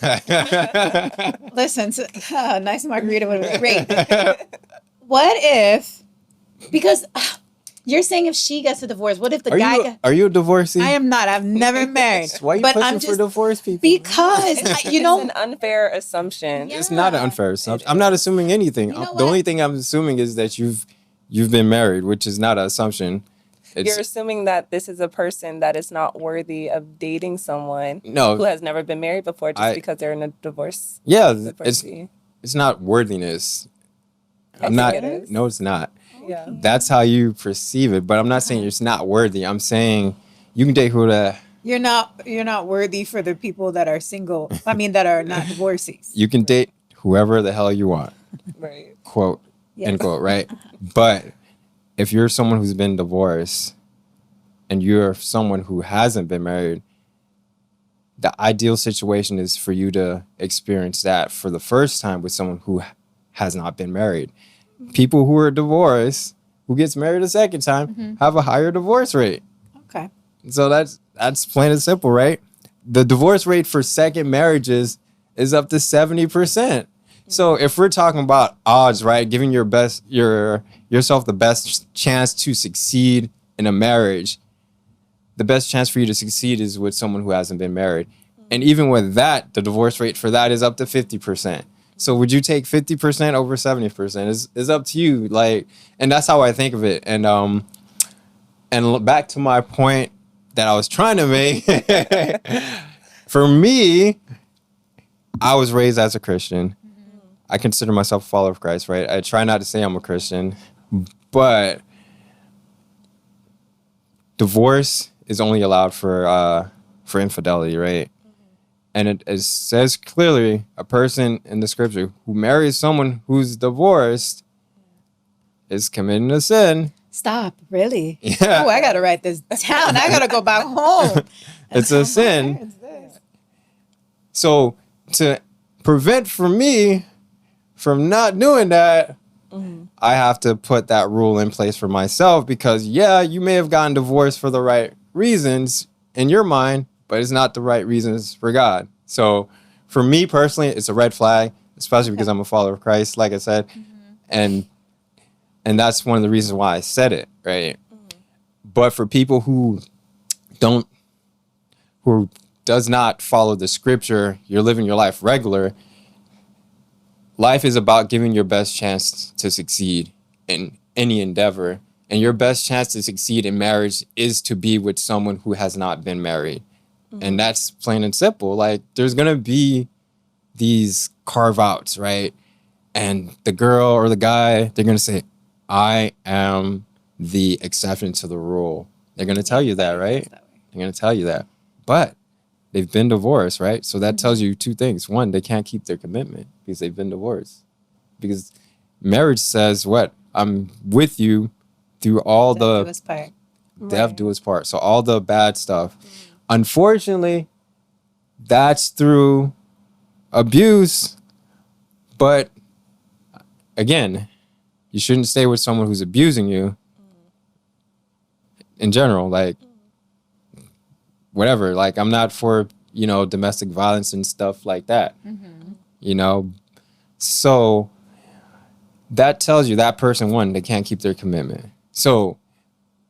Listen, nice margarita would be great. What if? Because you're saying if she gets a divorce, what if the guy? Are you a divorcee? I am not. I've never married. Why are you but pushing I'm for just divorce people? because It's an unfair assumption. Yeah. It's not an unfair assumption. I'm not assuming anything. You know The what? only thing I'm assuming is that you've been married, which is not an assumption. You're assuming that this is a person that is not worthy of dating someone No. who has never been married before just I- because they're in a divorce. Yeah, divorcee. it's not worthiness. I I'm think not. it is. No, it's not. Yeah. That's how you perceive it. But I'm not saying it's not worthy. I'm saying you can date who the you're not worthy for the people that are single. I mean, that are not divorcees. you can date whoever the hell you want. Right. Quote Yes. end quote. Right. But if you're someone who's been divorced and you're someone who hasn't been married, the ideal situation is for you to experience that for the first time with someone who has not been married. People who are divorced, who gets married a second time, have a higher divorce rate. Okay. So that's plain and simple, right? The divorce rate for second marriages is up to 70%. So if we're talking about odds, right, giving yourself the best chance to succeed in a marriage, the best chance for you to succeed is with someone who hasn't been married. And even with that, the divorce rate for that is up to 50%. So would you take 50% over 70%? It's up to you. Like, and that's how I think of it. And back to my point that I was trying to make. For me, I was raised as a Christian. I consider myself a follower of Christ, right? I try not to say I'm a Christian, but divorce is only allowed for infidelity, right? And it says clearly a person in the scripture who marries someone who's divorced is committing a sin. Stop. Really? Yeah. Oh, I gotta write this down. I gotta go back home. It's a sin. So to prevent from me from not doing that, I have to put that rule in place for myself because, yeah, you may have gotten divorced for the right reasons in your mind, but it's not the right reasons for God. So for me personally, it's a red flag, especially because I'm a follower of Christ, like I said. And that's one of the reasons why I said it, right? But for people who does not follow the scripture, you're living your life regular. Life is about giving your best chance to succeed in any endeavor. And your best chance to succeed in marriage is to be with someone who has not been married. And that's plain and simple. Like, there's going to be these carve outs, right? And the girl or the guy, they're going to say, I am the exception to the rule. They're going to tell you that, right? They're going to tell you that. But they've been divorced, right? So that tells you two things. One, they can't keep their commitment because they've been divorced. Because marriage says what? I'm with you through all Do us part. death do us part. So all the bad stuff. Unfortunately, that's through abuse. But again, you shouldn't stay with someone who's abusing you in general. Like, whatever. Like, I'm not for, domestic violence and stuff like that. So that tells you that person, one, they can't keep their commitment. So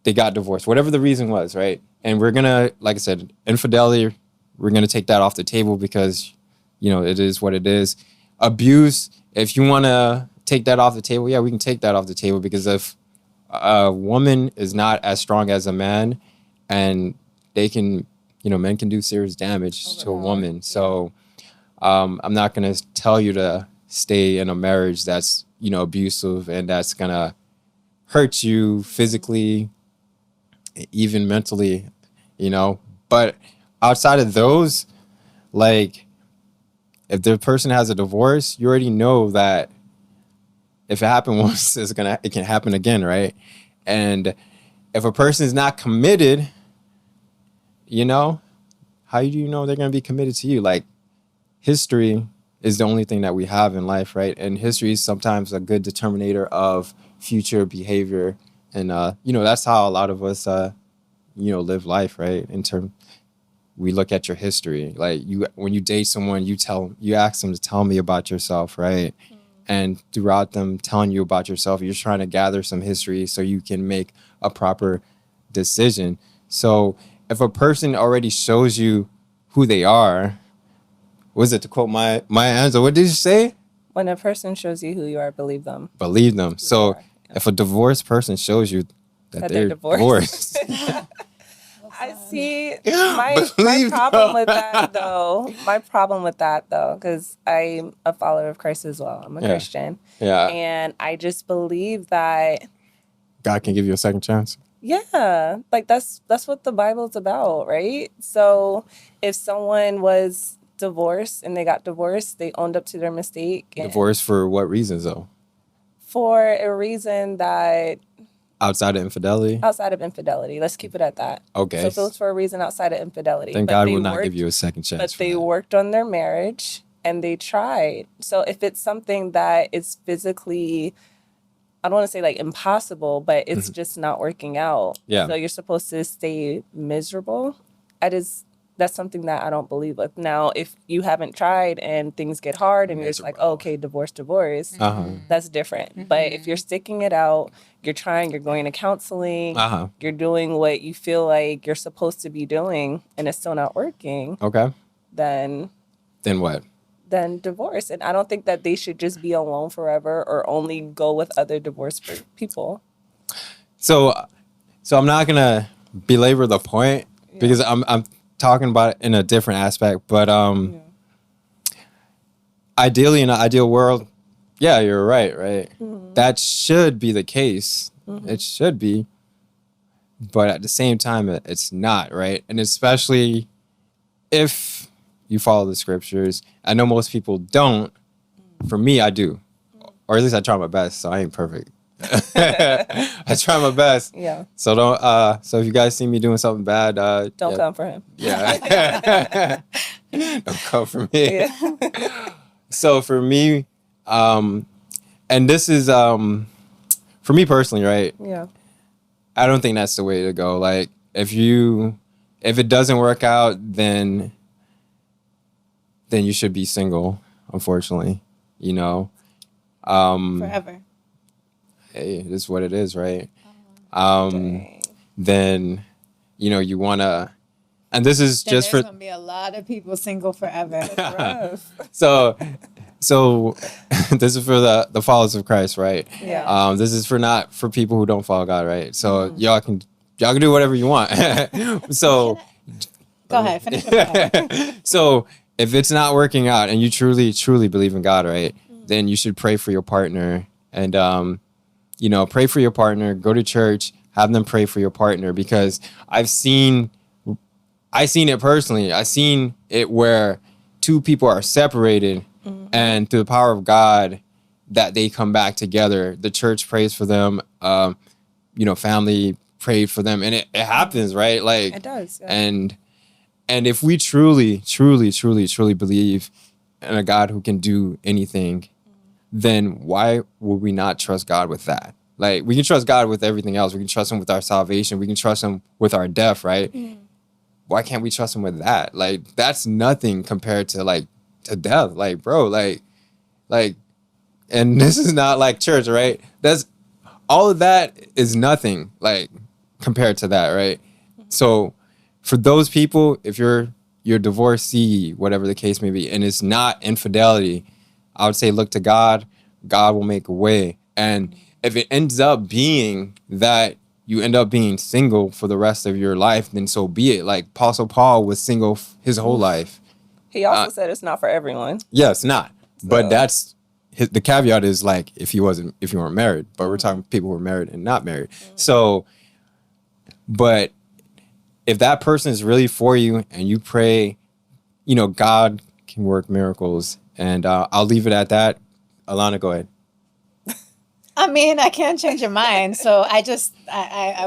they got divorced, whatever the reason was, right? And we're going to, like I said, infidelity, we're going to take that off the table because, it is what it is. Abuse, if you want to take that off the table, yeah, we can take that off the table because if a woman is not as strong as a man and they can, men can do serious damage to a woman. So I'm not going to tell you to stay in a marriage that's, abusive and that's going to hurt you physically, even mentally, But outside of those, like, if the person has a divorce, you already know that if it happened once, it can happen again, right? And if a person is not committed, how do you know they're going to be committed to you? Like, history is the only thing that we have in life, right? And history is sometimes a good determinator of future behavior. And, that's how a lot of us, live life, right? We look at your history. Like, when you date someone, you ask them to tell me about yourself, right? And throughout them telling you about yourself, you're trying to gather some history so you can make a proper decision. So if a person already shows you who they are, was it to quote Maya Angelou? What did you say? When a person shows you who you are, believe them. Believe them. So if a divorced person shows you that they're divorced. I see my problem with that, though. My problem with that, though, because I'm a follower of Christ as well. I'm a Christian. Yeah. And I just believe that God can give you a second chance. Yeah, like that's what the Bible's about, right? So if someone was divorced and they got divorced, they owned up to their mistake. Divorced for what reasons, though? For a reason that... Outside of infidelity? Outside of infidelity. Let's keep it at that. Okay. So if it was for a reason outside of infidelity. Then God will not give you a second chance. But they worked on their marriage and they tried. So if it's something that is physically... I don't want to say like impossible, but it's just not working out. Yeah. So you're supposed to stay miserable. That's something that I don't believe with. Now, if you haven't tried and things get hard and you're just like, oh, okay, divorce, that's different. But if you're sticking it out, you're trying, you're going to counseling, you're doing what you feel like you're supposed to be doing, and it's still not working. Okay. Then what? Then divorce. And I don't think that they should just be alone forever or only go with other divorced people. So I'm not gonna belabor the point because I'm talking about it in a different aspect. But ideally, in an ideal world, yeah, you're right. Mm-hmm. That should be the case. Mm-hmm. It should be. But at the same time, it's not, right? And especially if you follow the scriptures. I know most people don't. For me, I do. Or at least I try my best, so I ain't perfect. I try my best. Yeah. So don't so if you guys see me doing something bad, don't come for him. Yeah. Don't come for me. Yeah. So for me, and this is for me personally, right? Yeah. I don't think that's the way to go. Like if it doesn't work out, then you should be single, unfortunately, forever. Hey, it is what it is, right? Then, you want to And this is Then just there's for gonna be a lot of people single forever. Rough. so this is for the followers of Christ, right? Yeah. This is for not for people who don't follow God, right? So y'all can do whatever you want. So Go ahead, finish your point. so if it's not working out and you truly believe in God, right, then you should pray for your partner and pray for your partner, go to church, have them pray for your partner, because I seen it personally. I seen it where two people are separated and through the power of God that they come back together. The church prays for them, family prayed for them, and it happens, right? Like It does. Yeah. And if we truly believe in a God who can do anything, then why would we not trust God with that? Like, we can trust God with everything else. We can trust him with our salvation. We can trust him with our death, right? Why can't we trust him with that? Like, that's nothing compared to to death. Like, bro, like, and this is not like church, right? That's all of that is nothing like compared to that, right? So for those people, if you're divorcee, whatever the case may be, and it's not infidelity, I would say look to God. God will make a way. And if it ends up being that you end up being single for the rest of your life, then so be it. Like Apostle Paul was single his whole life. He also said it's not for everyone. Yeah, it's not. But that's the caveat is like if you weren't married. But we're talking people who are married and not married. So, but if that person is really for you and you pray, God can work miracles. And I'll leave it at that. Alana, go ahead. I mean, I can't change your mind, so I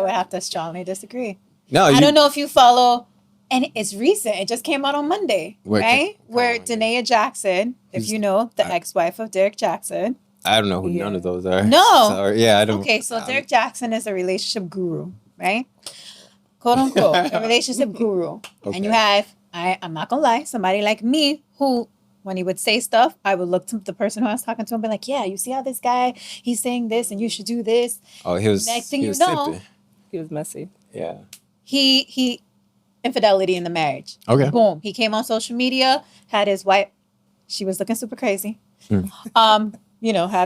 would have to strongly disagree. No, I don't know if you follow, and it's recent. It just came out on Monday, right? Where Danae Jackson, if you know, the ex-wife of Derek Jackson. I don't know who none of those are. No. Sorry. Yeah, I don't. Okay, so Derek Jackson is a relationship guru, right? Quote unquote, a relationship guru. Okay. And you have, I'm not gonna lie, somebody like me who, when he would say stuff, I would look to the person who I was talking to and be like, yeah, you see how this guy, he's saying this and you should do this. Oh, he was. Next thing he you was know, tipping. He was messy. Yeah. he infidelity in the marriage. Okay. Boom. He came on social media, had his wife, she was looking super crazy. Had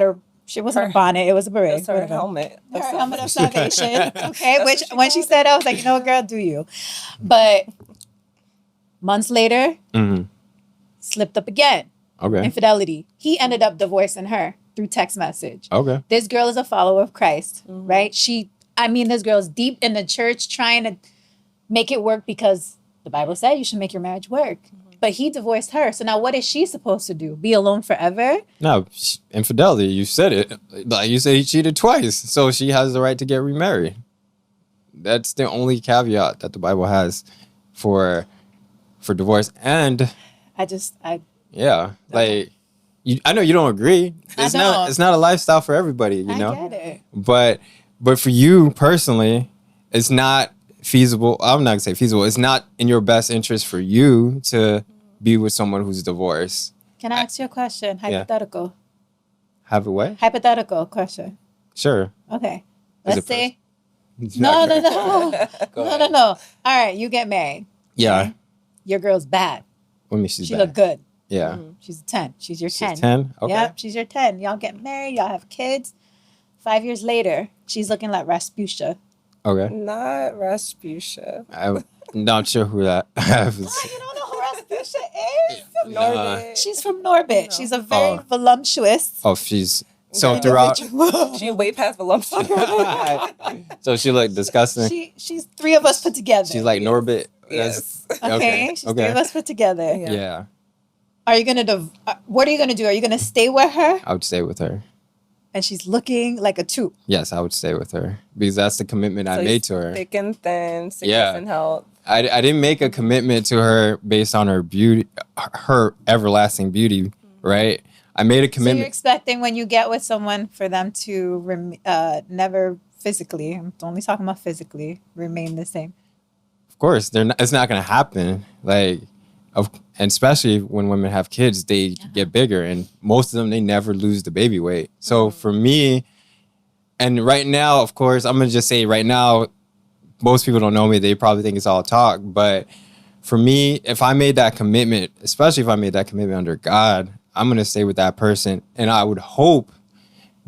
her, she wasn't a bonnet, it was a beret. That's her whatever. helmet. Her helmet of salvation. Okay, which when she said, I was like, you know what, girl, do you? But months later, slipped up again. Okay. Infidelity. He ended up divorcing her through text message. Okay. This girl is a follower of Christ, right? This girl's deep in the church trying to make it work because the Bible said you should make your marriage work. But he divorced her. So now what is she supposed to do? Be alone forever? No, infidelity. You said it. Like you said, he cheated twice, so she has the right to get remarried. That's the only caveat that the Bible has for divorce. And yeah, like I know you don't agree. It's not a lifestyle for everybody, you know. I get it. But for you personally, it's not feasible. I'm not gonna say feasible. It's not in your best interest for you to be with someone who's divorced. Can I ask you a question? Hypothetical. Have a what? Hypothetical question. Sure. Okay. Is Let's it say No. no. All right, you get married. Yeah. Okay? Your girl's bad. I mean, she's She bad. look good. Yeah. She's a 10. She's your 10. She's 10? Okay. Yep, she's your 10. Y'all get married. Y'all have kids. 5 years later, she's looking like Rasputia. Okay. Not Rasputia. I'm not sure who that is. You don't know who Rasputia is? Norbit. She's from Norbit. She's a very voluptuous. Oh, she's so throughout. She way past voluptuous. So she looked disgusting. She's three of us put together. She's like Norbit. Yes. Okay, she's three of us put together. Yeah. Are you gonna what are you gonna do? Are you gonna stay with her? I would stay with her. And she's looking like a 2. Yes, I would stay with her because that's the commitment I made to her. Thick and thin, sickness Yeah. and health. I didn't make a commitment to her based on her beauty, her everlasting beauty, right? I made a So you're commitment. expecting when you get with someone for them to never physically, I'm only talking about physically, remain the same. Of course, it's not going to happen. Like, and especially when women have kids, they get bigger, and most of them, they never lose the baby weight. So for me, and right now, of course, I'm gonna just say right now, most people don't know me. They probably think it's all talk, but for me, if I made that commitment, especially if I made that commitment under God, I'm going to stay with that person. And I would hope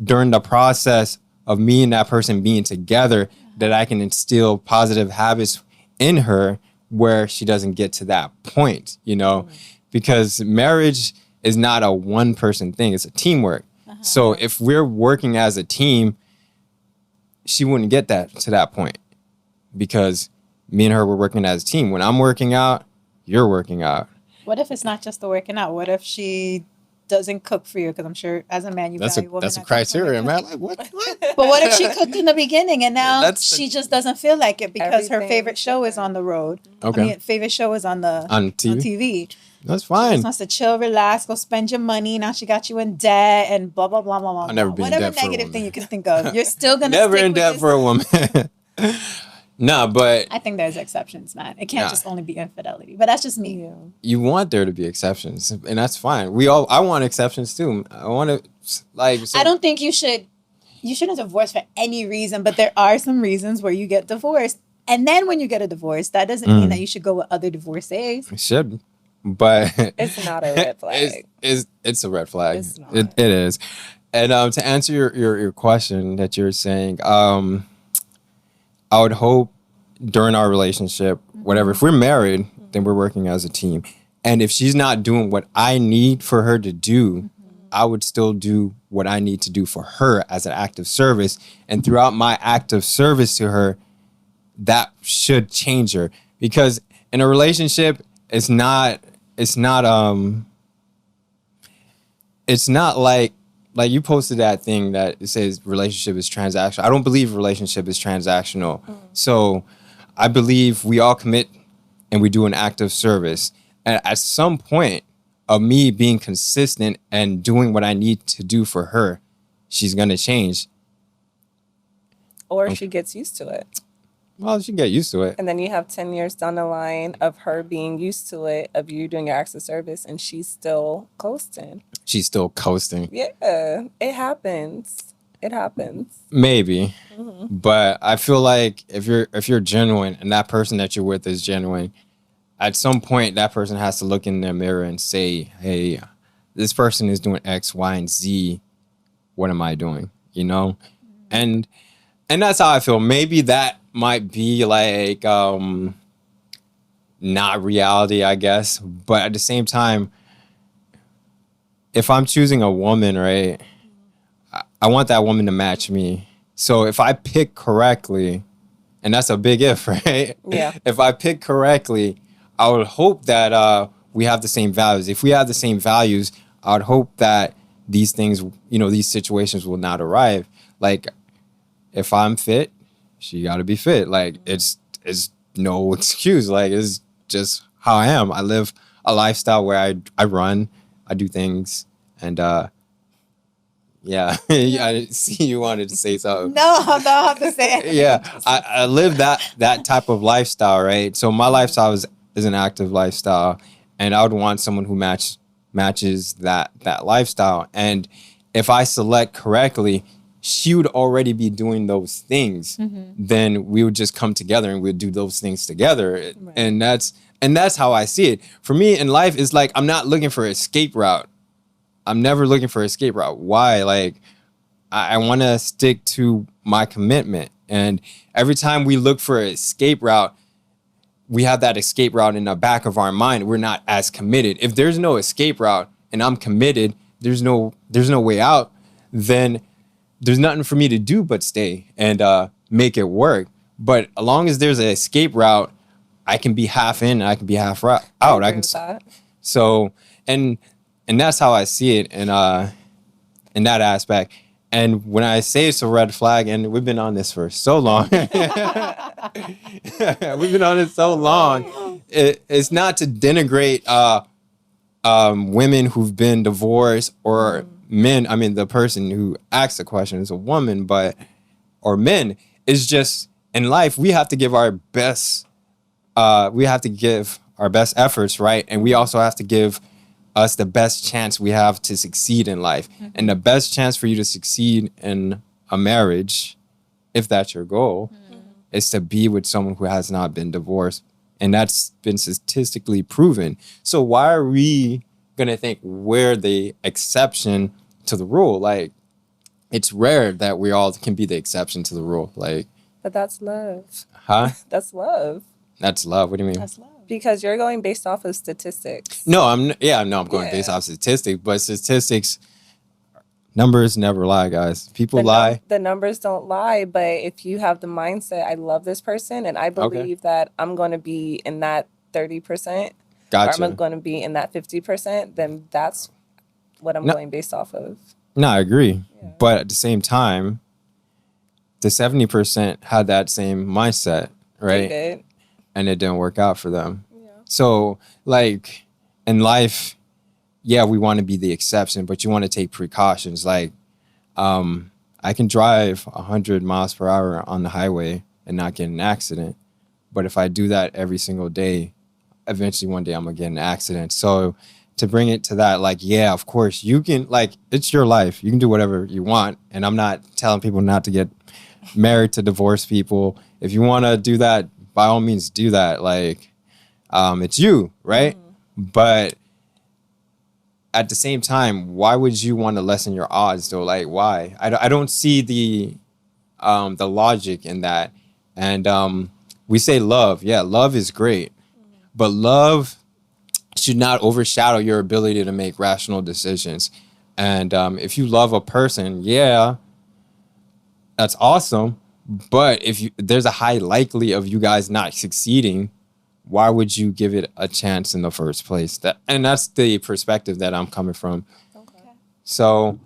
during the process of me and that person being together that I can instill positive habits in her where she doesn't get to that point, you know, because marriage is not a one person thing. It's a teamwork. So if we're working as a team, she wouldn't get that to that point because me and her were working as a team. When I'm working out, you're working out. What if it's not just the working out? What if she doesn't cook for you? Because I'm sure as a man, you value women. That's a that cook for you. criteria, man. Like, what? But what if she cooked in the beginning and now That's she just doesn't feel like it because her Everything favorite show is on the road? Okay. I mean, favorite show is on On TV? On TV. That's She fine. just wants to chill, relax, go spend your money. Now she got you in debt and blah blah blah blah blah. I've never been in Whatever debt for a negative woman. thing you can think of, you're still gonna Never stick in with debt this. for a woman. No, but I think there's exceptions, man. It can't Nah. just only be infidelity. But that's just me. Yeah. you want there to be exceptions, and that's fine. I want exceptions too. I want to I don't think you shouldn't divorce for any reason, but there are some reasons where you get divorced. And then when you get a divorce, that doesn't mean that you should go with other divorcees. It should, but It's not a red flag. it's a red flag. It's not. It is. And to answer your question that you're saying, I would hope during our relationship, whatever, if we're married, then we're working as a team. And if she's not doing what I need for her to do, I would still do what I need to do for her as an act of service. And throughout my act of service to her, that should change her. Because in a relationship, it's not like you posted that thing that it says relationship is transactional. I don't believe relationship is transactional. So I believe we all commit and we do an act of service. And at some point of me being consistent and doing what I need to do for her, she's going to change. Or she gets used to it. Well, she can get used to it. And then you have 10 years down the line of her being used to it, of you doing your acts of service, and she's still coasting. She's still coasting. Yeah, it happens. It happens. Maybe. But I feel like if you're genuine and that person that you're with is genuine, at some point that person has to look in their mirror and say, hey, this person is doing X, Y, and Z. What am I doing? You know? And that's how I feel. Maybe that might be like not reality, I guess. But at the same time, if I'm choosing a woman, right, I want that woman to match me. So if I pick correctly, and that's a big if, right? Yeah. If I pick correctly, I would hope that we have the same values. If we have the same values, I would hope that these things, these situations will not arrive. Like, if I'm fit, she got to be fit. Like, it's no excuse. Like, it's just how I am. I live a lifestyle where I run, I do things, and yeah, I see you wanted to say something. No, I don't have to say it. Yeah, I live that type of lifestyle, right? So my lifestyle is an active lifestyle, and I would want someone who matches that lifestyle. And if I select correctly, she would already be doing those things. Then we would just come together and we'd do those things together. Right. And that's how I see it. For me in life, it's like I'm not looking for an escape route. I'm never looking for an escape route. Why? Like, I want to stick to my commitment. And every time we look for an escape route, we have that escape route in the back of our mind. We're not as committed. If there's no escape route and I'm committed, there's no way out, then there's nothing for me to do but stay and make it work. But as long as there's an escape route, I can be half in and I can be half out. I can. That. So, and that's how I see it in that aspect. And when I say it's a red flag, and we've been on this for so long, we've been on it so long, it's not to denigrate women who've been divorced or men. I mean, the person who asks the question is a woman, or men. It's just in life, we have to give our best. We have to give our best efforts, right? And we also have to give us the best chance we have to succeed in life. And the best chance for you to succeed in a marriage, if that's your goal, is to be with someone who has not been divorced And that's been statistically proven. So why are we going to think we're the exception to the rule? Like, it's rare that we all can be the exception to the rule. Like, But that's love. huh? That's love. That's love. What do you mean? That's love. Because you're going based off of statistics. No, I'm going based off statistics, but statistics, numbers never lie, guys. People lie. The numbers don't lie, but if you have the mindset, I love this person and I believe that I'm going to be in that 30%, Gotcha. or I'm going to be in that 50%, then that's what I'm going based off of. No, I agree. Yeah. But at the same time, the 70% had that same mindset, right? They did. And it didn't work out for them. Yeah. So, like, in life, yeah, we want to be the exception, but you want to take precautions. Like, I can drive 100 miles per hour on the highway and not get in an accident. But if I do that every single day, eventually one day I'm going to get in an accident. So to bring it to that, like, yeah, of course, you can, like, it's your life. You can do whatever you want. And I'm not telling people not to get married to divorced people. If you want to do that, by all means, do that. Like, it's you, right? But at the same time, why would you want to lessen your odds, though? Like, why? I don't see the logic in that. And we say love. Yeah, love is great. But love should not overshadow your ability to make rational decisions. And if you love a person, yeah, that's awesome. But if there's a high likely of you guys not succeeding, why would you give it a chance in the first place? And that's the perspective that I'm coming from. Okay. So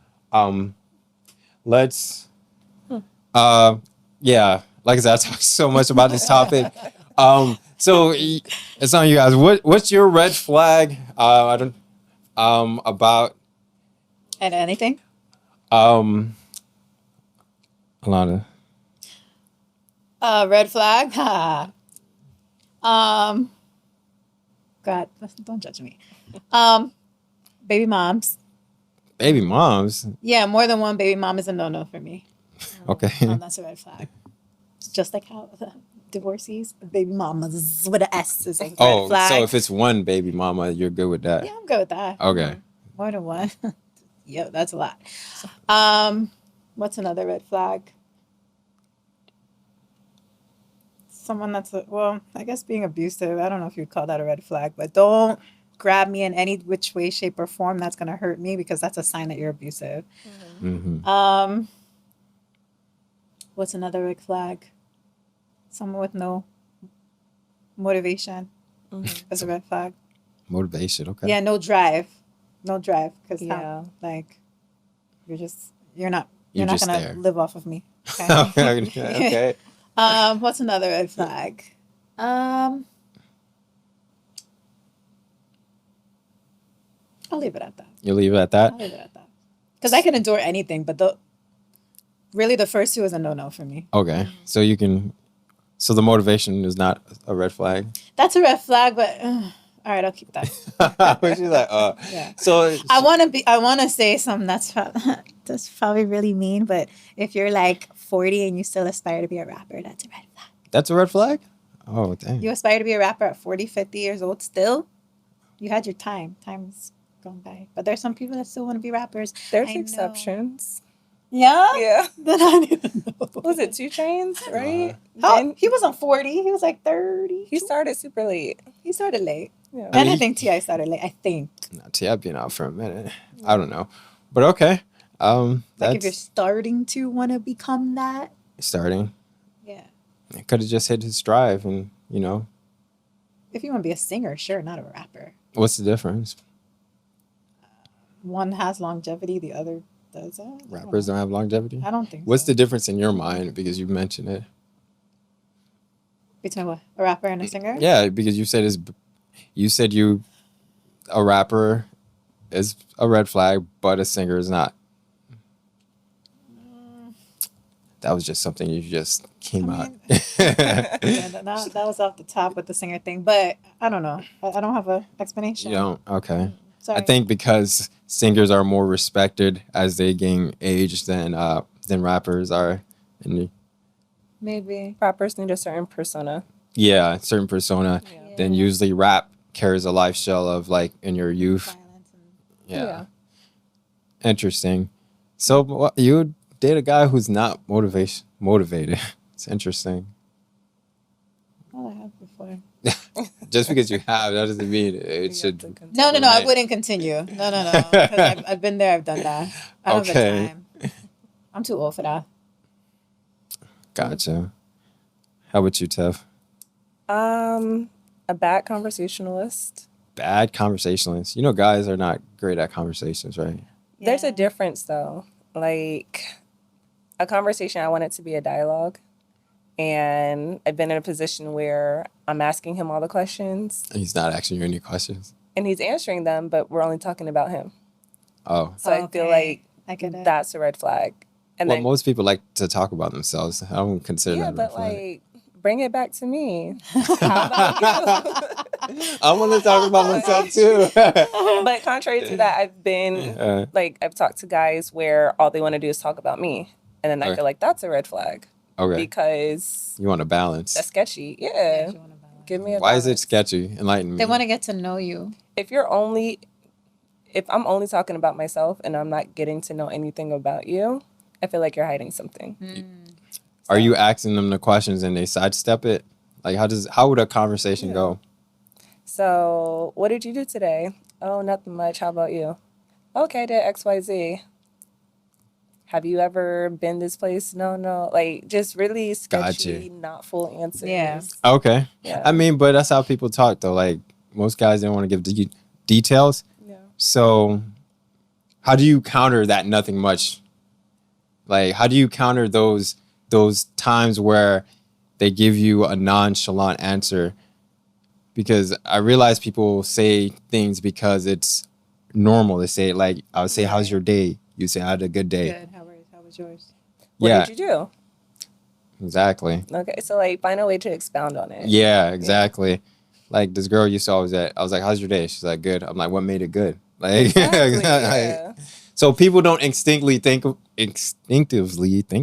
let's, yeah, like I said, I talked so much about this topic. So it's on you guys. What's your red flag? I don't about And anything? Alana. Red flag. God, don't judge me. Baby moms. Baby moms. Yeah, more than one baby mom is a no-no for me. Okay. That's a red flag. It's just like how divorcees, baby mamas with an S is a red flag. So if it's one baby mama, you're good with that? Yeah, I'm good with that. Okay. More than one. Yeah, that's a lot. What's another red flag? Someone that's, I guess being abusive. I don't know if you'd call that a red flag, but don't grab me in any which way, shape, or form that's going to hurt me, because that's a sign that you're abusive. Mm-hmm. What's another red flag? Someone with no motivation. That's a red flag. Motivation, okay. Yeah, no drive. No drive. Because like, you're not going to live off of me. Okay. Okay. What's another red flag? I'll leave it at that. You leave it at that? I'll leave it at that. Because I can endure anything, but the first two is a no-no for me. Okay. So the motivation is not a red flag? That's a red flag, but all right, I'll keep that. She's like, yeah. So I want to say something that's probably really mean, but if you're like 40 and you still aspire to be a rapper, that's a red flag. That's a red flag? Oh, dang. You aspire to be a rapper at 40, 50 years old still? You had your time. Time's gone by. But there's some people that still want to be rappers. There's exceptions. Yeah? Yeah. Then I don't even know. Was it 2 Chainz, right? He wasn't 40. He was like 30. He started super late. He started late. Yeah. And I think T.I. started late. I think. T.I. been out for a minute. I don't know. But okay. Like if you're starting to want to become that. Starting? Yeah. It could have just hit his drive and, If you want to be a singer, sure, not a rapper. What's the difference? One has longevity, the other doesn't. Rappers don't have longevity? I don't think What's so. the difference in your mind? Because you mentioned it. Between what? A rapper and a singer? Yeah, because you said a rapper is a red flag, but a singer is not. That was just something you just came out. Yeah, that was off the top with the singer thing, but I don't know. I don't have an explanation. You don't? Okay. Sorry. I think because singers are more respected as they gain age than rappers are. Maybe. Rappers need a certain persona. Yeah, certain persona. Yeah. then usually rap carries a life shell of like in your youth. Violence and Yeah. Interesting. So you would date a guy who's not motivated. It's interesting. all I have before. Just because you have, that doesn't mean it should. No, I Right. wouldn't continue. No. 'Cause I've been there, I've done that. I don't have the Okay. time. I'm too old for that. Gotcha. How about you, Tev? A bad conversationalist. Bad conversationalist. You know, guys are not great at conversations, right? There's a Yeah. difference though. Like a conversation, I want it to be a dialogue. And I've been in a position where I'm asking him all the questions He's not asking you any questions. and he's answering them, but we're only talking about him. Oh. So I feel Okay. like I get it. that's a red flag. And Well, then, most people like to talk about themselves. I don't consider yeah, that a red but flag. like, bring it back to me. How about you? I want to talk about myself too. But contrary to that, I've been I've talked to guys where all they want to do is talk about me. And then I Okay. feel like that's a red flag Okay. because You want a balance. that's sketchy. Yeah, Yeah. you wanna balance. Give me a Why is it balance. sketchy? Enlighten me. They want to get to know you. If I'm only talking about myself and I'm not getting to know anything about you, I feel like you're hiding something. Are you asking them the questions and they sidestep it? Like how would a conversation go? So, what did you do today? Oh, nothing much. How about you? Okay, I did XYZ. Have you ever been this place? No. Like, just really sketchy, not full answers. Yeah. Okay. Yeah. I mean, but that's how people talk though. Like most guys don't want to give details. Yeah. So how do you counter that nothing much? Like how do you counter those times where they give you a nonchalant answer? Because I realize people say things because it's normal. They say like, I would say, how's your day? You say, I had a good day. Good. How was yours? What Yeah, did you do? exactly. Okay, so like find a way to expound on it. Yeah, exactly. Like this girl used to always I was like, how's your day? She's like, good. I'm like, what made it good? Like, Exactly, yeah. So people don't instinctively think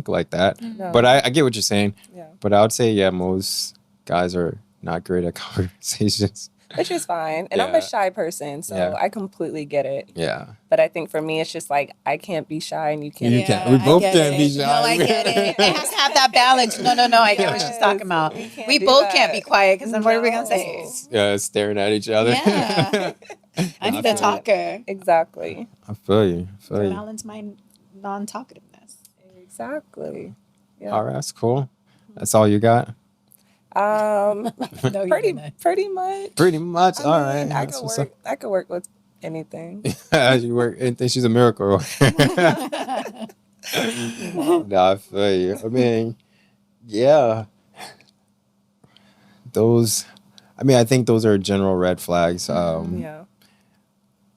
like that. No. But I get what you're saying. Yeah. But I would say, yeah, most guys are not great at conversations. Which is fine. And I'm Yeah. a shy person, so Yeah. I completely get it. Yeah. But I think for me, it's just like I can't be shy and you can't. You can't. We I both get can't be it. shy. No, I get it. It has to have that balance. No. I get what she's talking about. We can't We do both that. can't be quiet because then what are we gonna say? No. Staring at each other. Yeah. I need a talker. Exactly. I feel you. To balance my non-talkativeness. Exactly. Yeah. All right, that's cool. That's all you got? No, you pretty didn't. much. Pretty much. I All mean, right. I That's could what's work. I could work with anything. up. You work. I think she's a miracle. No, I feel you. I mean, yeah. I think those are general red flags. Yeah.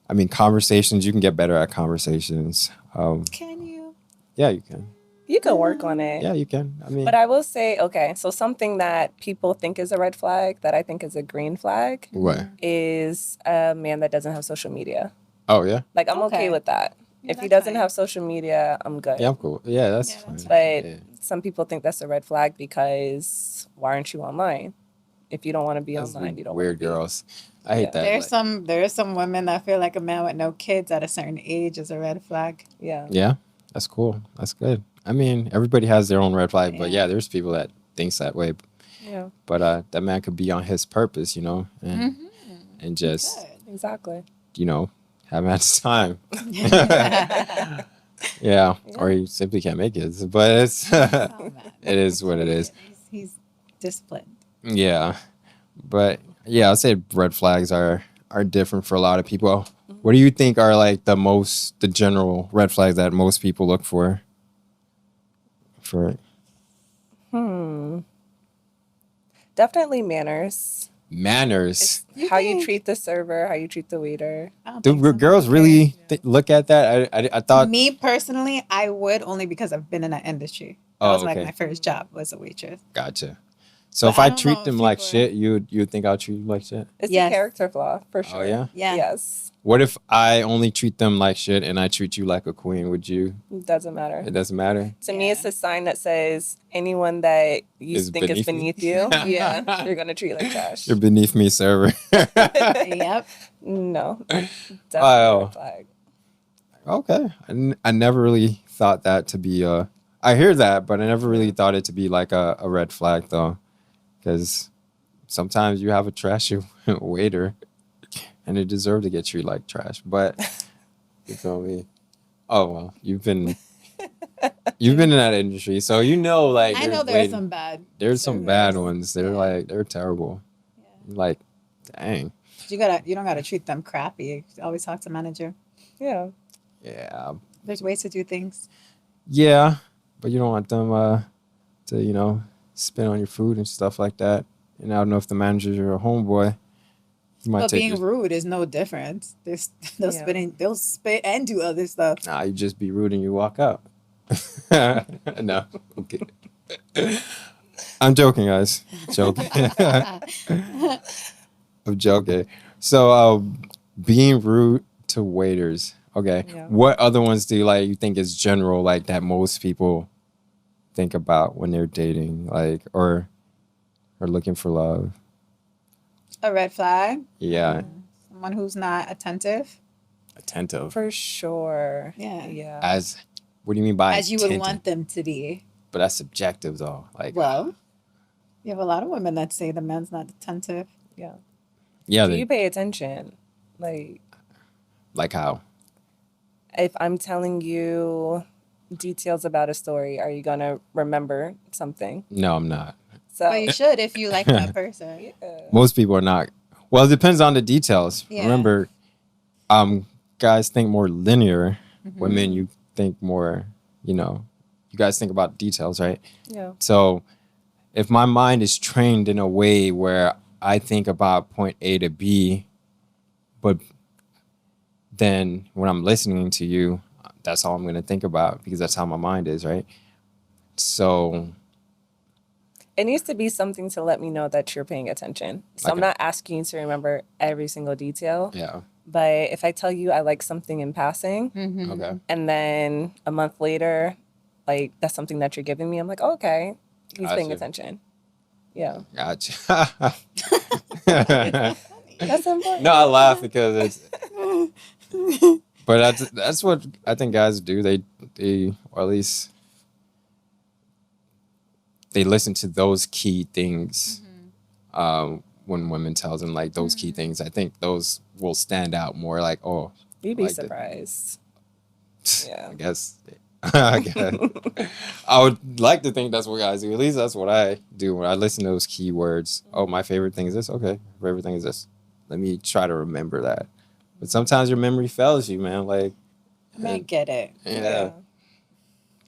I mean, conversations, you can get better at conversations. Can you? Yeah, you can. You can work on it. Yeah, you can. I mean, But I will say, okay, so something that people think is a red flag that I think is a green flag what? is a man that doesn't have social media. Oh, yeah? Like, I'm Okay. okay with that. Yeah, If he that's doesn't fine. have social media, I'm good. Yeah, I'm cool. Yeah, that's Yeah, fine. that's But Yeah. some people think that's a red flag because why aren't you online? If you don't want to be That's online, you don't weird wanna be. girls. I hate Yeah. that. There's some women that feel like a man with no kids at a certain age is a red flag. Yeah. Yeah, that's cool. That's good. I mean, everybody has their own red flag, but yeah, there's people that thinks that way. Yeah. But that man could be on his purpose, and just Good. Exactly. have at his time. Yeah, or he simply can't make it. But it's Oh, man. it is what it is. He's disciplined. Yeah, but yeah, I'd say red flags are different for a lot of people. What do you think are like the general red flags that most people look for? Definitely manners. Manners. How you treat the server, how you treat the waiter. I don't Do think so. girls really look at that? I thought. Me personally, I would only because I've been in that industry. That Oh, was like okay. my first job was a waitress. Gotcha. So But if I I don't treat know them if like people- shit, you'd think I'll treat you like shit. It's Yes. a character flaw for sure. Oh yeah. Yeah. Yes. What if I only treat them like shit and I treat you like a queen? Would you? Doesn't matter. It doesn't matter. To me, it's a sign that says anyone that you Is think is beneath me? beneath you, yeah, you're gonna treat like trash. You're beneath me, server. Yep. No, definitely Oh. a red flag. Okay. I never really thought that to be I hear that, but I never really thought it to be like a red flag though. Because sometimes you have a trashy waiter and they deserve to get treated like trash. But you feel me? Oh well, you've been in that industry, so you know like I know there's some bad. there's some bad servers. ones. They're Yeah. like they're terrible. Like, dang. You don't gotta treat them crappy. You always talk to manager. Yeah, Yeah. There's ways to do things. Yeah. But you don't want them to, spit on your food and stuff like that. And I don't know if the manager's your homeboy. He might But take being your, rude is no different. They'll Yeah. spit and do other stuff. Nah, you just be rude and you walk out. No. Okay. I'm joking, guys. Joking. I'm joking. So being rude to waiters. Okay. Yeah. What other ones do you think is general, like that most people think about when they're dating, like or looking for love? A red flag. Yeah. Someone who's not attentive. Attentive. for sure. Yeah. Yeah. As what do you mean by As you would attentive? want them to be. But that's subjective though. Like Well, you have a lot of women that say the man's not attentive. Yeah. yeah, Do they, you pay attention? Like, like how? if I'm telling you details about a story, are you gonna remember something? No, I'm not. So But you should if you like that person. Most people are not. Well, it depends on the details. Yeah. Remember, guys think more linear. Women, you think more, you guys think about details, right? yeah. So if my mind is trained in a way where I think about point A to B, but then when I'm listening to you, that's all I'm going to think about because that's how my mind is, right? So, It needs to be something to let me know that you're paying attention. So I'm Okay. not asking you to remember every single detail. yeah. But if I tell you I like something in passing, Mm-hmm. Okay. and then a month later, like that's something that you're giving me, I'm like, oh, okay, he's paying Gotcha. attention. Yeah, Gotcha. that's important. No, I laugh because it's. But that's what I think guys do. They or at least they listen to those key things when women tells them like those key things. I think those will stand out more. Like, oh, You'd be like the- surprised. Yeah. I guess. I guess. I would like to think that's what guys do. At least that's what I do when I listen to those keywords. Oh, my favorite thing is this. Okay, favorite thing is this. Let me try to remember that. But sometimes your memory fails you, man. Like, I get it. yeah.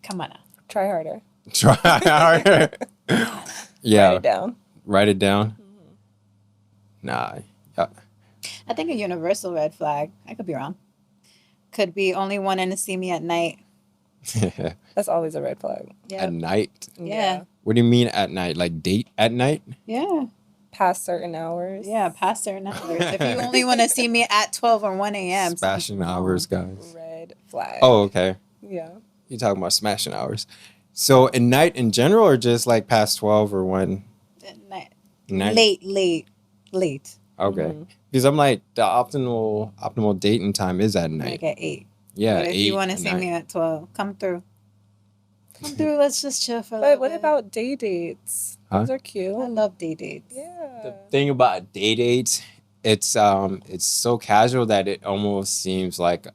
Come on now. Try harder. Try harder. Yeah. Write it down. Write it down. Nah. Yeah. I think a universal red flag, I could be wrong, could be only wanting to see me at night. That's always a red flag. Yeah. At night. Yeah. What do you mean at night? Like date at night? Yeah. Past certain hours. Yeah. Past certain hours. If you only want to see me at 12 or 1 a.m. Smashing hours, guys. Red flag. Oh, okay. Yeah. You're talking about smashing hours. So at night in general or just like past 12 or 1? At night. Night? Late. Okay. Because I'm like the optimal dating time is at night. Like at 8. Yeah. But if 8 you want to at see night. me at 12, come through. Come through. Let's just chill for a But little what bit. about day dates? Huh? Those are I cute. love day dates. Yeah. The thing about day dates, it's so casual that it almost seems like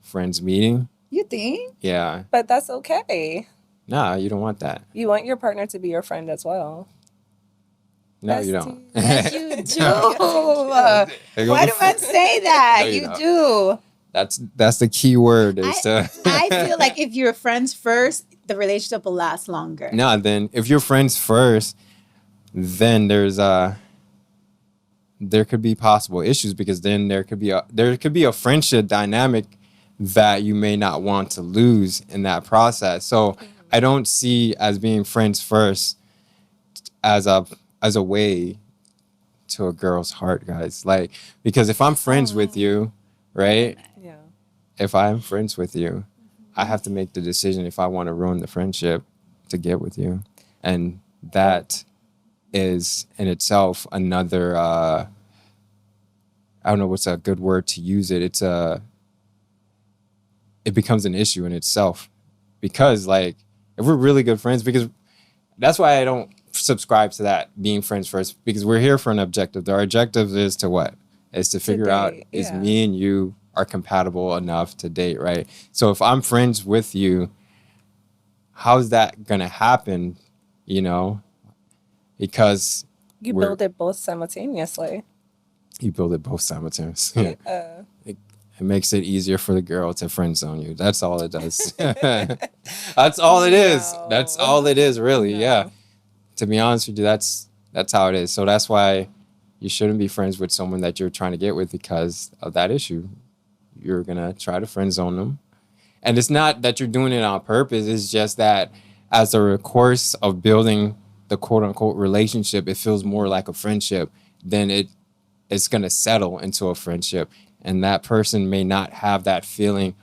friends meeting. You think? Yeah. But that's okay. Nah, you don't want that. You want your partner to be your friend as well. No, you don't. Yes, you do. Why do men say that? No, you you don't. do. That's the key word is to I feel like if you're friends first, the relationship will last longer. No, then if you're friends first, then there could be possible issues because then there could be a friendship dynamic that you may not want to lose in that process. So I don't see as being friends first as a way to a girl's heart, guys. Like, because if I'm friends with you, right? Yeah. If I'm friends with you, I have to make the decision if I want to ruin the friendship to get with you. And that is in itself another I don't know what's a good word to use it. It becomes an issue in itself. Because like if we're really good friends, because that's why I don't subscribe to that being friends first, because we're here for an objective. Our objective is to what? Is to figure out date, is yeah. me and you are compatible enough to date, right? So if I'm friends with you, how's that gonna happen? You know, because You we're- build it both simultaneously. you build it both simultaneously. Uh, It makes it easier for the girl to friend zone you. That's all it does. That's all it is. No. That's all it is, really. No. Yeah. To be honest with you, that's how it is. So that's why you shouldn't be friends with someone that you're trying to get with because of that issue. You're gonna try to friend zone them. And it's not that you're doing it on purpose. It's just that as a course of building the quote unquote relationship, it feels more like a friendship than it's gonna settle into a friendship. And that person may not have that feeling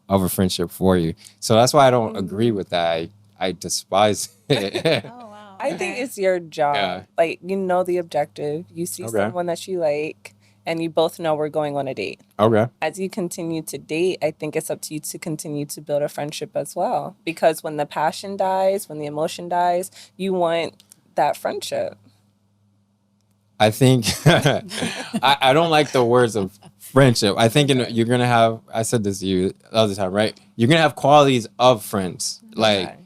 of a friendship for you. So that's why I don't agree with that. I despise it. Oh wow. I think it's your job. Yeah. Like, you know the objective. You see Okay. someone that you like, and you both know we're going on a date. Okay. As you continue to date, I think it's up to you to continue to build a friendship as well. Because when the passion dies, when the emotion dies, you want that friendship. I think I don't like the words of friendship. I think you're gonna have. I said this to you the other time, right? You're gonna have qualities of friends, like, Okay.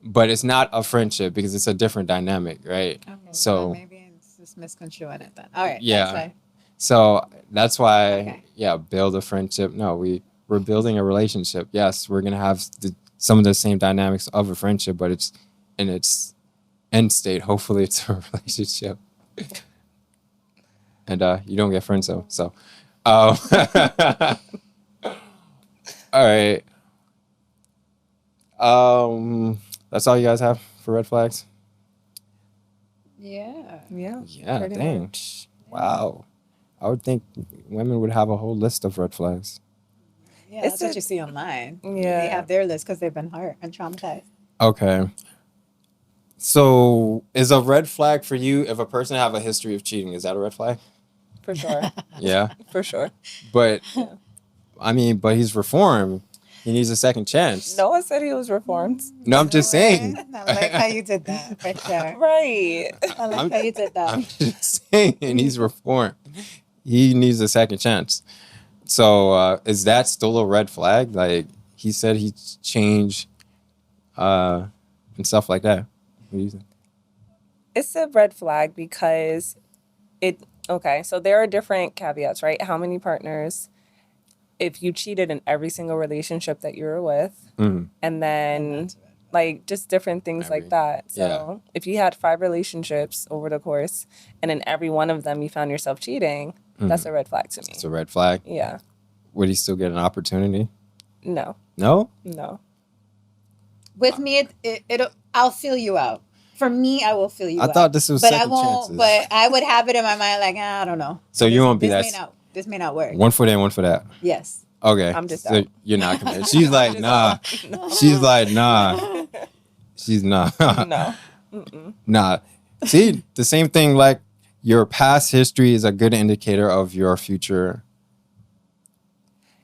but it's not a friendship because it's a different dynamic, right? Okay, So- well, maybe it's just misconstruing it then. All right. Yeah. That's fine. So that's why, Okay. yeah, build a friendship. No, we're building a relationship. Yes, we're gonna have some of the same dynamics of a friendship, but it's in its end state. Hopefully, it's a relationship. And you don't get friend zone. So, all right. That's all you guys have for red flags. Yeah. Yeah. Yeah, Pretty dang. much. Wow. I would think women would have a whole list of red flags. Yeah, It's that's what a- you see online. Yeah. They have their list because they've been hurt and traumatized. Okay. So, is a red flag for you if a person have a history of cheating? Is that a red flag? For sure. Yeah. For sure. But I mean, but he's reformed. He needs a second chance. Noah said he was reformed. No, I'm just saying. I like how you did that, for sure. Right. I like I'm- how you did I'm that. just saying he's reformed. He needs a second chance. So is that still a red flag? Like he said he'd change and stuff like that. What do you think? It's a red flag because okay, so there are different caveats, right? How many partners, if you cheated in every single relationship that you were with, Mhm. and then like just different things Every- like that. So if you had 5 relationships over the course and in every one of them you found yourself cheating, that's a red flag to me. It's a red flag. Yeah. Would he still get an opportunity? No. No? No. With me, I'll feel you out. For me, I will feel you I out. thought this was but I second won't. chances. But I would have it in my mind, like I don't know. So you won't be this that- This may not work. One for that, one for that. Yes. Okay. I'm just so out. you're not committed. She's like, nah. She's like, nah. She's not. No. Nah. See, the same thing, like your past history is a good indicator of your future.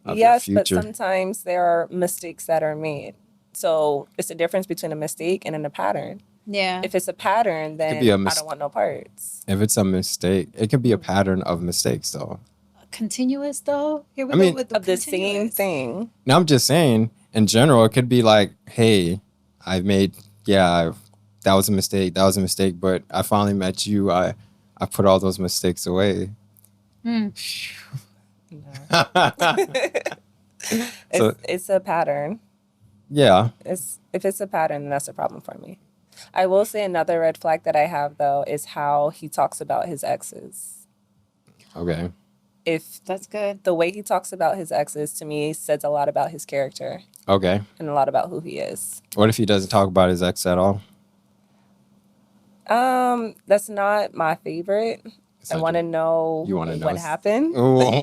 Of your Yes, but future. sometimes there are mistakes that are made. So it's a difference between a mistake and a pattern. Yeah. If it's a pattern, then be a I don't want no parts. If it's a mistake, it could be a pattern of mistakes, though. Continuous though. Here we I go mean- with Of the same continuous. thing. Now, I'm just saying, in general, it could be like, hey, that was a mistake. That was a mistake. But I finally met you. I put all those mistakes away. So- It's a pattern. Yeah. If it's a pattern, then that's a problem for me. I will say another red flag that I have though is how he talks about his exes. Okay. If That's good. the way he talks about his exes to me says a lot about his character Okay. and a lot about who he is. What if he doesn't talk about his ex at all? That's not my favorite. I want to know You wanna know what happened. Oh,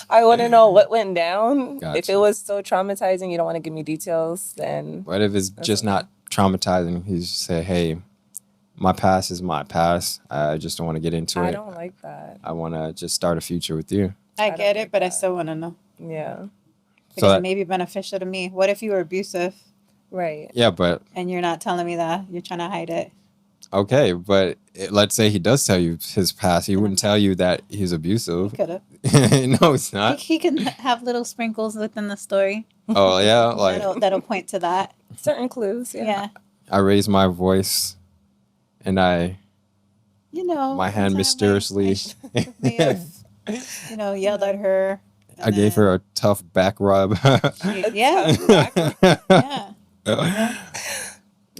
I want to know what went down. If Gotcha. it was so traumatizing, you don't want to give me details, then what if it's just not traumatizing? He's just say, "Hey, my past is my past. I just don't want to get into I it. don't like that. I want to just start a future with you." I don't get it, like but I that. still want to know Yeah. because that- it may be beneficial to me. What if you were abusive Right. Yeah, but and you're not telling me that? You're trying to hide it. okay, but let's say he does tell you his past. He wouldn't tell you that he's He abusive. could have. No, it's not. He can have little sprinkles within the story Oh yeah, like that'll point to that. Certain clues. Yeah. I raised my voice, and my One hand time mysteriously. I may have, yelled at her. I gave her a tough back rub. Yeah. Yeah.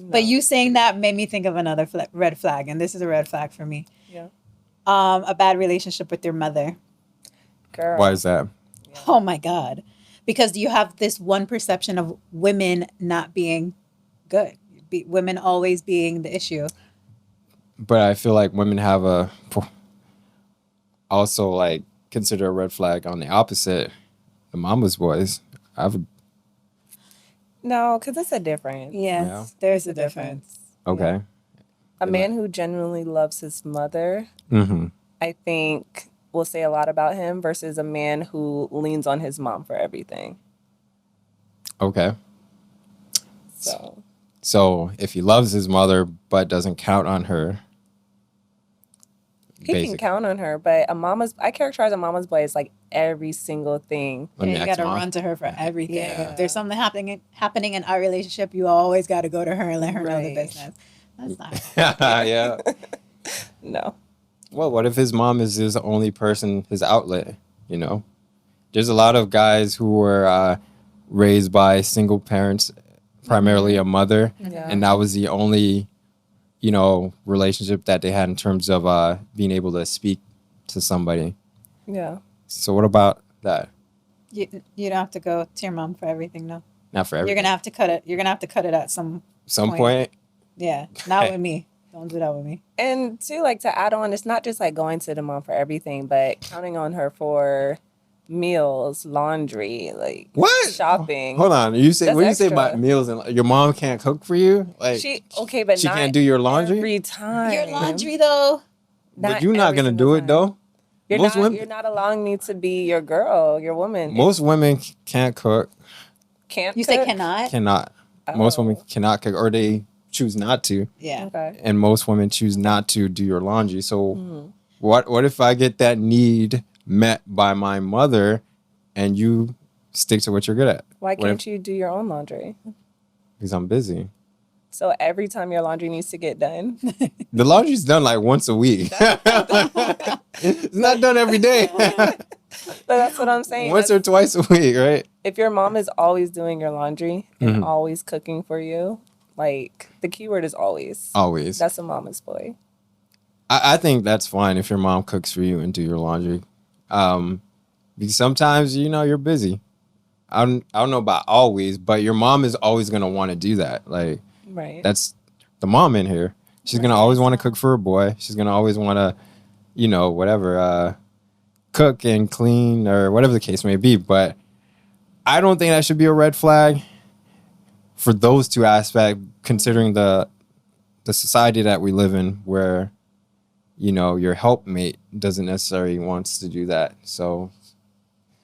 But you saying that made me think of another red flag, and this is a red flag for me. Yeah. A bad relationship with your mother. Girl. Why is that? Oh my God. Because you have this one perception of women not being good, women always being the issue. But I feel like women have also like consider a red flag on the opposite. The mama's boys. No, because it's a difference. Yes, Yeah. there's a difference. Okay. A man who genuinely loves his mother, Mm-hmm. I think, will say a lot about him versus a man who leans on his mom for everything. Okay. So So if he loves his mother but doesn't count on her, he can count on her, but I characterize a mama's boy as like every single thing. Let me You ask got to Mom. run to her for everything. Yeah. If there's something happening in our relationship, you always got to go to her and let her know the Right. business. That's not. Yeah. No. Well, what if his mom is his only person, his outlet? You know, there's a lot of guys who were raised by single parents, primarily a mother, Yeah. and that was the only, relationship that they had in terms of being able to speak to somebody. Yeah. So what about that? You don't have to go to your mom for everything, no. Not for You're everyone. gonna have to cut it. You're gonna have to cut it at some Some point. Yeah, not with me. Don't do that with me. And too, like to add on, it's not just like going to the mom for everything, but counting on her for meals, laundry, like What? shopping. Hold on. You say That's what do you say extra. about meals and your mom can't cook for you? Like But she not can't do your laundry? every time. Your laundry though. But you're not every gonna single do it time. though. You're Most not. women- You're not allowing me to be your girl, your woman. Most women can't cook. Can't You say cook? cannot. Cannot. Most Oh. women cannot cook, or they choose not to. Yeah. Okay. And most women choose not to do your laundry. So what if I get that need met by my mother and you stick to what you're good at? Why What can't if- you do your own laundry? Because I'm busy. So every time your laundry needs to get done, The laundry's done like once a week. It's not done every day. but that's what I'm saying. Once or twice a week, right? If your mom is always doing your laundry and Mm-hmm. always cooking for you, like the key word is always. Always. That's a mama's boy. I think that's fine if your mom cooks for you and do your laundry. Because sometimes, you're busy. I don't know about always, but your mom is always going to want to do that. Like, Right. that's the mom in here. She's going to always want to cook for her boy. She's going to always want to, whatever, cook and clean or whatever the case may be. But I don't think that should be a red flag for those two aspects, considering the society that we live in where, your helpmate doesn't necessarily wants to do that. So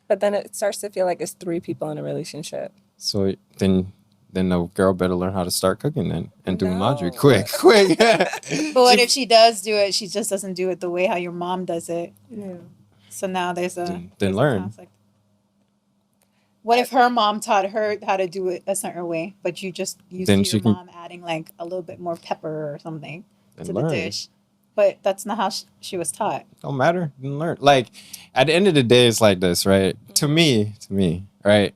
But then it starts to feel like it's three people in a relationship. then the girl better learn how to start cooking then and doing laundry No. quick. But what if she does do it? She just doesn't do it the way how your mom does it. Yeah. So now there's a Then there's a learn. conflict. What if her mom taught her how to do it a certain way, but you just used Then to she your can- mom adding like a little bit more pepper or something Then to learn. the dish? But that's not how she was taught. Don't matter. Then learn. Like at the end of the day, it's like this, right? To me, right?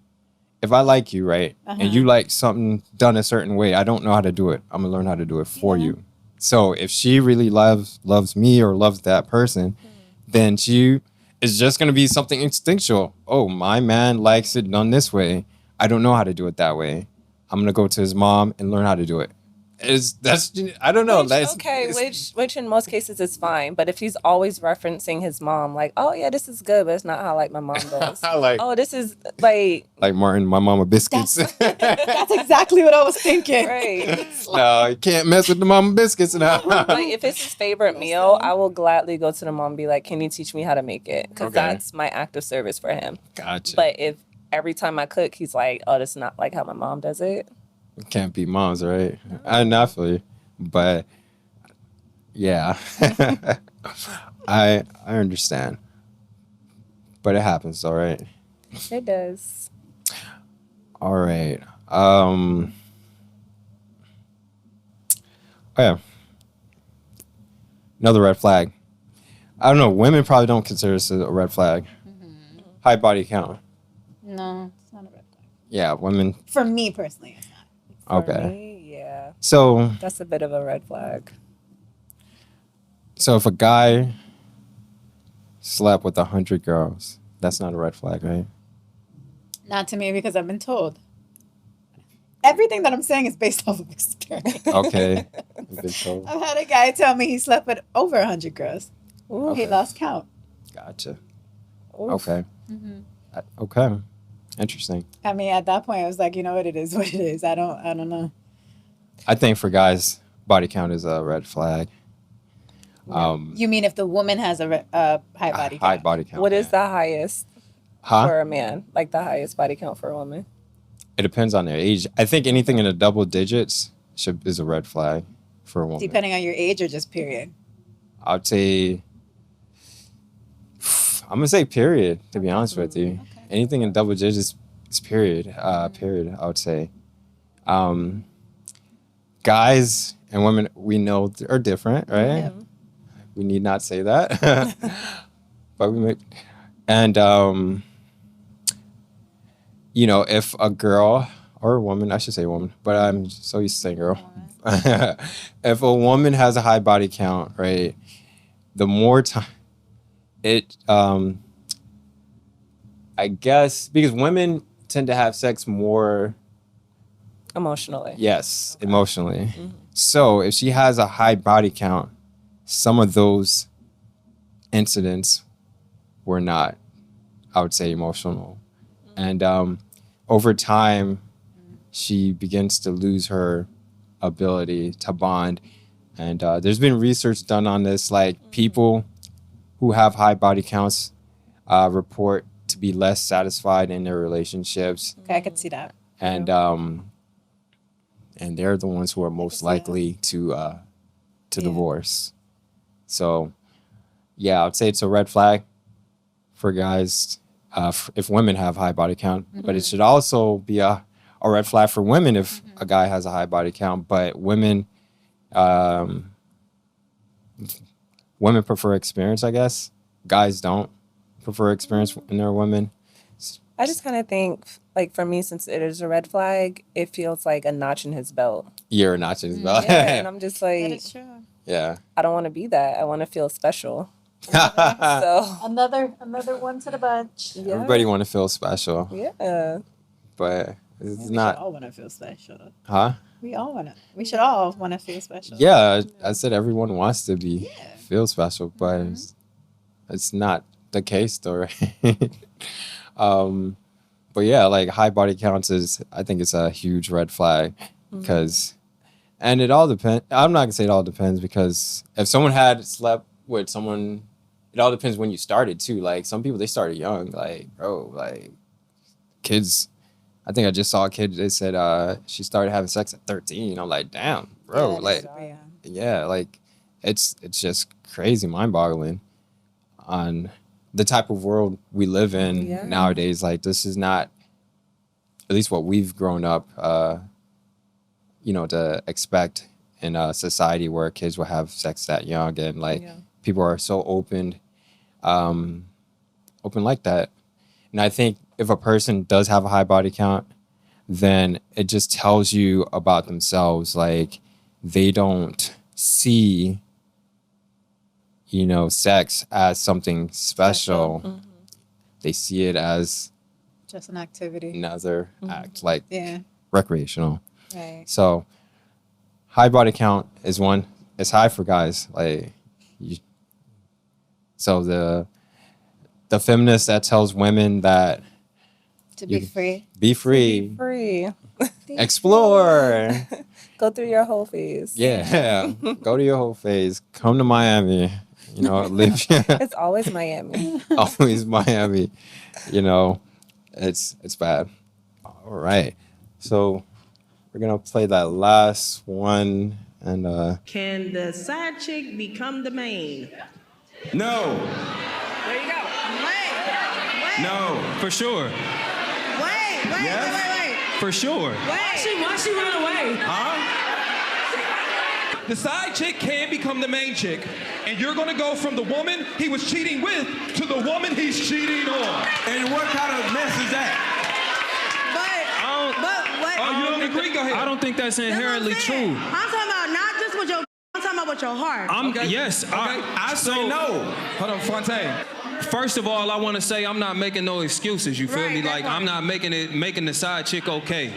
If I like you, right, and you like something done a certain way, I don't know how to do it. I'm gonna learn how to do it for you. So if she really loves me or loves that person, then she is just gonna be something instinctual. Oh, my man likes it done this way. I don't know how to do it that way. I'm gonna go to his mom and learn how to do it. I don't know. Which in most cases is fine. But if he's always referencing his mom, like, oh yeah, this is good, but it's not how like my mom does. Like, oh, this is like Martin, my mama biscuits. That's exactly what I was thinking. right. No, you can't mess with the mama biscuits now. Like if it's his favorite meal, I will gladly go to the mom and be like, can you teach me how to make it? Because that's my act of service for him. Gotcha. But if every time I cook, he's like, oh, that's not like how my mom does it. It can't be moms, right? I not feel you, but yeah, I understand. But it happens, all right. It does. All right. Oh yeah. Another red flag. I don't know. Women probably don't consider this a red flag. Mm-hmm. High body count. No, it's not a red flag. Yeah, women. For me personally, it's not. For Okay. me, yeah. So That's a bit of a red flag. if a guy slept with 100 girls, that's not a red flag, right? Not to me because I've been told. Everything that I'm saying is based off of experience. Okay. I've been told. I've had a guy tell me he slept with over 100 girls. Ooh. He Okay. lost count. Gotcha. Oof. Okay. Mm-hmm. Okay. Interesting. I mean, at that point, I was like, you know what, it is what it is. I don't know. I think for guys, body count is a red flag. You mean if the woman has a high body count? High body count. What is yeah. the highest Huh? for a man? Like the highest body count for a woman? It depends on their age. I think anything in the double digits is a red flag for a woman. Depending on your age or just period? I'd say, I'm gonna say period. To be honest with you, anything in double digits is period. Period. I would say. Guys and women we know are different, right? Yeah. We need not say that, but we make and if a girl or a woman, I should say woman, but I'm so used to saying girl. If a woman has a high body count, right, the more time it, I guess, because women tend to have sex more, Emotionally. yes, emotionally. So if she has a high body count, some of those incidents were not, I would say, emotional. And over time, she begins to lose her ability to bond. And there's been research done on this, like people who have high body counts report to be less satisfied in their relationships. Okay, I could see that. And they're the ones who are most likely to divorce. So, yeah, I would say it's a red flag for guys if women have high body count, but it should also be a red flag for women if a guy has a high body count. But women prefer experience, I guess. Guys don't prefer experience in their women. I just kind of think, like, for me, since it is a red flag, it feels like a notch in his belt. You're not just about. Yeah, and I'm just That like, is true. Yeah. I don't want to be that. I want to feel special. So, Another one to the bunch. yeah. Everybody want to feel special, Yeah. but it's We not. all want to feel special. Huh? We should all want to feel special. Yeah, I said everyone wants to be Yeah. feel special, but it's not the case though, right? But yeah, like high body counts I think it's a huge red flag because, and it all depends. I'm not gonna say it all depends because if someone had slept with someone, it all depends when you started too. Like some people, they started young, like bro, like kids. I think I just saw a kid. They said she started having sex at 13. I'm like, damn, bro, Yeah, like super young. yeah, like it's just crazy, mind-boggling on the type of world we live in Yeah. nowadays. Like this is not, at least what we've grown up, to expect in a society where kids will have sex that young and like people are so open like that. And I think if a person does have a high body count, then it just tells you about themselves. Like they don't see, sex as something special. They see it as Just an activity. another act, like Yeah. recreational. Right. So high body count is one. It's high for guys. Like, so the feminist that tells women that To be free. be free, Be free. explore. Go through your whole phase. Yeah, go to your whole phase. Come to Miami. You know, live. It's always Miami. Always Miami. You know, it's bad. All right, so we're gonna play that last one, and Can the side chick become the main? No, There you go. Wait. no, for sure. Wait. Yes? For sure. Why she run away? The side chick can become the main chick, and you're gonna go from the woman he was cheating with to the woman he's cheating on. And what kind of mess is that? But what? Oh, you don't agree? Go ahead. I don't think that's inherently true. I'm talking about not just with your. I'm talking about with your heart. I say no. Hold on, Fontaine. First of all, I want to say I'm not making no excuses. You feel Right, me? that Like part. I'm not making the side chick okay.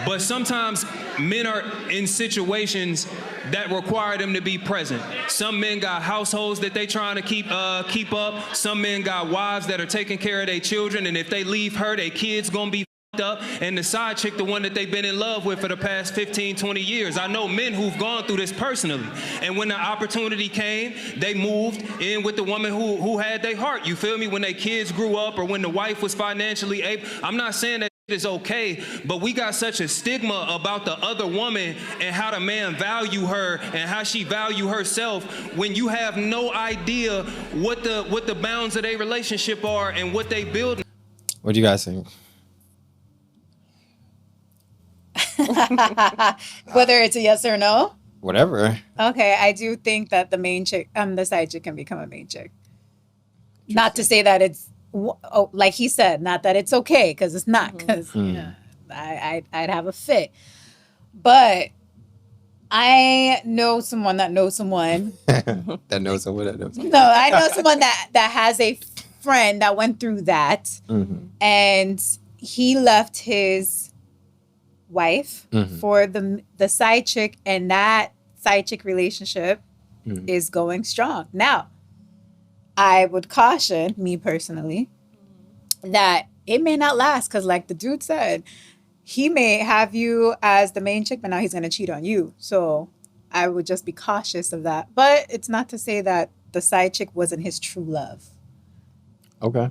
But sometimes men are in situations that require them to be present. Some men got households that they trying to keep up. Some men got wives that are taking care of their children, and if they leave her, their kids gonna be up, and the side chick, the one that they've been in love with for the past 15, 20 years. I know men who've gone through this personally. And when the opportunity came, they moved in with the woman who had their heart. You feel me? When their kids grew up or when the wife was financially able. I'm not saying that is okay, but we got such a stigma about the other woman and how the man value her and how she value herself when you have no idea what the bounds of their relationship are and what they build. what do you guys think? Whether it's a yes or no. Whatever. Okay, I do think that the side chick can become a main chick. Not to say that it's, like he said, not that it's okay, because it's not, because I'd have a fit. But I know someone that knows someone. That knows someone that knows. No, I know someone that has a friend that went through that, Mm-hmm. and he left his wife Mm-hmm. for the side chick, and that side chick relationship is going strong. Now, I would caution, me personally, that it may not last, because like the dude said, he may have you as the main chick, but now he's going to cheat on you. So I would just be cautious of that. But it's not to say that the side chick wasn't his true love. Okay.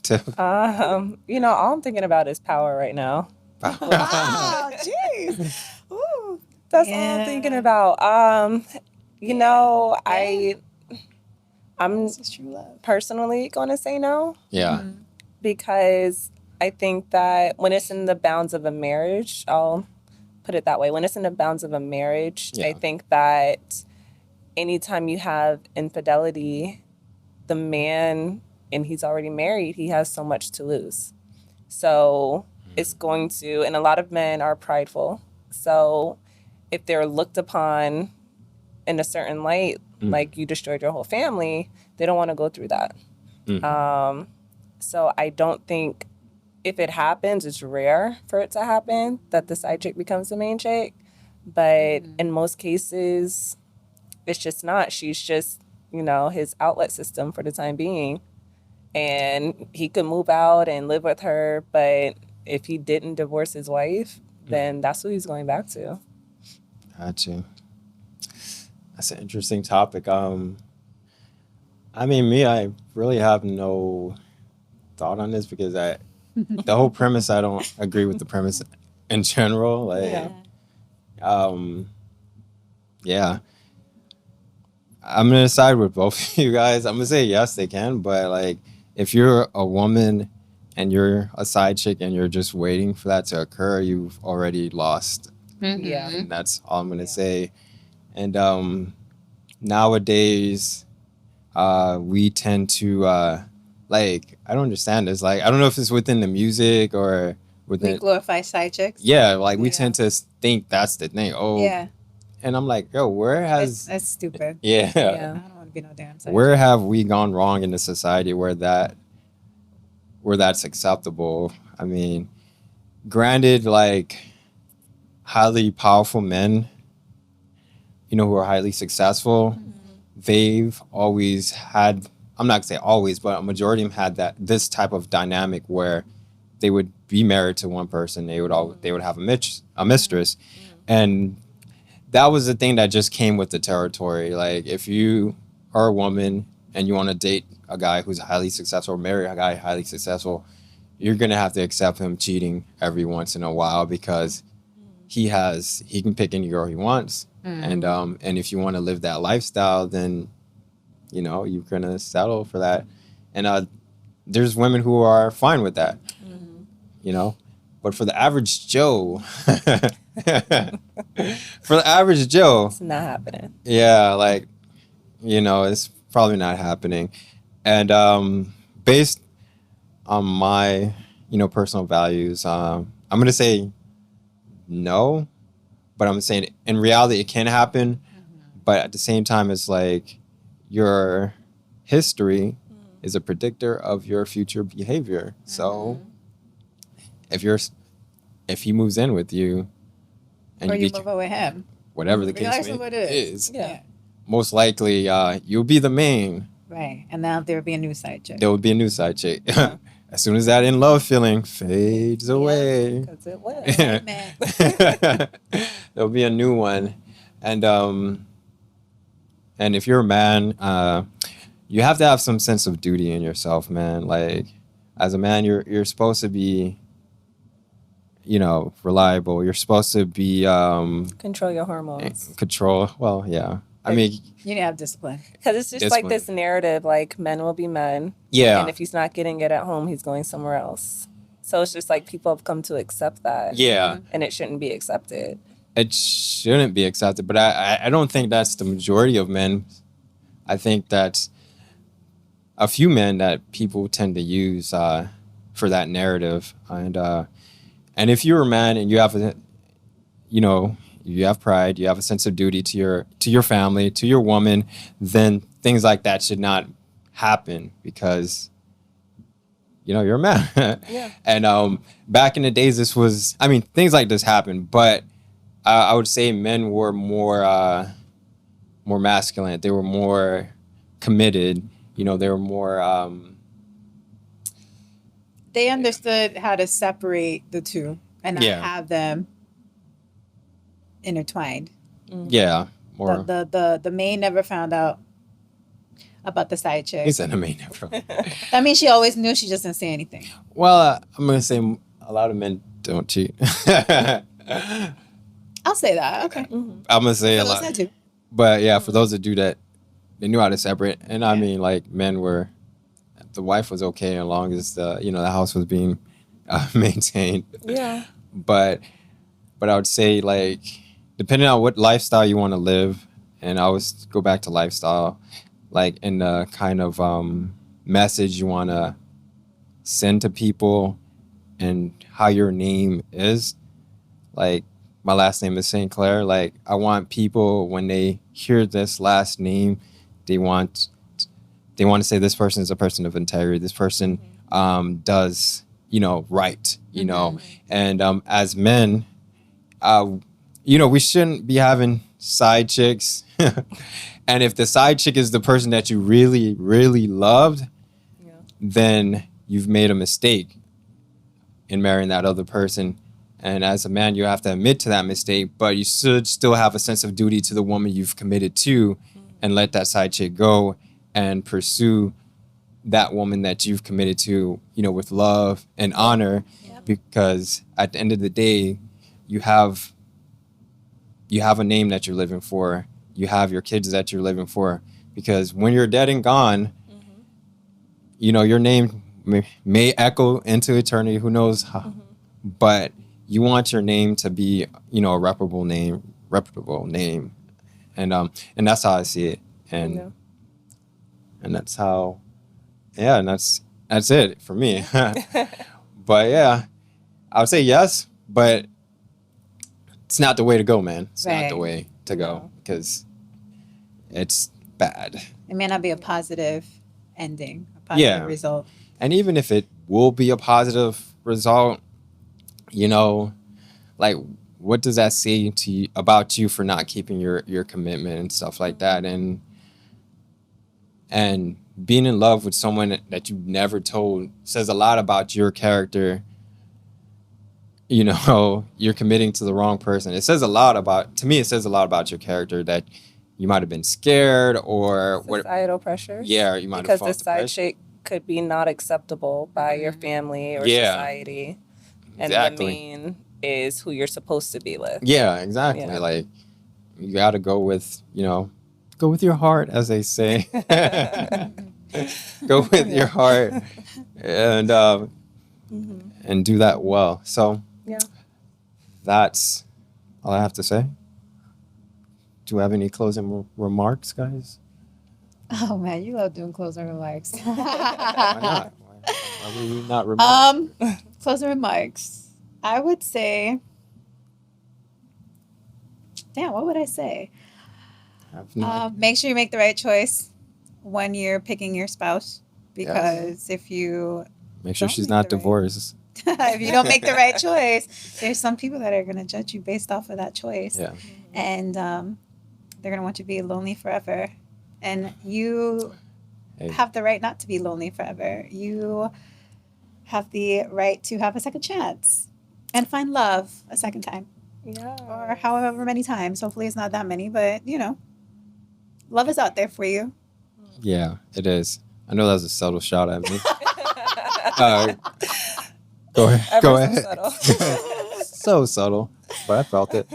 Tiff. All I'm thinking about is power right now. Wow, jeez. Ooh. That's all I'm thinking about. I'm This is true love. personally gonna say no, Yeah. because I think that when it's in the bounds of a marriage, I'll put it that way. When it's in the bounds of a marriage, Yeah. I think that anytime you have infidelity, the man, and he's already married, he has so much to lose. So it's going to, and a lot of men are prideful. So if they're looked upon in a certain light, like you destroyed your whole family, they don't want to go through that. So I don't think, if it happens, it's rare for it to happen that the side chick becomes the main chick. But in most cases, it's just not. She's just, his outlet system for the time being. And he could move out and live with her, but if he didn't divorce his wife, then that's who he's going back to. Got you. That's an interesting topic. I really have no thought on this, because the whole premise, I don't agree with the premise in general. Like, yeah. I'm gonna side with both of you guys. I'm gonna say yes, they can, but like, if you're a woman and you're a side chick and you're just waiting for that to occur, you've already lost. Yeah. And that's all I'm gonna say. And nowadays, we tend to I don't understand this. Like, I don't know if it's within the music or We within. glorify side chicks. Yeah, like we Yeah. tend to think that's the thing. Oh, Yeah. And I'm like, yo, where has? That's stupid. Yeah. I don't want to be no damn side Where have we gone wrong in a society where that's acceptable? I mean, granted, like, highly powerful men, who are highly successful, they've always had, I'm not gonna say always, but a majority of them had this type of dynamic where they would be married to one person. They would have a mistress. And that was the thing that just came with the territory. Like, if you are a woman and you want to date a guy who's highly successful, or marry a guy highly successful, you're going to have to accept him cheating every once in a while, because he can pick any girl he wants. And if you want to live that lifestyle, then, you're going to settle for that. And there's women who are fine with that, but for the average Joe, It's not happening. yeah, like, it's probably not happening. And based on my, personal values, I'm going to say no, but I'm saying in reality it can happen. But at the same time, it's like your history is a predictor of your future behavior. So if he moves in with you and Or you move away him. whatever the Regardless case of what it is, Yeah. most likely you'll be the main. Right. And now there'll be a new side chick. There will be a new side chick. As soon as that in love feeling fades away, Because it will. Man. there'll be a new one. And if you're a man, you have to have some sense of duty in yourself, man. Like, as a man, you're supposed to be, reliable. You're supposed to be Control your hormones. control. Well, yeah. I mean, You need to have discipline. Because it's just like this narrative, like men will be men. yeah. And if he's not getting it at home, he's going somewhere else. So it's just like people have come to accept that. Yeah. And it shouldn't be accepted. It shouldn't be accepted, but I don't think that's the majority of men. I think that's a few men that people tend to use for that narrative. And if you're a man and you have you have pride, you have a sense of duty to your family, to your woman, then things like that should not happen, because you're a man. Yeah. And back in the days, things like this happened, but I would say men were more masculine. They were more committed. They were more. They understood how to separate the two and not have them intertwined. Yeah, more. The main never found out about the side chick. He said the main. I mean, she always knew. She just didn't say anything. Well, I'm gonna say a lot of men don't cheat. I'll say that. Okay. I'm gonna say a For those lot. that do. But yeah, for those that do that, they knew how to separate. And I mean, like, the wife was okay as long as the house was being maintained. Yeah. But I would say, like, depending on what lifestyle you want to live, and I always go back to lifestyle, like, in the kind of message you want to send to people and how your name is. Like, my last name is St. Clair. Like, I want people, when they hear this last name, they want to say this person is a person of integrity. This person does, right, And as men, we shouldn't be having side chicks. And if the side chick is the person that you really, really loved, then you've made a mistake in marrying that other person. And as a man, you have to admit to that mistake, but you should still have a sense of duty to the woman you've committed to, and let that side chick go and pursue that woman that you've committed to, with love and honor. Yep. Because at the end of the day, you have a name that you're living for. You have your kids that you're living for. Because when you're dead and gone, your name may echo into eternity. Who knows how? But you want your name to be, a reputable name. And that's how I see it. And that's how, and that's it for me. But yeah, I would say yes, but it's not the way to go, man. It's not the way to go, because it's bad. It may not be a positive ending, a positive result. And even if it will be a positive result, like, what does that say to you about you for not keeping your commitment and stuff like that? And being in love with someone that you've never told says a lot about your character. You know, you're committing to the wrong person. It says a lot about, to me, it says a lot about your character that you might have been scared or Societal pressures. Yeah, you might have because felt the side pressure. chick could be not acceptable by your family or Yeah. society, and Exactly. the main is who you're supposed to be with. Yeah, exactly. Yeah. Like, you got to go with, go with your heart, as they say. Go with your heart and and do that well. So Yeah. that's all I have to say. Do you have any closing remarks, guys? Oh man, you love doing closing remarks. Why not? Why would you not remark? Closing remarks. I would say, damn, what would I say? Have no- Make sure you make the right choice when you're picking your spouse, because if you Make sure don't she's make not the right- divorced. if you don't make the right choice, there's some people that are going to judge you based off of that choice. Yeah. And they're going to want you to be lonely forever. And you Hey. have the right not to be lonely forever. You have the right to have a second chance and find love a second time, Yeah. or however many times. Hopefully it's not that many, but love is out there for you. Yeah, it is. I know that was a subtle shot at me. Go ahead. Ever Go so ahead. subtle. So subtle, but I felt it.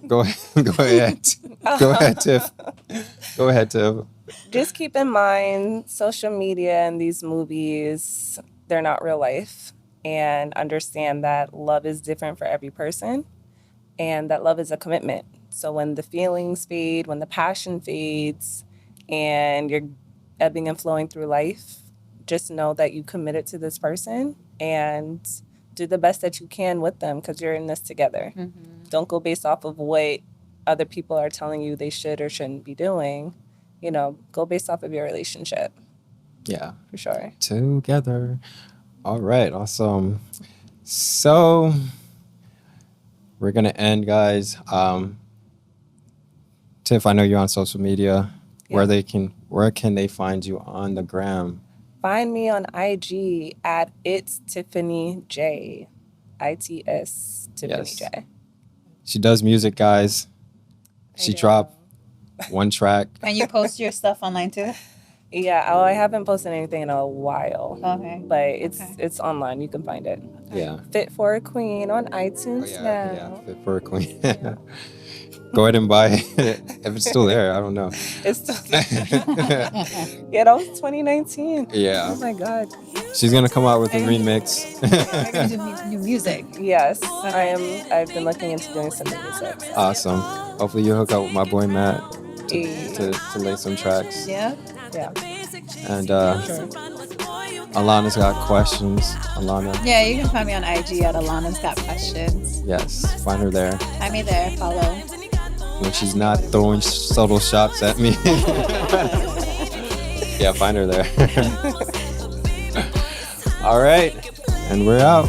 Go ahead. Go ahead. Go ahead, Tiff. Go ahead, Tiff. Just keep in mind, social media and these movies, they're not real life. And understand that love is different for every person, and that love is a commitment. So when the feelings fade, when the passion fades, and you're ebbing and flowing through life, just know that you committed to this person and do the best that you can with them, because you're in this together. Don't go based off of what other people are telling you they should or shouldn't be doing. Go based off of your relationship, Yeah. for sure. Together. All right. Awesome. So we're gonna end, guys. Tiff, I know you're on social media. Yeah. Where can they find you on the gram? Find me on IG at It's Tiffany J. ITS Tiffany Yes. J. She does music, guys. She do. dropped one track. And you post your stuff online too? Yeah, I haven't posted anything in a while. Okay. But it's online. You can find it. Yeah. Fit for a Queen on iTunes now. Yeah. Fit for a queen. Go ahead and buy it. If it's still there, I don't know. It's still Yeah, that was 2019. Yeah. Oh my God. She's gonna come out with a remix. You're going to do new music. Yes, I've been looking into doing some music. Awesome. Hopefully you hook up with my boy Matt Yeah. to lay some tracks. Yeah. Yeah. And Alana's got questions. Alana. Yeah, you can find me on IG at Alana's Got Questions. Yes. Find her there. Find me there. Follow. When she's not throwing subtle shots at me. Yeah, find her there. All right. And we're out.